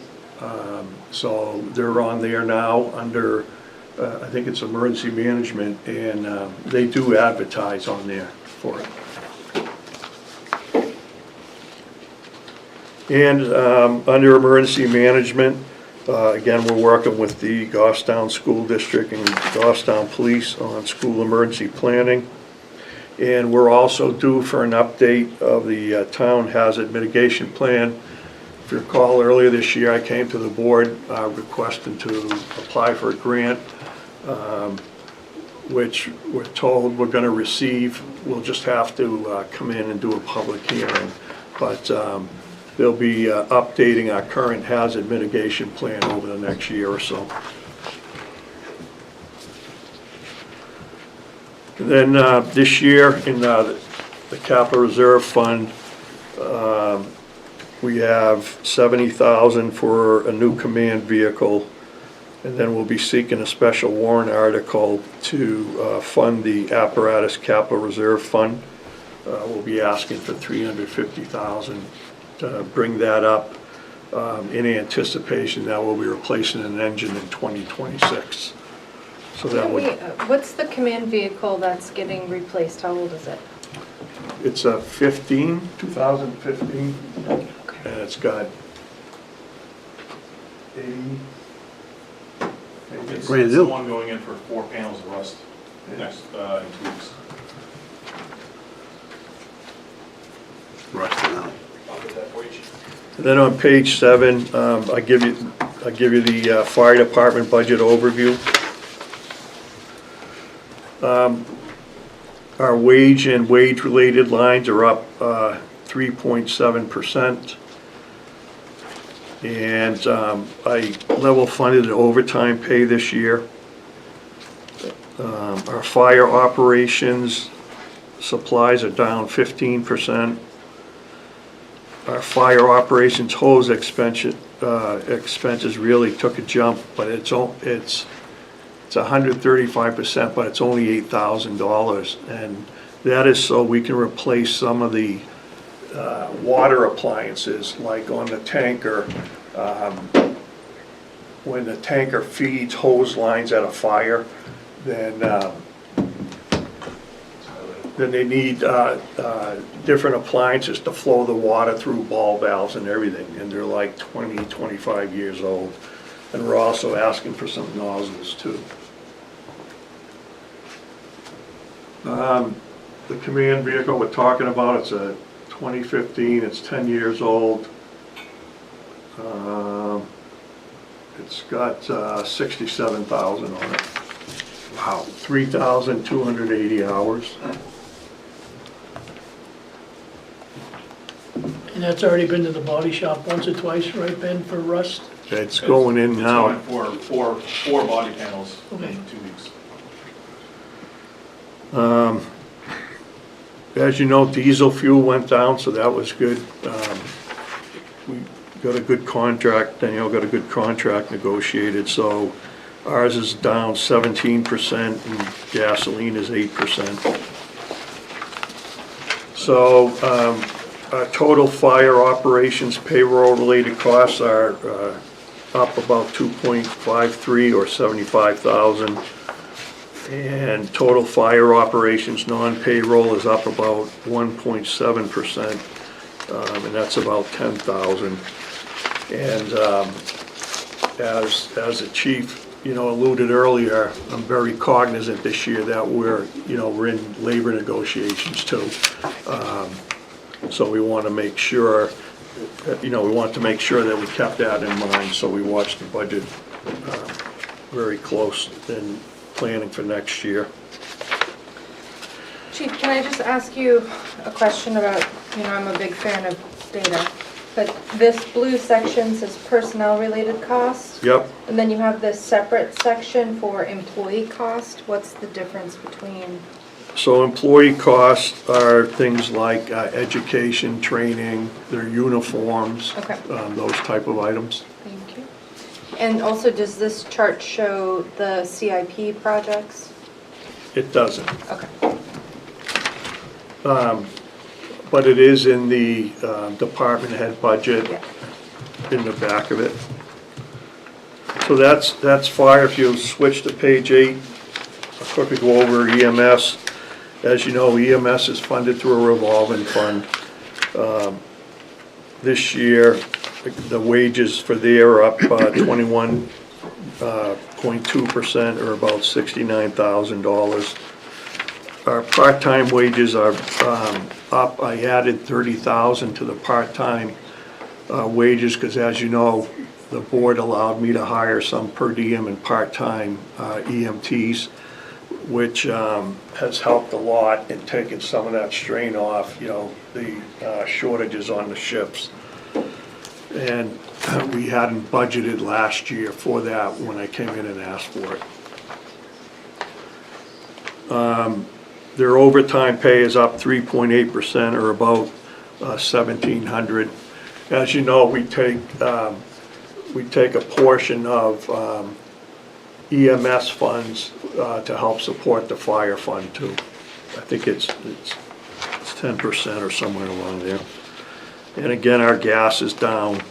So they're on there now under, I think it's emergency management, and they do advertise on there for it. And under emergency management, again, we're working with the Goffstown School District and Goffstown Police on school emergency planning. And we're also due for an update of the town hazard mitigation plan. If you recall, earlier this year, I came to the board requesting to apply for a grant, which we're told we're gonna receive. We'll just have to come in and do a public hearing. But they'll be updating our current hazard mitigation plan over the next year or so. And then this year in the capital reserve fund, we have $70,000 for a new command vehicle, and then we'll be seeking a special warrant article to fund the apparatus capital reserve fund. We'll be asking for $350,000 to bring that up in anticipation that we'll be replacing an engine in 2026. So that would, What's the command vehicle that's getting replaced? How old is it? it's a 2015, and it's got 80. It's Brand the new. one going in for 4 panels of rust next, in 2 weeks. Rusted out. I'll get that for you. And then on page 7, I give you the fire department budget overview. Our wage and wage-related lines are up 3.7%. And I level funded overtime pay this year. Our fire operations supplies are down 15%. Our fire operations hose expenses really took a jump, but it's 135%, but it's only $8,000. And that is so we can replace some of the water appliances, like on the tanker. When the tanker feeds hose lines at a fire, then they need different appliances to flow the water through ball valves and everything, and they're like 20, 25 years old. And we're also asking for some nozzles too. The command vehicle we're talking about, it's a 2015, it's 10 years old. It's got 67,000 on it. Wow. 3,280 hours. And that's already been to the body shop once or twice, right, Ben, for rust? It's going in now. It's going for four body panels Okay. in 2 weeks. As you know, diesel fuel went down, so that was good. We got a good contract, Danielle got a good contract negotiated, so ours is down 17% and gasoline is 8%. So our total fire operations payroll-related costs are up about 2.53 or 75,000. And total fire operations non-payroll is up about 1.7%, and that's about 10,000. And as the chief, alluded earlier, I'm very cognizant this year that we're in labor negotiations too. So we want to make sure, that we kept that in mind, so we watched the budget very close and planning for next year. Chief, can I just ask you a question about, I'm a big fan of data, but this blue section says personnel-related costs, Yep. and then you have this separate section for employee cost. What's the difference between? So employee costs are things like education, training, their uniforms, Okay. Those type of items. Thank you. And also, does this chart show the CIP projects? It doesn't. Okay. But but it is in the department head budget in the back of it. So that's fire. If you switch to page 8, I'll quickly go over EMS. As you know, EMS is funded through a revolving fund. This year, the wages for there are up 21.2%, or about $69,000. Our part-time wages are up. I added 30,000 to the part-time wages, because as you know, the board allowed me to hire some per diem and part-time EMTs, which has helped a lot in taking some of that strain off, the shortages on the ships. And we hadn't budgeted last year for that when I came in and asked for it. Their overtime pay is up 3.8%, or about $1,700. As you know, we take a portion of EMS funds to help support the fire fund too. I think it's 10% or somewhere along there. And again, our gas is down.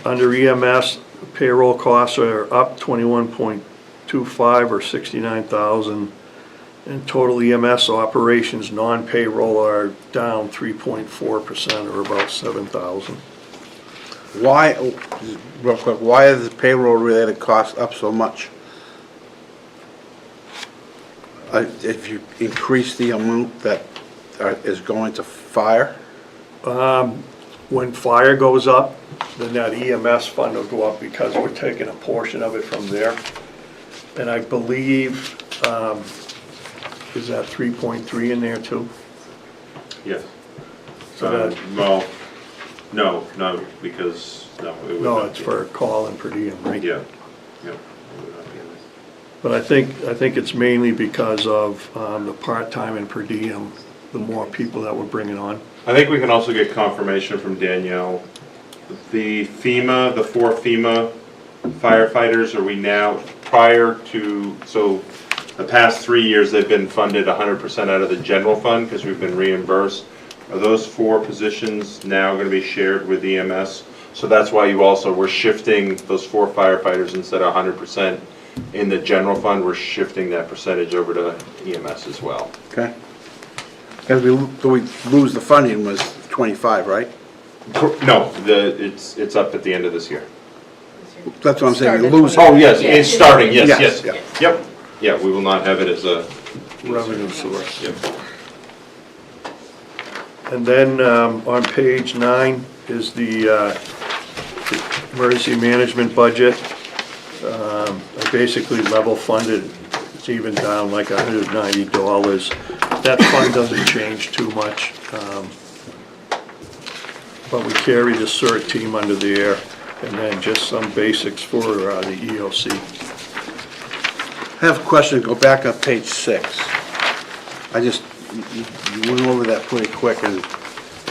Under EMS, payroll costs are up 21.25, or $69,000. And total EMS operations, non-payroll, are down 3.4%, or about $7,000. Why, real quick, why is the payroll-related costs up so much? If you increase the amount that is going to fire? When fire goes up, then that EMS fund will go up, because we're taking a portion of it from there. And I believe, is that 3.3 in there too? Yes. So that, Well, no, because, no. It would no, not it's be. for call and per diem, right? Yeah, yeah. It would not be in this. But I think it's mainly because of the part-time and per diem, the more people that we're bringing on. I think we can also get confirmation from Danielle. The FEMA, the 4 FEMA firefighters, are we now, prior to, so the past 3 years, they've been funded 100% out of the general fund because we've been reimbursed. Are those 4 positions now going to be shared with EMS? So that's why you also, we're shifting those 4 firefighters, instead of 100% in the general fund, we're shifting that percentage over to EMS as well. Okay. As we lose the funding was 25, right? No, it's up at the end of this year. That's what I'm saying, we Started lose. Oh, yes, it's starting, yes, Yes, yes. Yep, yeah, we will not have it as a Revenue source. Yep. And then on page 9 is the emergency management budget. I basically level funded, it's even down like $190. That fund doesn't change too much. But we carry the CERT team under there, and then just some basics for the EOC. I have a question, go back on page 6. You went over that pretty quick, and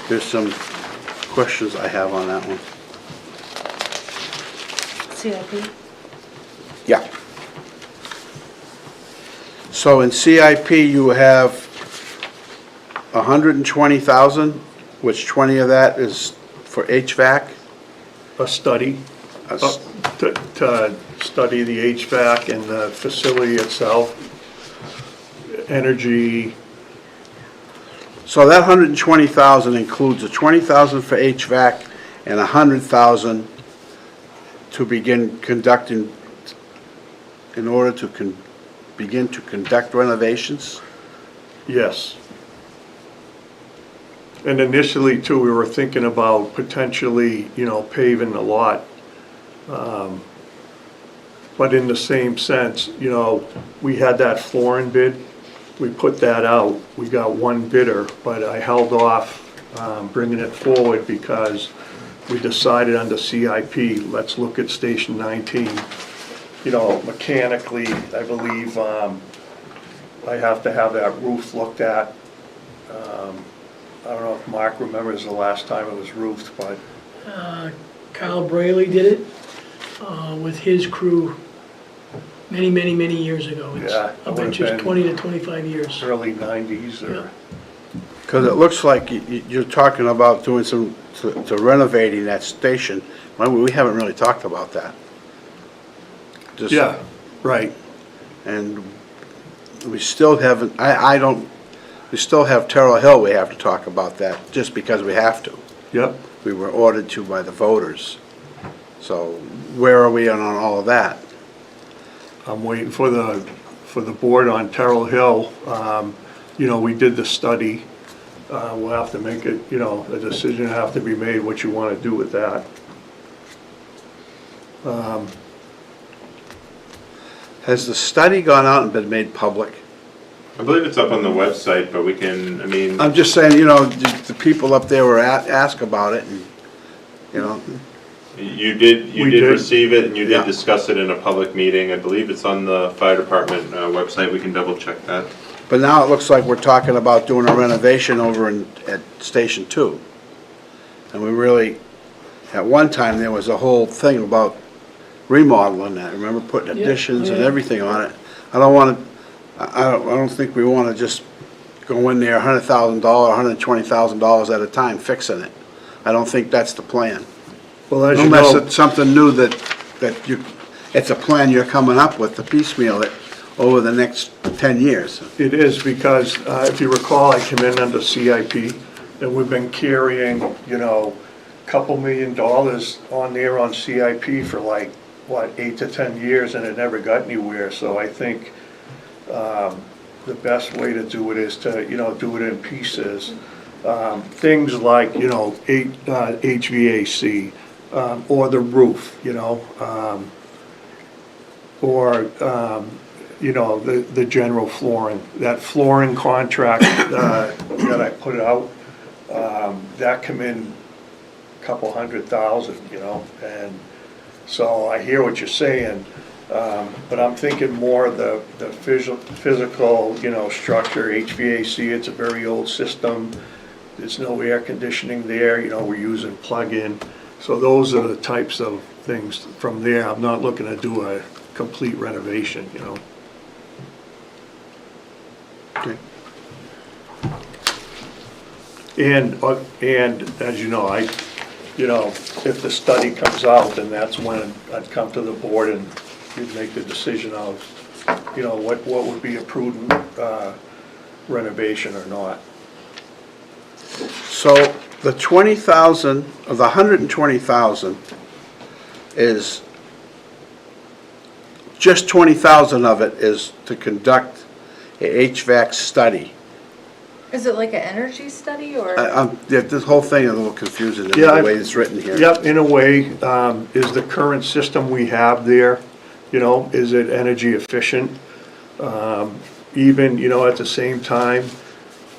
there's some questions I have on that one. CIP? Yeah. So in CIP, you have 120,000, which 20 of that is for HVAC? A study, to study the HVAC and the facility itself, energy. So that 120,000 includes the 20,000 for HVAC and 100,000 to begin conducting, in order to begin to conduct renovations? Yes. And initially too, we were thinking about potentially, paving the lot. But in the same sense, we had that flooring bid, we put that out, we got one bidder, but I held off bringing it forward because we decided under CIP, let's look at Station 19. Mechanically, I believe I have to have that roof looked at. I don't know if Mark remembers the last time it was roofed, but Kyle Brayley did it with his crew many, many, many years ago. It's- Yeah, I it bet would've you it's been- 20 to 25 years. Early 90s or, Because it looks like you're talking about doing some, to renovating that station. Well, we haven't really talked about that. Just- yeah, right. And we still haven't, I don't, we still have Terrell Hill, we have to talk about that, just because we have to. Yep. We were ordered to by the voters. So where are we on all of that? I'm waiting for the board on Terrell Hill. You know, we did the study. We'll have to make it, you know, a decision will have to be made what you want to do with that. Has the study gone out and been made public? I believe it's up on the website, but we can, I mean, I'm just saying, you know, the people up there were asked about it, and, you know, you did We did. receive it, and you Yeah. did discuss it in a public meeting. I believe it's on the fire department website. We can double check that. but now it looks like we're talking about doing a renovation over at Station 2. And we really, at one time, there was a whole thing about remodeling that, remember, putting Yeah, additions and yeah. everything on it. I don't think we wanna just go in there $100,000, $120,000 at a time fixing it. I don't think that's the plan. Well, as you Unless know, it's something new that you, it's a plan you're coming up with to piecemeal it over the next 10 years. it is because, if you recall, I came in under CIP, and we've been carrying, you know, a couple $1 million on there on CIP for like, what, 8 to 10 years, and it never got anywhere. So I think the best way to do it is to, you know, do it in pieces. Things like, you know, HVAC, or the roof, you know, or, you know, the general flooring. That flooring contract that I put out, that come in a couple $100,000, you know, and so I hear what you're saying, but I'm thinking more the physical, you know, structure, HVAC, it's a very old system. There's no air conditioning there, you know, we're using plug-in. So those are the types of things from there. I'm not looking to do a complete renovation, you know. Okay. And as you know, you know, if the study comes out, then that's when I'd come to the board and we'd make the decision of, you know, what would be a prudent renovation or not. So the 20,000, of the 120,000 is, just 20,000 of it is to conduct a HVAC study. Is it like an energy study or? Yeah, this whole thing is a little confusing in Yeah, the way it's written here. Yep, in a way, is the current system we have there, you know, is it energy efficient? Even, you know, at the same time,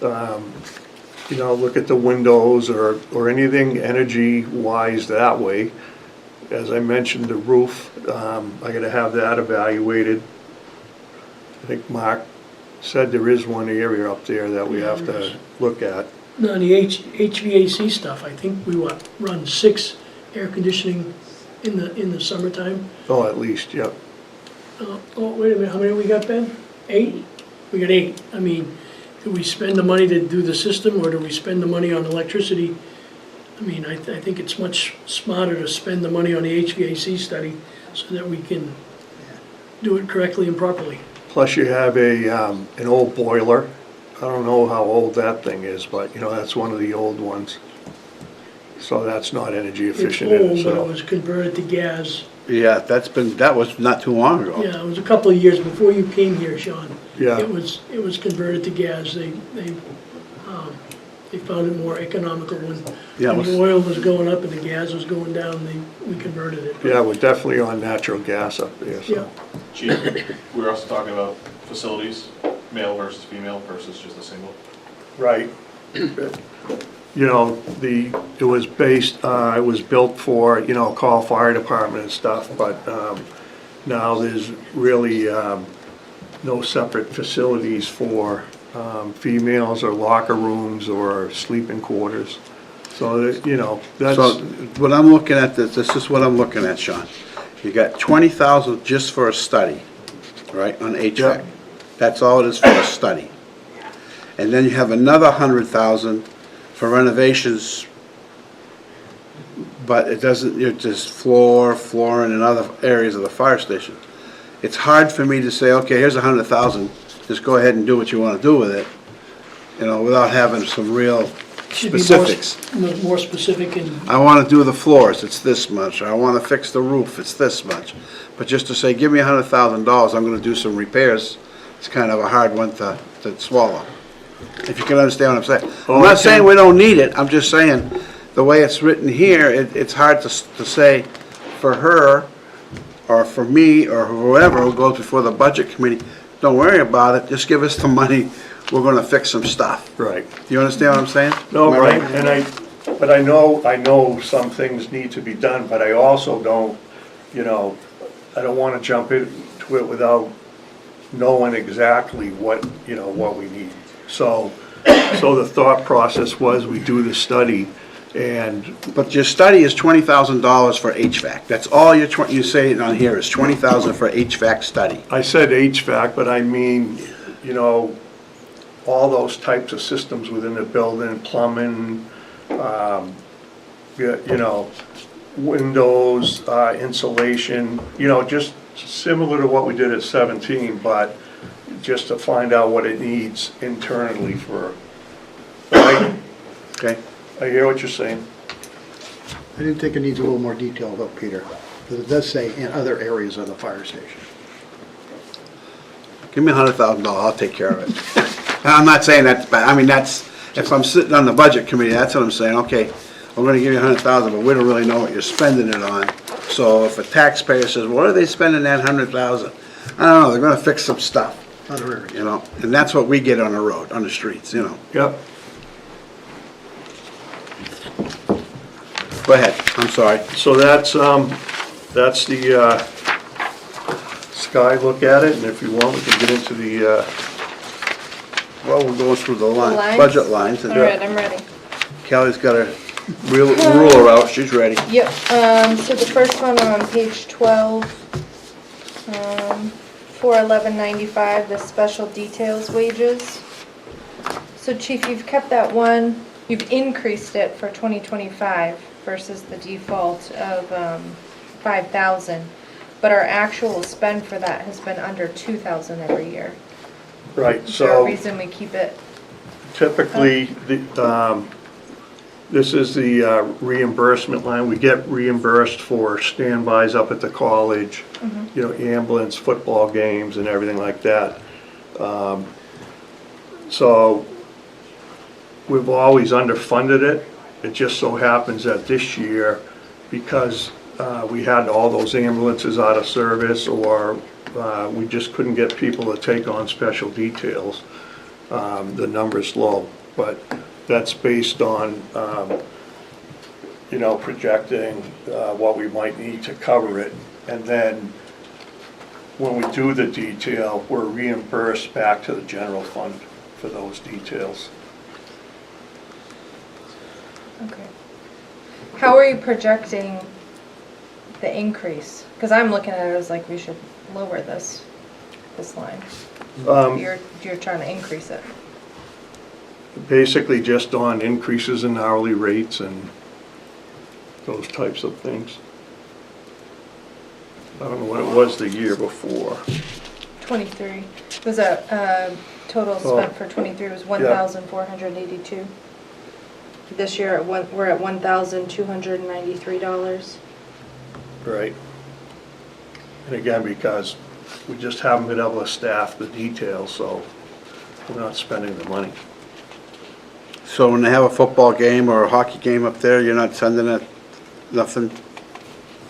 you know, look at the windows or anything energy-wise that way. As I mentioned, the roof, I gotta have that evaluated. I think Mark said there is one area up there that we have to look at. No, the HVAC stuff, I think we run 6 air conditioning in the summertime. Oh, at least, yep. Oh, wait a minute, how many we got, Ben? 8? We got 8. I mean, do we spend the money to do the system, or do we spend the money on electricity? I mean, I think it's much smarter to spend the money on the HVAC study so that we can do it correctly and properly. Plus you have an old boiler. I don't know how old that thing is, but you know, that's one of the old ones. So that's not energy It's efficient in old, but it itself. was converted to gas. Yeah, that was not too long ago. Yeah, it was a couple of years before you came here, Sean. Yeah. It was converted to gas. They found it more economical when Yeah, it when was- the oil was going up and the gas was going down, we converted it. Yeah, we're definitely on natural gas up there, Yeah. so. Chief, we were also talking about facilities, male versus female versus just a single. Right. You know, it was built for, you know, call fire department and stuff, but now there's really no separate facilities for females or locker rooms or sleeping quarters. So, that, you know, that's, So what I'm looking at, this is what I'm looking at, Sean. You got 20,000 just for a study. right, on HVAC. That's all it is for a study. And then you have another 100,000 for renovations, but it doesn't, it's just flooring and other areas of the fire station. It's hard for me to say, okay, here's 100,000, just go ahead and do what you want to do with it, you know, without having some real Should be specifics. more specific and I want to do the floors, it's this much. I want to fix the roof, it's this much. But just to say, give me $100,000, I'm going to do some repairs, it's kind of a hard one to swallow. If you can understand what I'm saying. I'm not saying we don't need it, I'm just saying, the way it's written here, it's hard to say for her, or for me, or whoever who goes before the budget committee, don't worry about it, just give us the money, we're going to fix some stuff. Right. Do you understand what I'm saying? No, Am I right, and but I know some things need to be done, but I also don't, you know, I don't want to jump into it without knowing exactly what, you know, what we need. So the thought process was we do the study and. But your study is $20,000 for HVAC. That's all you say on here is $20,000 for HVAC study. I said HVAC, but I mean, you know, all those types of systems within the building, plumbing, you know, windows, insulation, you know, just similar to what we did at 17, but just to find out what it needs internally for, right? Okay. I hear what you're saying. I didn't think it needs a little more detail though, Peter, because it does say in other areas of the fire station. Give me $100,000, I'll take care of it. And I'm not saying that's bad, I mean, that's, if I'm sitting on the budget committee, that's what I'm saying, okay, I'm gonna give you $100,000, but we don't really know what you're spending it on. So if a taxpayer says, what are they spending that $100,000? I don't know, they're gonna fix some stuff, Other areas. you know, and that's what we get on the road, on the streets, you know. Yep. Go ahead, I'm sorry. So that's the sky look at it, and if you want, we can get into the, Well, we'll go through the Lines? line, budget lines. All right, I'm ready. Kelly's got a ruler out, she's ready. Yep, so the first one on page 12, 41195, the special details wages. So Chief, you've kept that one, you've increased it for 2025 versus the default of 5,000, but our actual spend for that has been under 2,000 every year. right, Is there a so reason we keep it? typically, this is the reimbursement line. We get reimbursed for standbys up at the college, you know, ambulance, football games and everything like that. So we've always underfunded it. It just so happens that this year, because we had all those ambulances out of service, or we just couldn't get people to take on special details, the number's low. But that's based on, you know, projecting what we might need to cover it. And then when we do the detail, we're reimbursed back to the general fund for those details. Okay. How are you projecting the increase? Because I'm looking at it as like we should lower this line. You're trying to increase it. Basically just on increases in hourly rates and those types of things. I don't know what it was the year before. 23. Was a total spent for 23 was 1,482. This year we're at $1,293. Right. And again, because we just haven't been able to staff the details, so we're not spending the money. So when they have a football game or a hockey game up there, you're not sending it, nothing?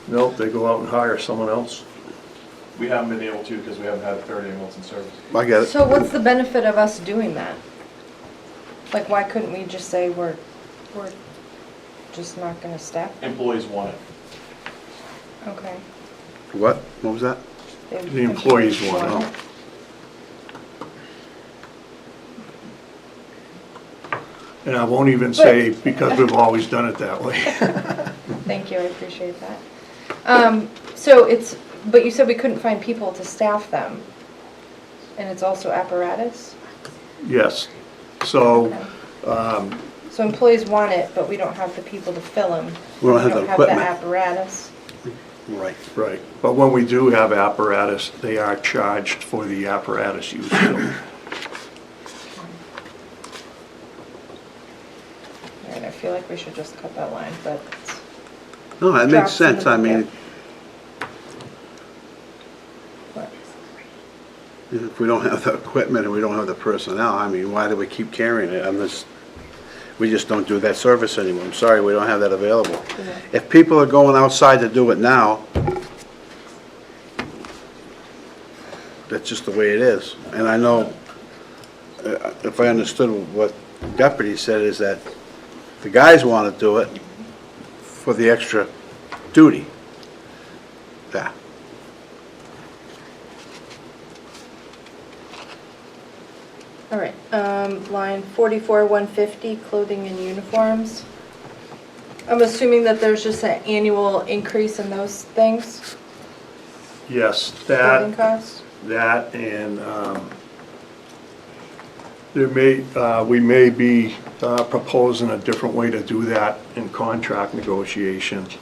Nope, they go out and hire someone else. We haven't been able to because we haven't had a third ambulance in service. I get it. So what's the benefit of us doing that? Like, why couldn't we just say we're just not going to staff? Employees want it. Okay. What? What was that? The employees want it. And I won't even say because we've always done it that way. Thank you, I appreciate that. But you said we couldn't find people to staff them. And it's also apparatus? Yes. So, So employees want it, but we don't have the people to fill them. We don't have the equipment. apparatus. Right. right. But when we do have apparatus, they are charged for the apparatus use. All right, I feel like we should just cut that line, but No, that makes Drops in the sense. I mean, what? if we don't have the equipment and we don't have the personnel, I mean, why do we keep carrying it? We just don't do that service anymore. I'm sorry, we don't have that available. If people are going outside to do it now, that's just the way it is. And I know, if I understood what the deputy said, is that the guys want to do it for the extra duty. Yeah. All right, line 44, 150, clothing and uniforms. I'm assuming that there's just an annual increase in those things, Yes, clothing costs? that and we may be proposing a different way to do that in contract negotiations.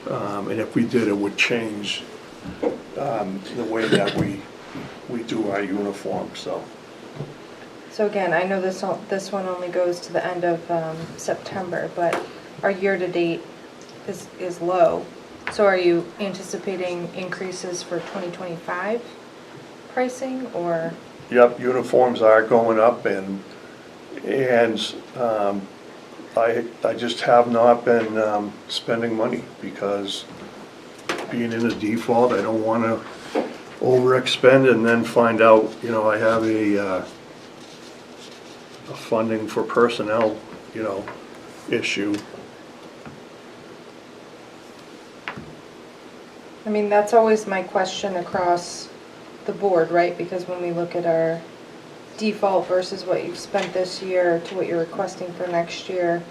And if we did, it would change the way that we do our uniforms, so. So again, I know this one only goes to the end of September, but our year-to-date is low. So are you anticipating increases for 2025 pricing, or? Yep, uniforms are going up and I just have not been spending money because being in a default, I don't want to overexpend and then find out, I have a funding for personnel, issue. I mean, that's always my question across the board, right? Because when we look at our default versus what you've spent this year to what you're requesting for next year,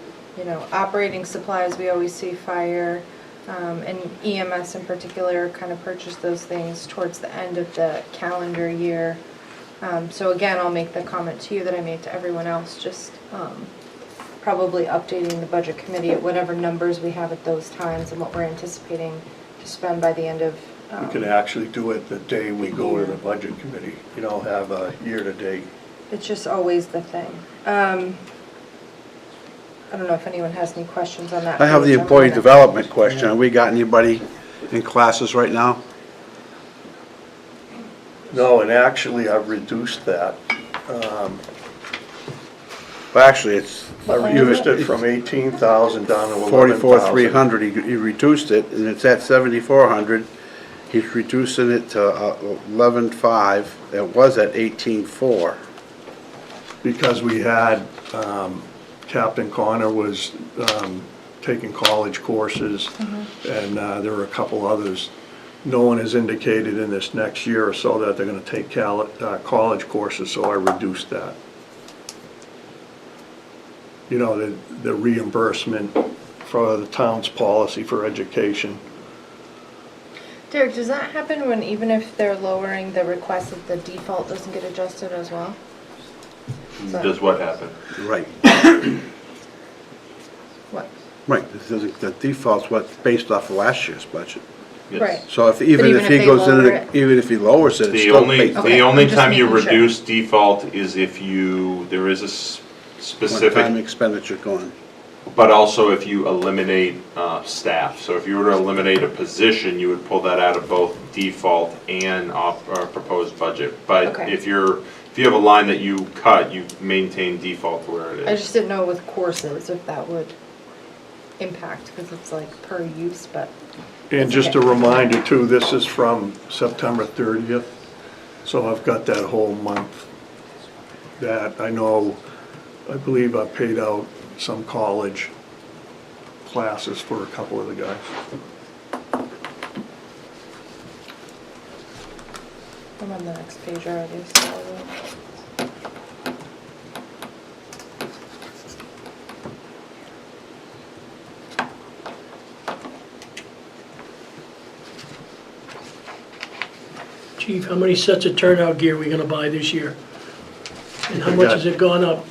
operating supplies, we always see fire, and EMS in particular kind of purchase those things towards the end of the calendar year. So again, I'll make the comment to you that I made to everyone else, just probably updating the budget committee at whatever numbers we have at those times and what we're anticipating to spend by the end of. We can actually do it the day we go to the budget committee, have a year-to-date. It's just always the thing. I don't know if anyone has any questions on that. I have the page. I'm employee gonna- development question. Have we got anybody in classes right now? No, and actually I've reduced that. Well, actually, it's. What line you- is Reduced it from 18,000 down to 11,000. 44,300, he reduced it, and it's at 7,400. He's reducing it to 11,500. It was at 18,400. Because we had, Captain Connor was taking college courses, and there were a couple others. No one has indicated in this next year or so that they're gonna take college courses, so I reduced that. The reimbursement for the town's policy for education. Derek, does that happen when even if they're lowering the request that the default doesn't get adjusted as well? Does what happen? Right, What? right. The default's what's based off of last year's budget. Yes. Right. So even if he they goes in, lower it- even if he lowers it, it's The still only, based Okay, the only I'm just time you making sure. reduce default is if there is a one-time specific, expenditure going. but also if you eliminate staff. So if you were to eliminate a position, you would pull that out of both default and proposed budget. But Okay. if you have a line that you cut, you maintain default where it I is. just didn't know with courses if that would impact, because it's like per use, but. And just a reminder too, this is from September 30th, so I've got that whole month that I believe I paid out some college classes for a couple of the guys. I'm on the next page already, so I will. Chief, how many sets of turnout gear are we gonna buy this year? And how much has it gone up? I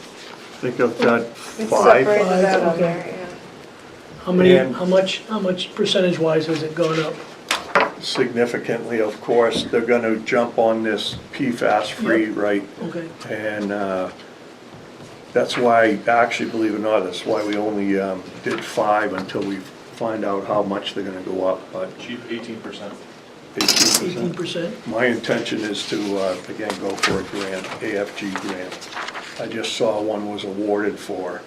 think I've got It's 5. separated out on Okay. there, yeah. How many, And- how much percentage-wise has it gone up? Significantly, of course, they're gonna jump on this PFAS-free, right? Okay. And that's why, actually, believe it or not, that's why we only did 5 until we find out how much they're gonna go up, but Chief, 18%. 18%. 18%? My intention is to, again, go for a grant, AFG grant. I just saw one was awarded for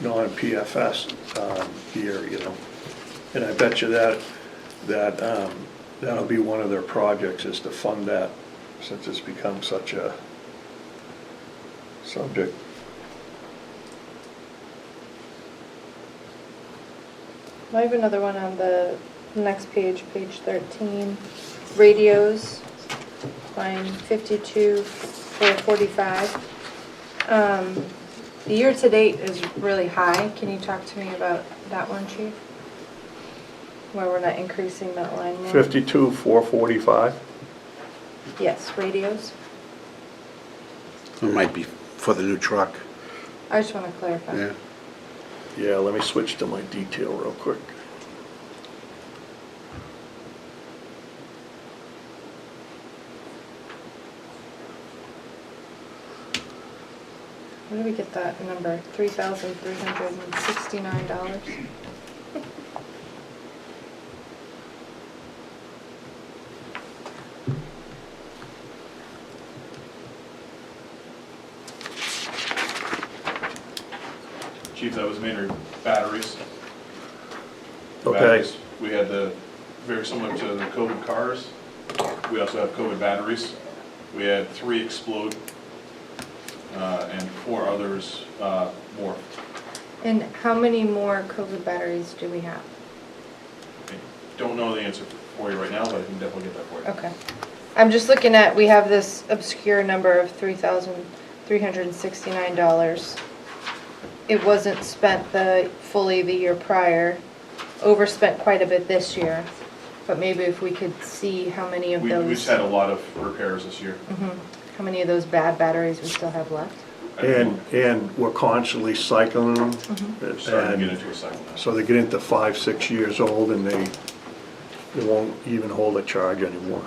non-PFS gear, you know. And I bet you that'll be one of their projects, is to fund that, since it's become such a subject. I have another one on the next page, page 13. Radios, line 52, 445. The year-to-date is really high. Can you talk to me about that one, Chief? Where we're not increasing that line more? 52,445. Yes, radios. It might be for the new truck, I just want to clarify. yeah. Yeah, let me switch to my detail real quick. Where did we get that number? $3,369? Chief, that was mainly batteries. The Okay. batteries, we had very similar to the COVID cars. We also have COVID batteries. We had 3 explode, and 4 others more. And how many more COVID batteries do we have? I don't know the answer for you right now, but I can definitely get that for you. Okay. I'm just looking at, we have this obscure number of $3,369. It wasn't spent fully the year prior, overspent quite a bit this year, but maybe if we could see how many of We those. just had a lot of repairs this year. How many of those bad batteries we still have left? And we're constantly cycling them. We're starting to get And into a cycle now. so they get into 5, 6 years old and they won't even hold a charge anymore.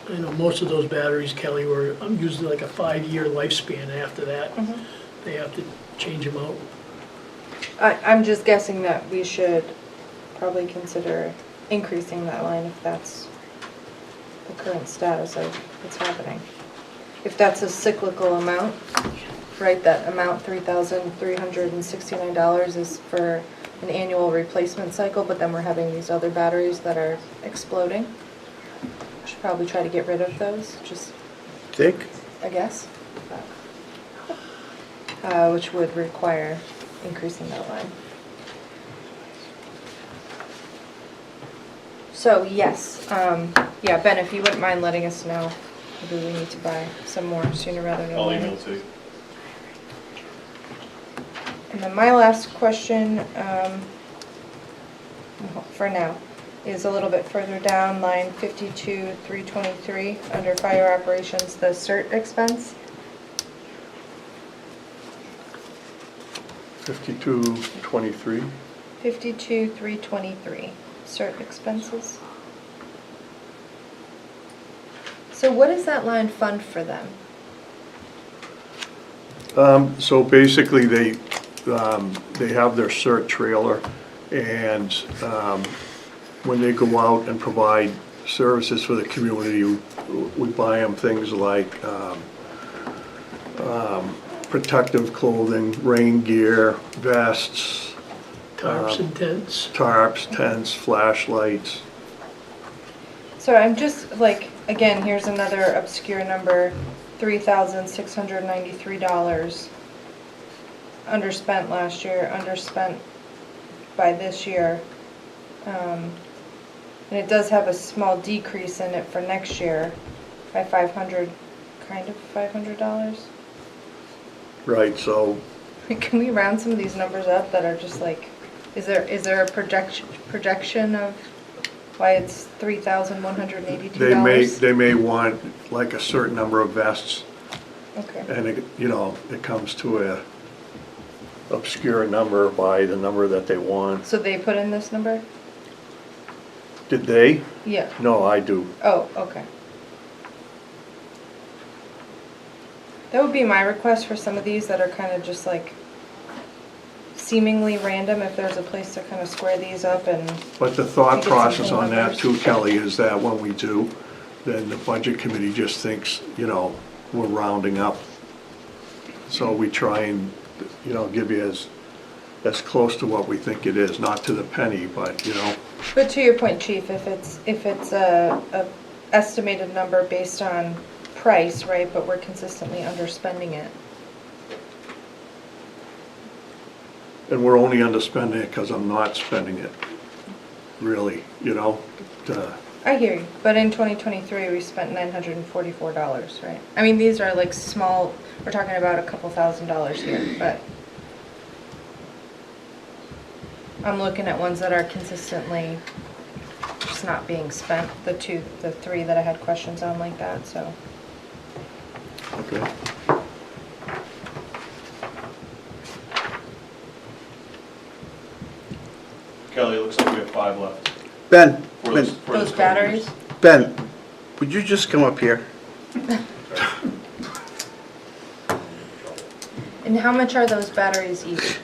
I know most of those batteries, Kelly, were usually like a 5-year lifespan. After that, they have to change them out. I'm just guessing that we should probably consider increasing that line if that's the current status of what's happening. If that's a cyclical amount, right, that amount, $3,369 is for an annual replacement cycle, but then we're having these other batteries that are exploding. Should probably try to get rid of those, just, Think? I guess. Which would require increasing that line. So, yes, yeah, Ben, if you wouldn't mind letting us know, maybe we need to buy some more sooner rather than I'll later. email it to you. And then my last question, for now, is a little bit further down, line 52, 323, under fire operations, the CERT expense. 5223. 52, 323, CERT expenses. So what does that line fund for them? So basically, they have their CERT trailer, and when they go out and provide services for the community, we buy them things like protective clothing, rain gear, vests. Tarps and tents. Tarps, tents, flashlights. So I'm just like, again, here's another obscure number, $3,693. Underspent last year, underspent by this year. And it does have a small decrease in it for next year by $500, kind of $500. Right, so Can we round some of these numbers up that are just like, is there a projection of Why it's $3,182? They may want like a certain number of vests, Okay. and it, you know, it comes to a obscure number by the number that they want. So they put in this number? Did they? Yeah. No, I do. Oh, okay. That would be my request for some of these that are kind of just like seemingly random, if there's a place to kind of square these up and. But the thought Get some process on that numbers. too, Kelly, is that when we do, then the budget committee just thinks, you know, we're rounding up. So we try and, you know, give you as close to what we think it is, not to the penny, but, you know. But to your point, Chief, if it's a estimated number based on price, right, but we're consistently underspending it. And we're only underspending it because I'm not spending it, really, you know? I hear you, but in 2023, we spent $944, right? I mean, these are like small, we're talking about a couple $1,000s here, but I'm looking at ones that are consistently just not being spent, the three that I had questions on like that, so. Okay. Kelly, it looks like we have 5 left. Ben, For Ben, this- for Those this batteries? Ben, would you just come up here? And how much are those batteries each?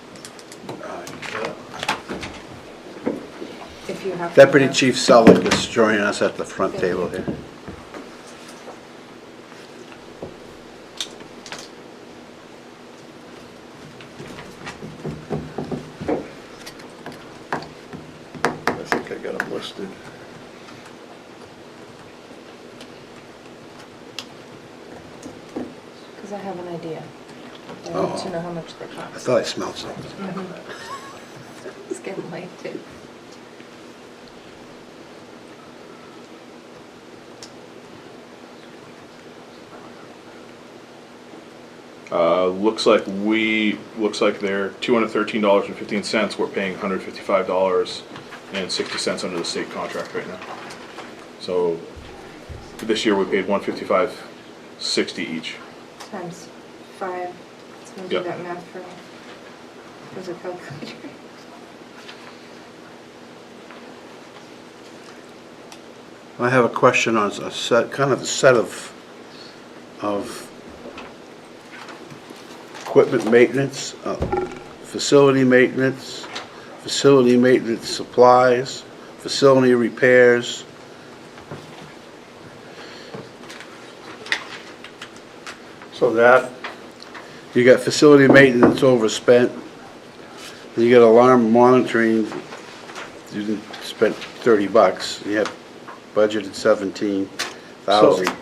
If you have. to Deputy know. Chief Selleck is joining us at the front table here. I think I got them listed. Because I have an idea. I need Oh. to know how much they I cost. thought I smelled something. It's getting late too. looks like they're $213.15. We're paying $155.60 under the state contract right now. So this year we paid $155.60 each. Times 5. It's gonna do Yep. that math for me. There's a calculator. I have a question on a set, kind of a set of equipment maintenance, facility maintenance supplies, facility repairs. So that, You got facility maintenance overspent. You got alarm monitoring, you didn't spend $30. You have budgeted 17,000. So-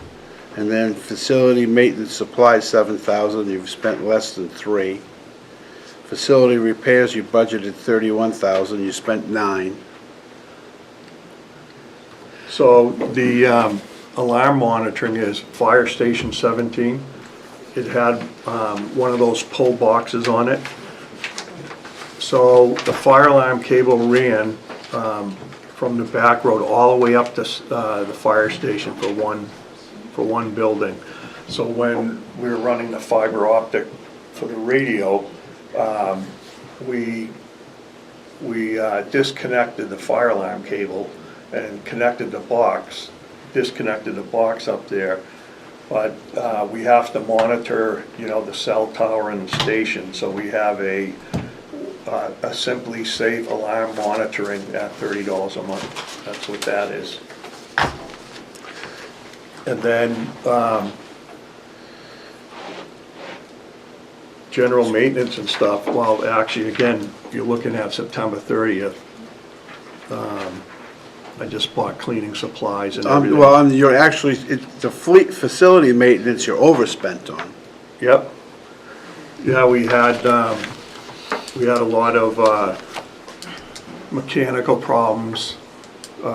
And then facility maintenance supplies, 7,000, you've spent less than 3. Facility repairs, you budgeted 31,000, you spent 9. so the alarm monitoring is Fire Station 17. It had one of those pull boxes on it. So the fire alarm cable ran from the back road all the way up to the fire station for one building. So when we were running the fiber optic for the radio, we disconnected the fire alarm cable and connected the box, disconnected the box up there. But we have to monitor, you know, the cell tower and the station, so we have a Simply Safe alarm monitoring at $30 a month. That's what that is. And then general maintenance and stuff, well, actually, again, you're looking at September 30th. I just bought cleaning supplies and everything. Well, you're actually, the fleet facility maintenance you're overspent on. Yep. Yeah, we had a lot of mechanical problems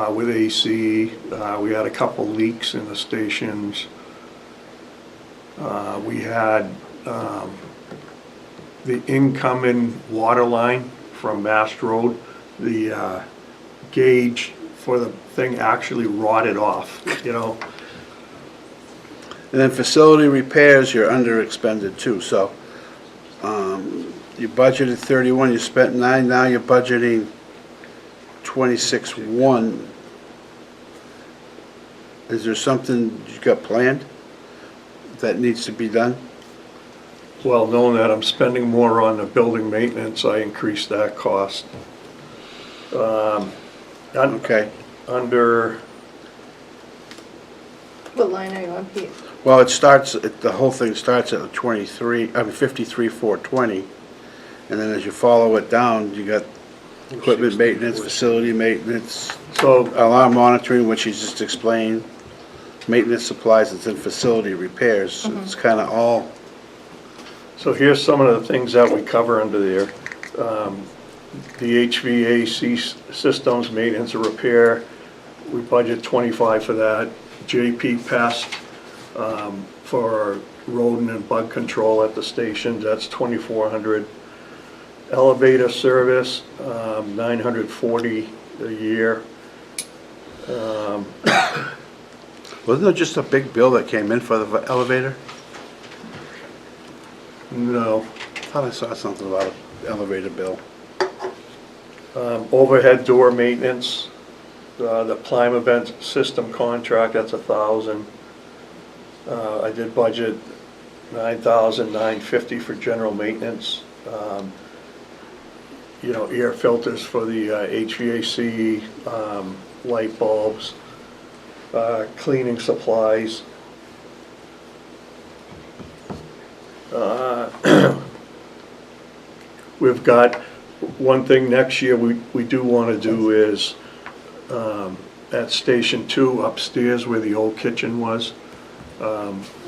with AC. We had a couple leaks in the stations. We had the incoming water line from Mast Road, the gauge before the thing actually rotted off, you know? And then facility repairs, you're under expended too, so, you budgeted 31, you spent 9, now you're budgeting 26.1. Is there something you got planned that needs to be done? Well, knowing that I'm spending more on the building maintenance, I increased that cost. Okay. Under, What line are you on, Pete? Well, the whole thing starts at 53,420, and then as you follow it down, you got equipment maintenance, facility maintenance, so, alarm monitoring, which you just explained, maintenance supplies, and then facility repairs. It's kind of all, so here's some of the things that we cover under there. The HVAC systems, maintenance and repair, we budget 25 for that. JP Pest, for rodent and bug control at the stations, that's 2,400. Elevator service, 940 a year. wasn't there just a big bill that came in for the elevator? No. I thought I saw something about an elevator bill. Overhead door maintenance, the Plime Event System contract, that's 1,000. I did budget 9,950 for general maintenance. You know, air filters for the HVAC, light bulbs, cleaning supplies. We've got, one thing next year we do want to do is at Station 2 upstairs where the old kitchen was.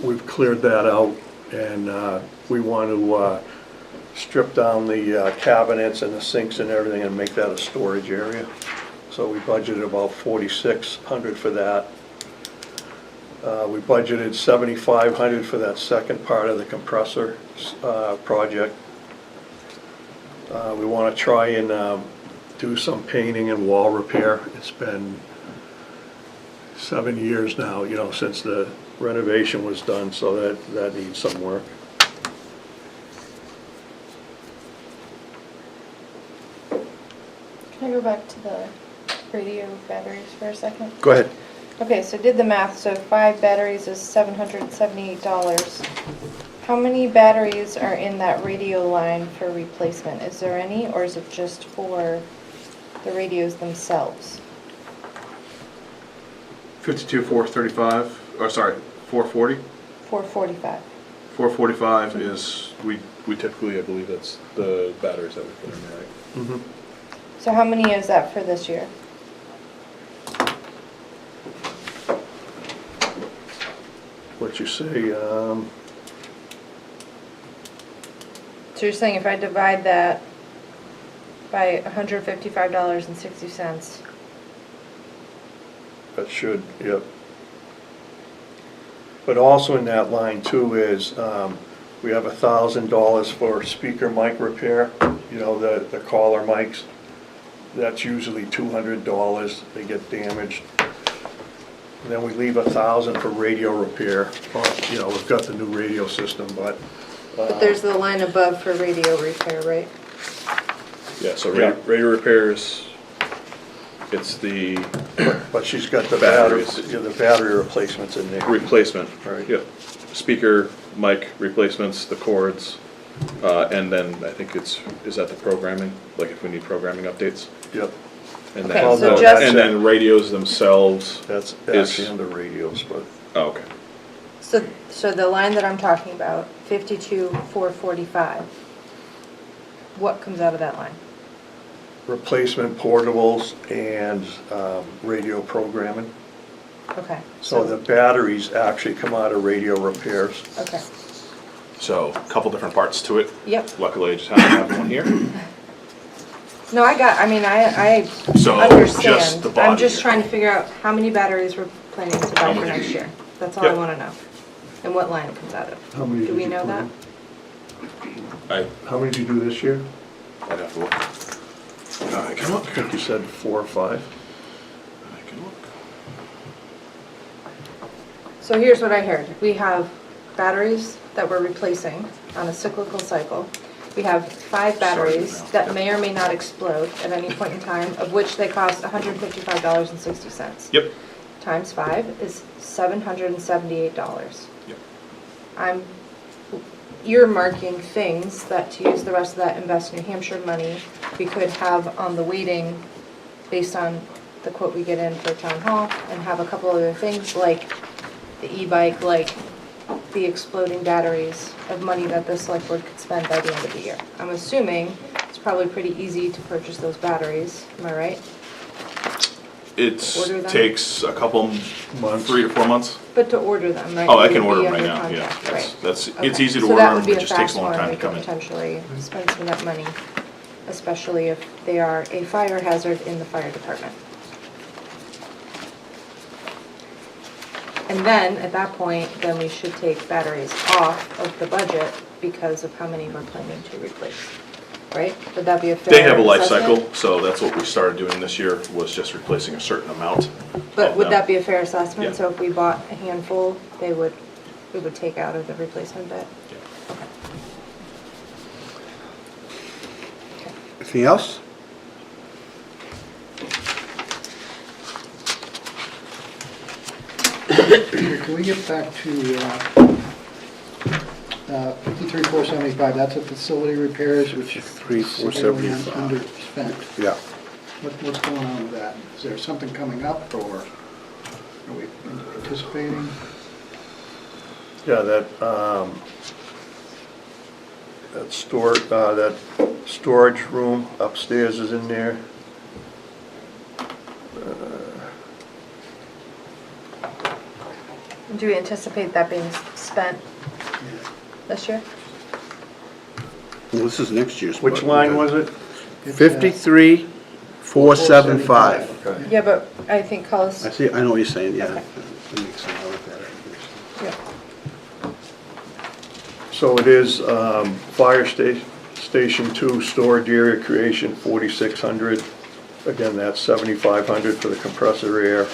We've cleared that out, and we want to strip down the cabinets and the sinks and everything and make that a storage area. So we budgeted about 4,600 for that. We budgeted 7,500 for that second part of the compressor project. We want to try and do some painting and wall repair. It's been 7 years now, you know, since the renovation was done, so that needs some work. Can I go back to the radio batteries for a second? Go ahead. Okay, so did the math, so 5 batteries is $778. How many batteries are in that radio line for replacement? Is there any, or is it just for the radios themselves? 52,435, or sorry, 440? 445. 445 is, we typically, I believe that's the batteries that we put in there, right? Mm-hmm. So how many is that for this year? What you say, So you're saying if I divide that by $155.60, that should, yep. But also in that line too is, we have $1,000 for speaker mic repair, you know, the caller mics. That's usually $200, they get damaged. And then we leave $1,000 for radio repair. You know, we've got the new radio system, but. but there's the line above for radio repair, right? Yeah, so Yeah. radio repairs, it's the But she's got the Batteries. the battery replacements in there. replacement. Right. Yep. Speaker, mic replacements, the cords, and then I think is that the programming? Like if we need programming updates? Yep. And Okay, then, so just- and then radios themselves. That's Is- actually under radios, but. Oh, okay. So the line that I'm talking about, 52,445, what comes out of that line? Replacement portables and radio programming. Okay. So the batteries actually come out of radio repairs. Okay. So a couple different parts to it. Yep. Luckily, I just happen to have one here. No, I So, understand. just the body I'm just here. trying to figure out how many batteries we're planning to buy for next year. That's all I Yep. want to know. And what line it comes out of. How many Do did we you know put that? in? How many did you do this year? I'd have to look. Come I think you said 4 or 5. So here's what I heard. We have batteries that we're replacing on a cyclical cycle. We have 5 batteries that may or may not explode at any point in time, of which they cost $155.60. Yep. Times 5 is $778. Yep. I'm earmarking things that, to use the rest of that Invest New Hampshire money, we could have on the waiting based on the quote we get in for town hall, and have a couple other things like the e-bike, like the exploding batteries of money that the select board could spend by the end of the year. I'm assuming it's probably pretty easy to purchase those batteries, am I right? It Order them? takes a couple months, 3 to 4 months. But to order them, right? Oh, I you can would order be them right under now, yeah. contract, right. It's Okay. easy to So order that would them, be it a just takes fast a long one. time We to could come in. potentially spend some of that money, especially if they are a fire hazard in the fire department. And then, at that point, then we should take batteries off of the budget because of how many we're planning to replace, right? Would that be a fair They have a life assessment? cycle, so that's what we started doing this year, was just replacing a certain amount. But of would them. that be a fair assessment? Yeah. So if we bought a handful, we would take out of the replacement bit? Anything else? Can we get back to 53,475, that's a facility repairs, which is severely 53,475. underspent. Yeah. What's going on with that? Is there something coming up, or are we anticipating? Yeah, that storage room upstairs is in there. Do we anticipate that being spent this year? Well, this is next year's. Which line was it? 53,475. Okay. Yeah, but I think Collis. I see, I know what you're saying, yeah. Okay. That makes sense. I looked at it. Yeah. So it is fire station 2 storage area creation, 4,600. Again, that's 7,500 for the compressor air.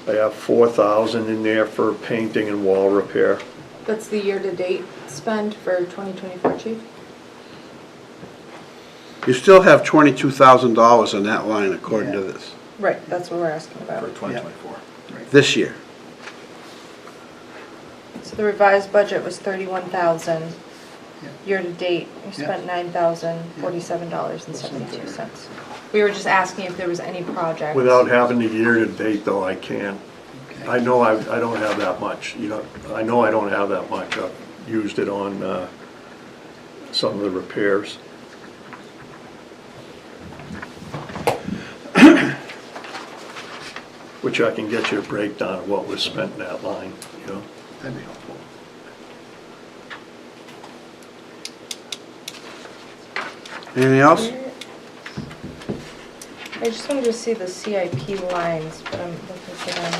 I have 4,000 in there for painting and wall repair. That's the year-to-date spend for 2024, Chief? You still have $22,000 in that line according to this, Right, that's what we're asking For about. 2024. this year. So the revised budget was 31,000. Yeah. Year-to-date, we spent $9,047.72. We were just asking if there was any project. Without having the year-to-date, though, I can't. I know I don't have that much, I know I don't have that much. I've used it on some of the repairs. Which I can get you a breakdown of what was spent in that line, That'd be helpful. Anything else? I just wanted to see the CIP lines, but I'm looking for them.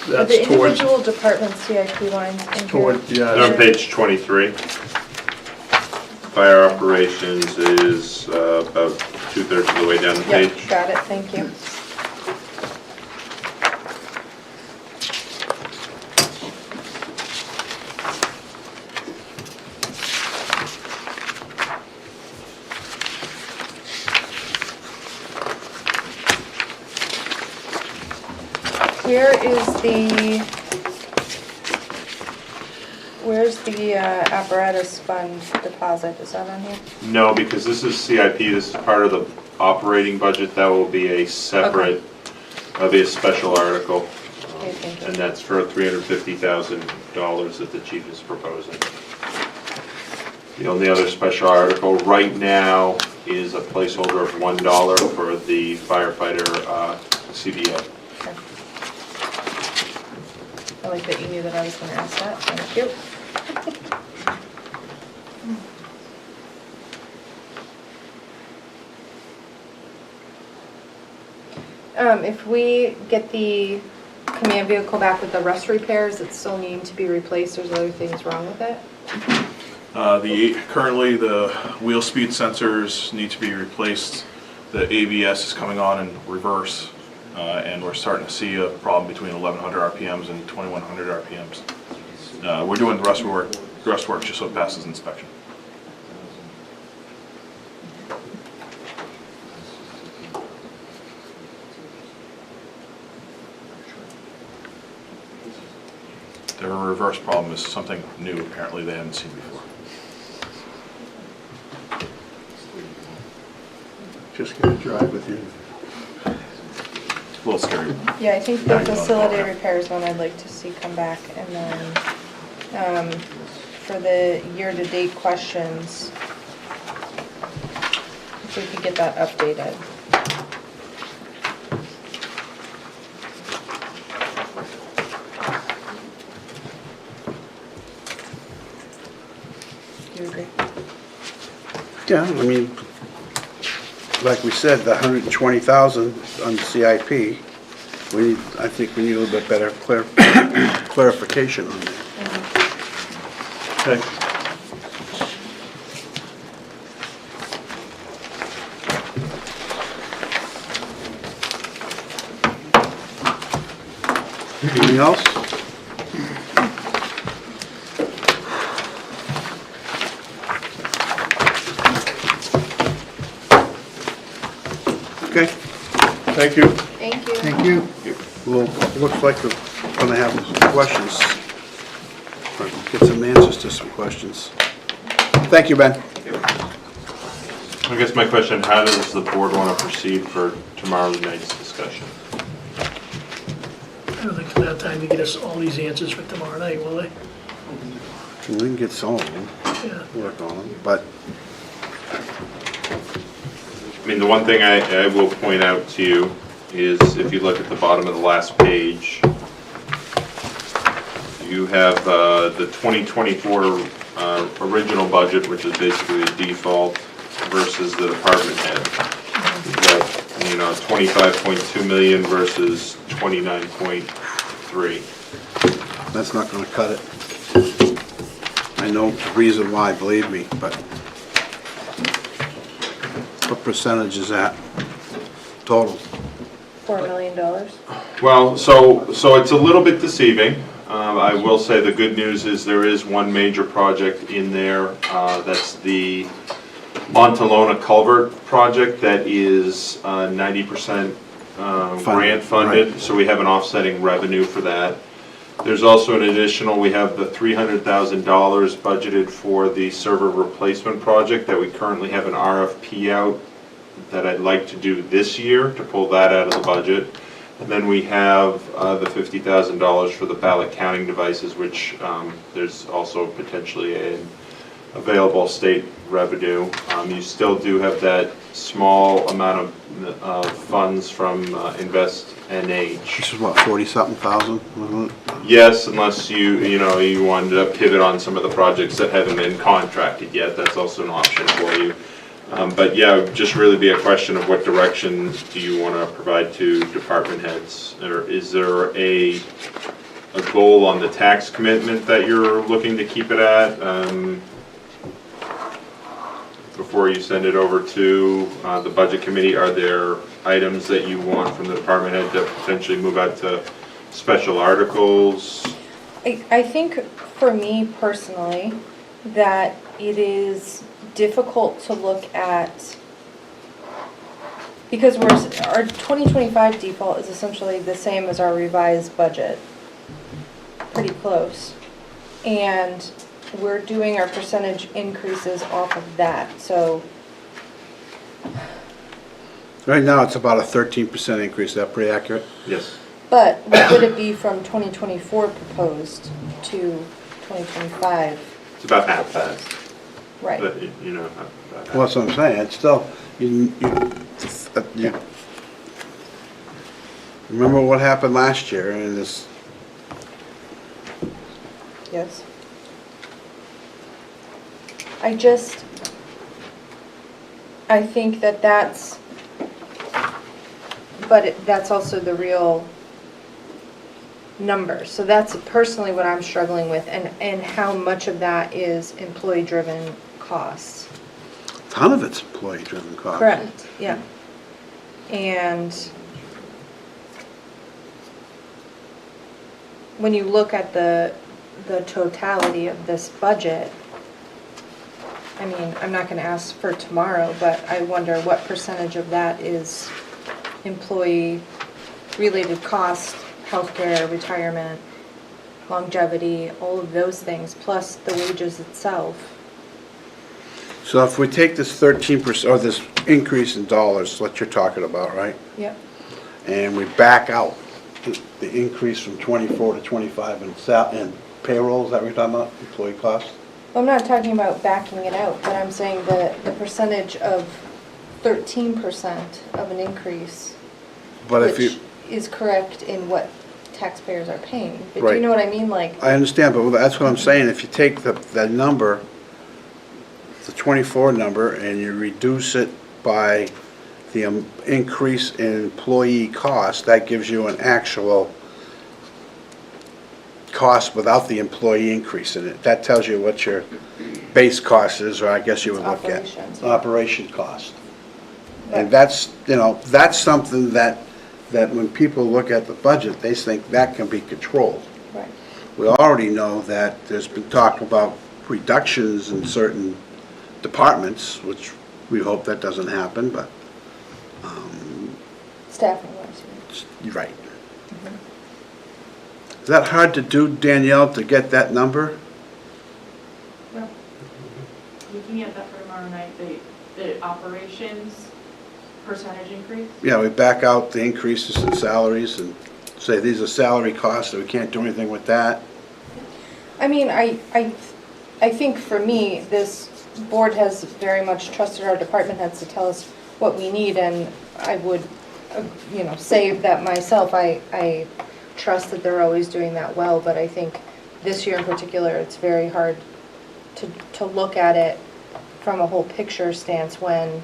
Are That's the towards, individual department CIP lines in here? And on page 23, fire operations is about 2/3 of the way down the Yep, page. got it, thank you. Where's the apparatus fund deposit? Is that on here? No, because this is CIP, this is part of the operating budget, that will be a separate, that'll be a special article. Okay, thank you. And that's for $350,000 that the chief is proposing. The only other special article right now is a placeholder of $1 for the firefighter CBA. Okay. I like that you knew that I was going to ask that, thank you. If we get the command vehicle back with the rust repairs that still need to be replaced, there's other things wrong with it? Currently, the wheel speed sensors need to be replaced. The ABS is coming on in reverse. and we're starting to see a problem between 1100 RPMs and 2100 RPMs. We're doing the rest work just so it passes inspection. Their reverse problem is something new, apparently they haven't seen before. Just gonna drive with you. It's a little scary. Yeah, I think the facility repair is one I'd like to see come back, and then, for the year-to-date questions, if we could get that updated. Do you agree? Yeah, I mean, like we said, the 120,000 on the CIP, I think we need a little bit better clarification on that. Okay. Anything else? Okay, Thank you. Thank you. Thank you. well, looks like we're gonna have some questions. Or get some answers to some questions. Thank you, Ben. I guess my question, how does the board want to proceed for tomorrow night's discussion? I don't think they'll have time to get us all these answers for tomorrow night, will they? We can get some of them, Yeah. work on them, but I mean, the one thing I will point out to you is if you look at the bottom of the last page, you have the 2024 original budget, which is basically the default, versus the department head. You've got, you know, 25.2 million versus 29.3. that's not gonna cut it. I know the reason why, believe me, but what percentage is that total? $4 million. Well, so it's a little bit deceiving. I will say the good news is there is one major project in there. That's the Montalona Culvert project that is 90% grant funded, right. so we have an offsetting revenue for that. There's also an additional, we have the $300,000 budgeted for the server replacement project that we currently have an RFP out that I'd like to do this year to pull that out of the budget. And then we have the $50,000 for the ballot counting devices, which there's also potentially an available state revenue. You still do have that small amount of funds from Invest NH. This is what, 40-something thousand, wasn't it? Yes, unless you wanted to pivot on some of the projects that haven't been contracted yet, that's also an option for you. But yeah, it would just really be a question of what direction do you want to provide to department heads? Or is there a goal on the tax commitment that you're looking to keep it at? Before you send it over to the budget committee, are there items that you want from the department head to potentially move out to special articles? I think for me personally, that it is difficult to look at, because our 2025 default is essentially the same as our revised budget, pretty close. And we're doing our percentage increases off of that, so. Right now, it's about a 13% increase, is that pretty accurate? Yes. But what would it be from 2024 proposed to 2025? It's about half that. Right. But, about half. Well, that's what I'm saying, it's still, you remember what happened last year, and this, Yes. I think that's, but that's also the real number. So that's personally what I'm struggling with, and how much of that is employee-driven costs. a ton of it's employee-driven cost. Correct, yeah. And when you look at the totality of this budget, I mean, I'm not gonna ask for tomorrow, but I wonder what percentage of that is employee-related costs, healthcare, retirement, longevity, all of those things, plus the wages itself. So if we take this 13%, or this increase in dollars, what you're talking about, right? Yep. And we back out the increase from 24 to 25 in payroll, is that what you're talking about, employee costs? I'm not talking about backing it out, but I'm saying the percentage of 13% of an increase, But if you, which is correct in what taxpayers are paying. But do Right. you know what I mean? Like, I understand, but that's what I'm saying, if you take the number, the 24 number, and you reduce it by the increase in employee cost, that gives you an actual cost without the employee increase in it. That tells you what your base cost is, or I guess you would look at. Operations. Operation cost. And that's, that's something that when people look at the budget, they think that can be controlled. right. We already know that there's been talk about reductions in certain departments, which we hope that doesn't happen, but, Staffing wise. you're right. Is that hard to do, Danielle, to get that number? Looking at that for tomorrow night, the operations percentage increase? Yeah, we back out the increases in salaries and say these are salary costs, so we can't do anything with that. I mean, I think for me, this board has very much trusted our department heads to tell us what we need, and I would, say that myself, I trust that they're always doing that well, but I think this year in particular, it's very hard to look at it from a whole picture stance when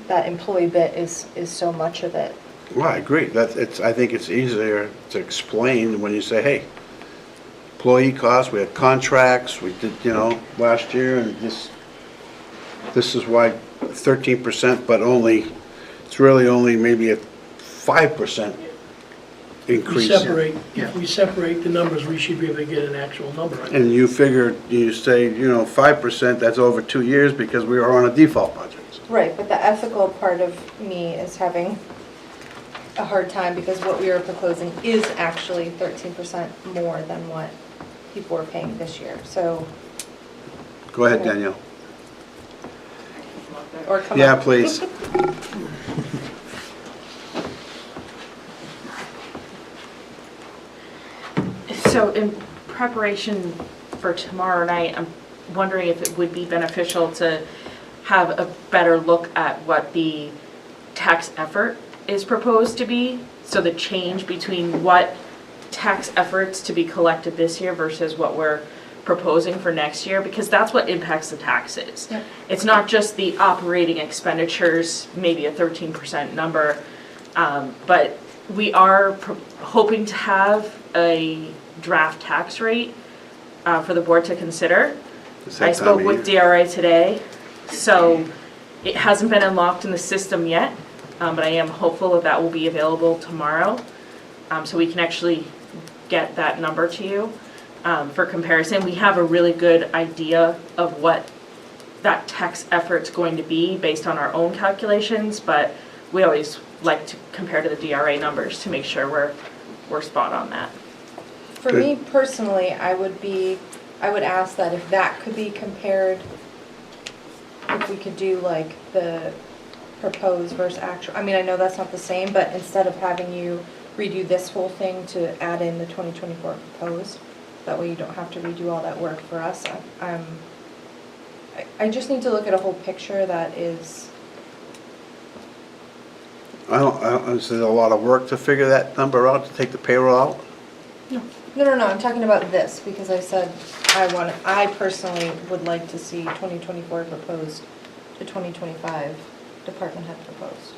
that employee bit is so much of it. Well, I agree. I think it's easier to explain when you say, hey, employee costs, we had contracts, we did, last year, and this is why 13%, but it's really only maybe a 5% increase. If we separate the numbers, we should be able to get an actual number. And you figure, you say, 5%, that's over 2 years because we are on a default budget. Right, but the ethical part of me is having a hard time because what we are proposing is actually 13% more than what people are paying this year, so. Go ahead, Danielle. Or come Yeah, up. please. So in preparation for tomorrow night, I'm wondering if it would be beneficial to have a better look at what the tax effort is proposed to be. So the change between what tax efforts to be collected this year versus what we're proposing for next year, because that's what impacts the taxes. Yep. It's not just the operating expenditures, maybe a 13% number, but we are hoping to have a draft tax rate for the board to consider. I spoke with DRA today, so it hasn't been unlocked in the system yet, but I am hopeful that will be available tomorrow, so we can actually get that number to you for comparison. We have a really good idea of what that tax effort's going to be based on our own calculations, but we always like to compare to the DRA numbers to make sure we're spot on that. For me personally, I would ask that if that could be compared, if we could do like the proposed versus actual. I mean, I know that's not the same, but instead of having you redo this whole thing to add in the 2024 proposed, that way you don't have to redo all that work for us. I just need to look at a whole picture that is. Is there a lot of work to figure that number out, to take the payroll out? No, I'm talking about this, because I said I personally would like to see 2024 proposed to 2025 department head proposed.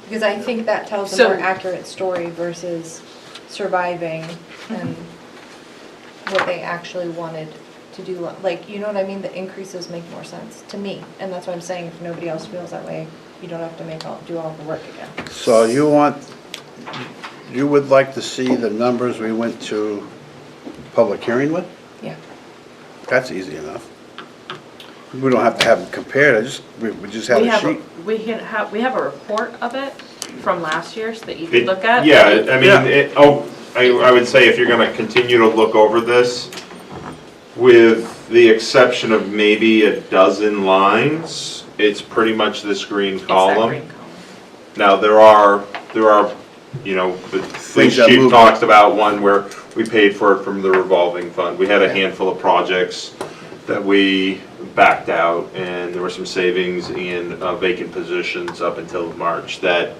Because I think that tells a more accurate story versus surviving and what they actually wanted to do. Like, you know what I mean? The increases make more sense to me, and that's what I'm saying. If nobody else feels that way, you don't have to do all the work again. So you want you would like to see the numbers we went to public hearing with? Yeah. That's easy enough. We don't have to have them compared, we just have We a have, sheet. we have a report of it from last year so that you can look at. Yeah, I Yeah. mean, I would say if you're gonna continue to look over this, with the exception of maybe a dozen lines, it's pretty much this green It's that column. green column. Now, there are, you know, the police that chief move. talked about one where we paid for it from the revolving fund. We had a handful of projects that we backed out, and there were some savings in vacant positions up until March that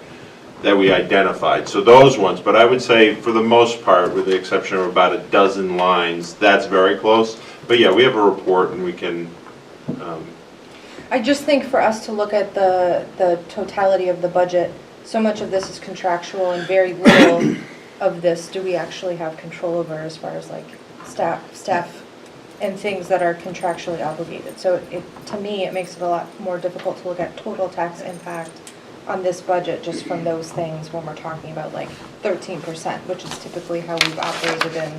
we identified. So those ones, but I would say for the most part, with the exception of about a dozen lines, that's very close. But yeah, we have a report and we can, I just think for us to look at the totality of the budget, so much of this is contractual and very little of this do we actually have control over as far as like staff and things that are contractually obligated. So to me, it makes it a lot more difficult to look at total tax impact on this budget just from those things when we're talking about like 13%, which is typically how we've operated in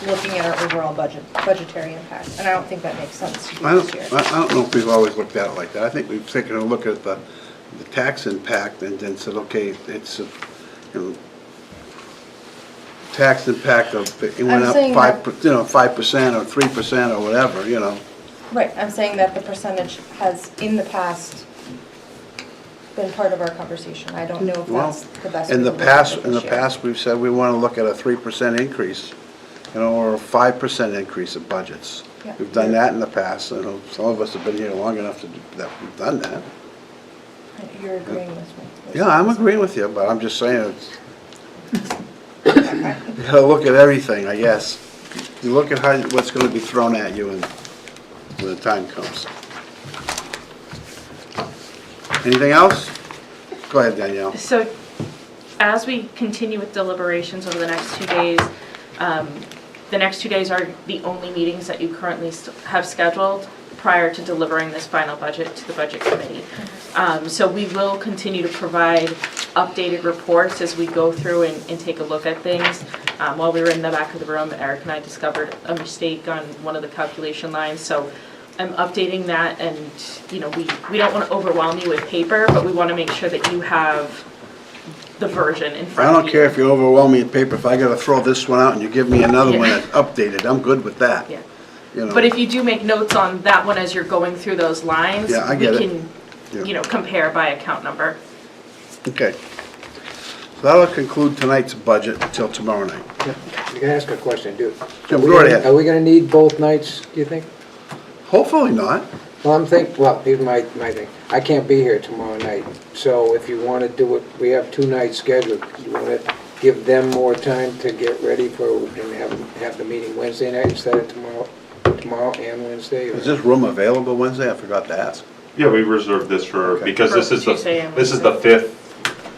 looking at our overall budgetary impact. And I don't think that makes sense to do I this year. don't know if we've always looked at it like that. I think we've taken a look at the tax impact and then said, okay, it's, you know, tax impact of, it went I'm up saying 5%, you know, 5% or 3% or whatever, you know. Right, I'm saying that the percentage has in the past been part of our conversation. I don't know if Well, that's the best. in way the to look at it past, this year. we've said we want to look at a 3% increase, you know, or a 5% increase of budgets. Yeah. We've done that in the past, you know, some of us have been here long enough to do that, we've done that. You're agreeing with me. Yeah, I'm agreeing with you, but I'm just saying, it's, you gotta look at everything, I guess. You look at how, what's gonna be thrown at you and when the time comes. Anything else? Go ahead, Danielle. So as we continue with deliberations over the next 2 days, the next 2 days are the only meetings that you currently have scheduled prior to delivering this final budget to the Budget Committee. So we will continue to provide updated reports as we go through and take a look at things. While we were in the back of the room, Eric and I discovered a mistake on one of the calculation lines. So I'm updating that, and you know, we don't want to overwhelm you with paper, but we want to make sure that you have the version in I front of you. don't care if you overwhelm me in paper, if I gotta throw this one out and you give me another one that's updated, I'm good with that. Yeah. You know. But if you do make notes on that one as you're going through those lines, Yeah, I get it. we can, Yeah. you know, compare by account number. Okay. So that'll conclude tonight's budget until tomorrow night. You can ask a question, dude. Yeah, go right ahead. Are we gonna need both nights, do you think? Hopefully not. Well, I'm well, here's my thing. I can't be here tomorrow night, so if you wanna do it, we have 2 nights scheduled. You wanna give them more time to get ready for, and have the meeting Wednesday night instead of tomorrow and Wednesday? Is this room available Wednesday? I forgot to ask. yeah, we reserved this for, because For this is Tuesday and this is the 5th,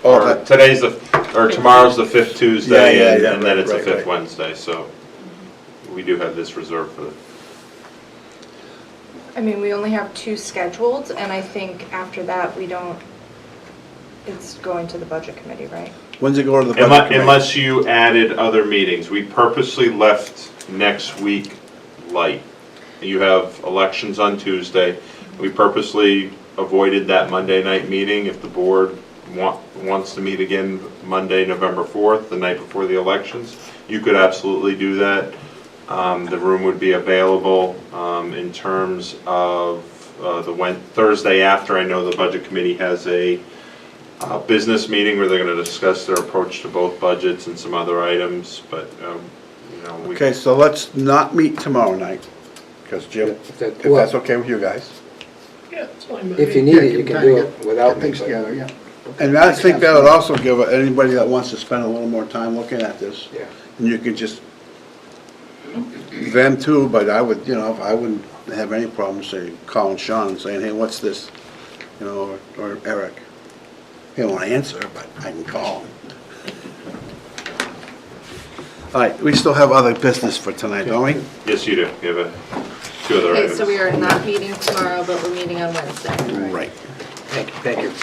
Oh, or that- today's or tomorrow's the 5th Tuesday, Yeah, and then right, it's the right, 5th right. Wednesday, so we do have this reserved for the. I mean, we only have 2 scheduled, and I think after that, it's going to the Budget Committee, right? When's it go to the budget committee? Unless you added other meetings, we purposely left next week light. You have elections on Tuesday. We purposely avoided that Monday night meeting. If the board wants to meet again Monday, November 4th, the night before the elections, you could absolutely do that. The room would be available in terms of the Thursday after. I know the Budget Committee has a business meeting where they're going to discuss their approach to both budgets and some other items, but, you know, we... Okay, so let's not meet tomorrow night, because Jim, if that's okay with you guys. Yeah, it's fine. If you need it, you can do it without me. Things together, yeah. And I think that would also give anybody that wants to spend a little more time looking at this. Yeah. And you could just, them too, but I would, you know, I wouldn't have any problem saying, calling Sean and saying, hey, what's this? You know, or Eric. He don't want to answer, but I can call him. All right, we still have other business for tonight, don't we? Yes, you do. You have 2 other Okay, items. so we are not meeting tomorrow, but we're meeting on Wednesday. Right. Thank you.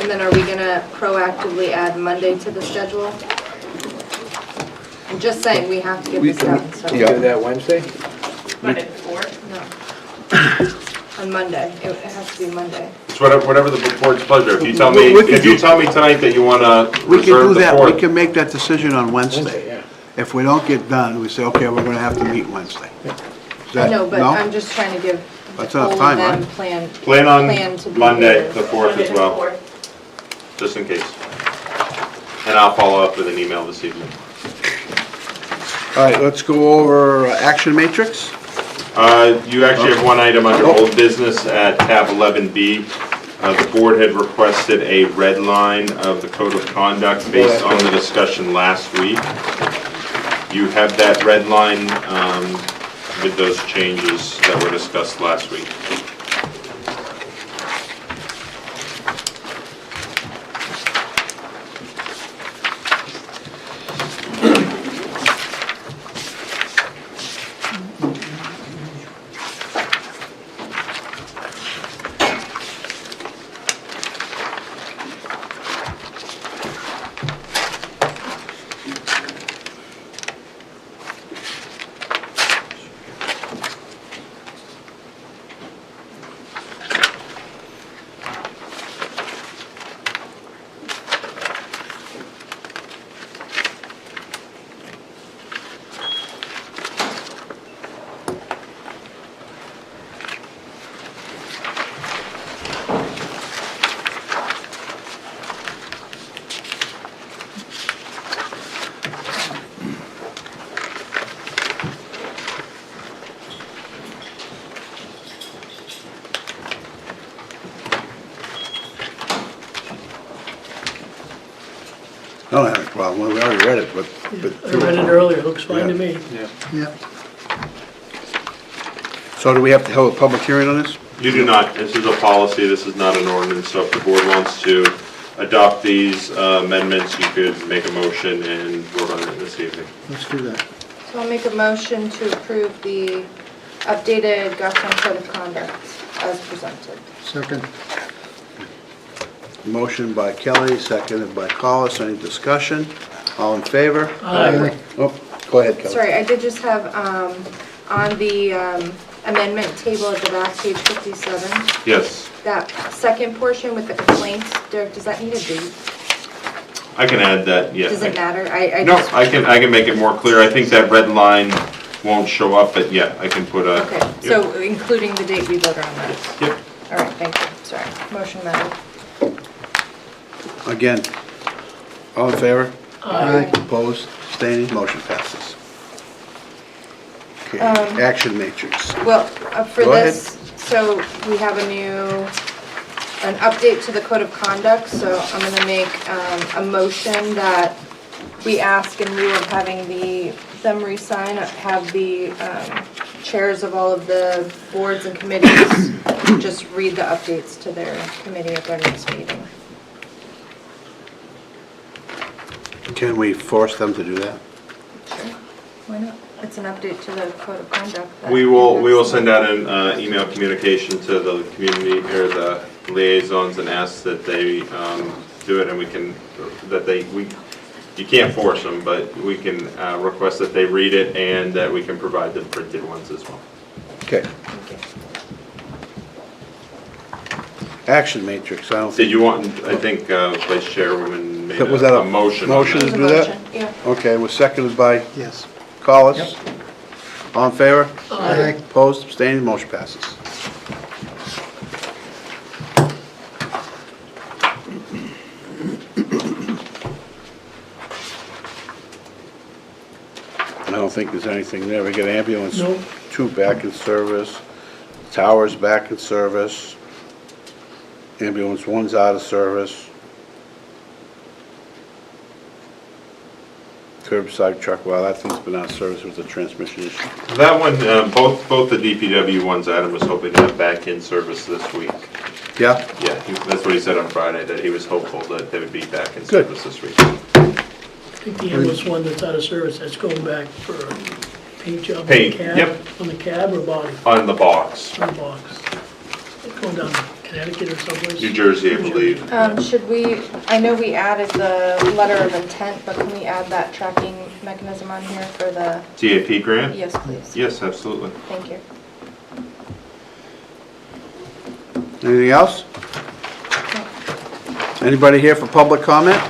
And then are we gonna proactively add Monday to the schedule? I'm just saying, we have to get this done, so. Can you do that Wednesday? Monday before? No. On Monday, it has to be Monday. It's whatever the board's pleasure. If you tell me, if you tell me tonight that you want to We can do reserve the that, we 4th. can make that decision on Wednesday. Wednesday, yeah. If we don't get done, we say, okay, we're gonna have to meet Wednesday. Is I that- know, but no? I'm just trying to give That's all enough of time, them right? plan Plan on to be Monday, here. the 4th as well, just in case. And I'll follow up with an email this evening. All right, let's go over action matrix. You actually have one item under old business at tab 11B. The board had requested a red line of the code of conduct based on the discussion last week. You have that red line with those changes that were discussed last week. I don't have a problem, we already read it, but. I read it earlier, looks fine to me. Yeah. So do we have to hold a public hearing on this? You do not. This is a policy, this is not an ordinance, so if the board wants to adopt these amendments, you could make a motion and vote on it this evening. Let's do that. So I'll make a motion to approve the updated Goffstown Code of Conduct as presented. Second. Motion by Kelly, seconded by Collis. Any discussion? All in favor? Aye. Oh, go ahead, Kelly. Sorry, I did just have, on the amendment table at the back, page 57, Yes, that second portion with the complaints, Derek, does that need a date? I can add that, yeah. Does it matter? I No, just. I can make it more clear. I think that red line won't show up, but yeah, I can put a. Okay, Yep. so including the date we voted on that? Yep. All right, thank you, sorry, motion mattered. Again, all in favor? Aye. Opposed, abstaining, motion passes. Okay, Um, action matrix. Well, for Go ahead. this, so we have an update to the code of conduct, so I'm gonna make a motion that we ask in lieu of having them re-sign, have the chairs of all of the boards and committees just read the updates to their committee at their next meeting. Can we force them to do that? Sure. Why not? It's an update to the code of conduct. that- We will send out an email communication to the community or the liaisons and ask that they do it, and we can, you can't force them, but we can request that they read it and that we can provide the printed ones as well. Okay. Action matrix, I don't. Did you want, I think Vice Chairwoman made Was that a motion. on Motion that. to do that? Yeah. Okay, was seconded by Yes. Collis. All in favor? Aye. Opposed, abstaining, motion passes. I don't think there's anything there. We got ambulance, Nope. 2 back in service, towers back in service, ambulance 1's out of service, curbside truck, well, that thing's been out of service with the transmission issue. That one, both the DPW ones, Adam was hoping to have back in service this week. Yeah? Yeah, that's what he said on Friday, that he was hopeful that they would be back in Good. service this week. I think the ambulance one that's out of service, that's going back for a paint job on the Paint, cab? yep. On the cab or body? On the box. On the box. Going down the Connecticut or someplace? New Jersey, I believe. Should we, I know we added the letter of intent, but can we add that tracking mechanism on here for the, TAP grant? yes, please. Yes, absolutely. Thank you. Anything else? Anybody here for public comment?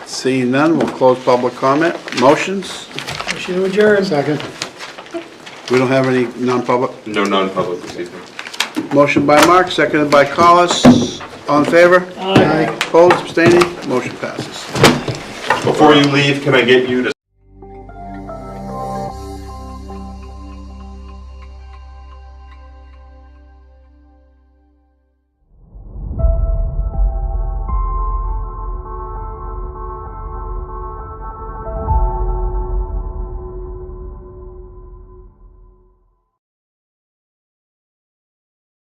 Seeing none, we'll close public comment. Motions? Motion to adjourn. Second. We don't have any non-public? No non-public this evening. Motion by Mark, seconded by Collis. All in favor? Aye. Opposed, abstaining, motion passes. Before you leave, can I get you to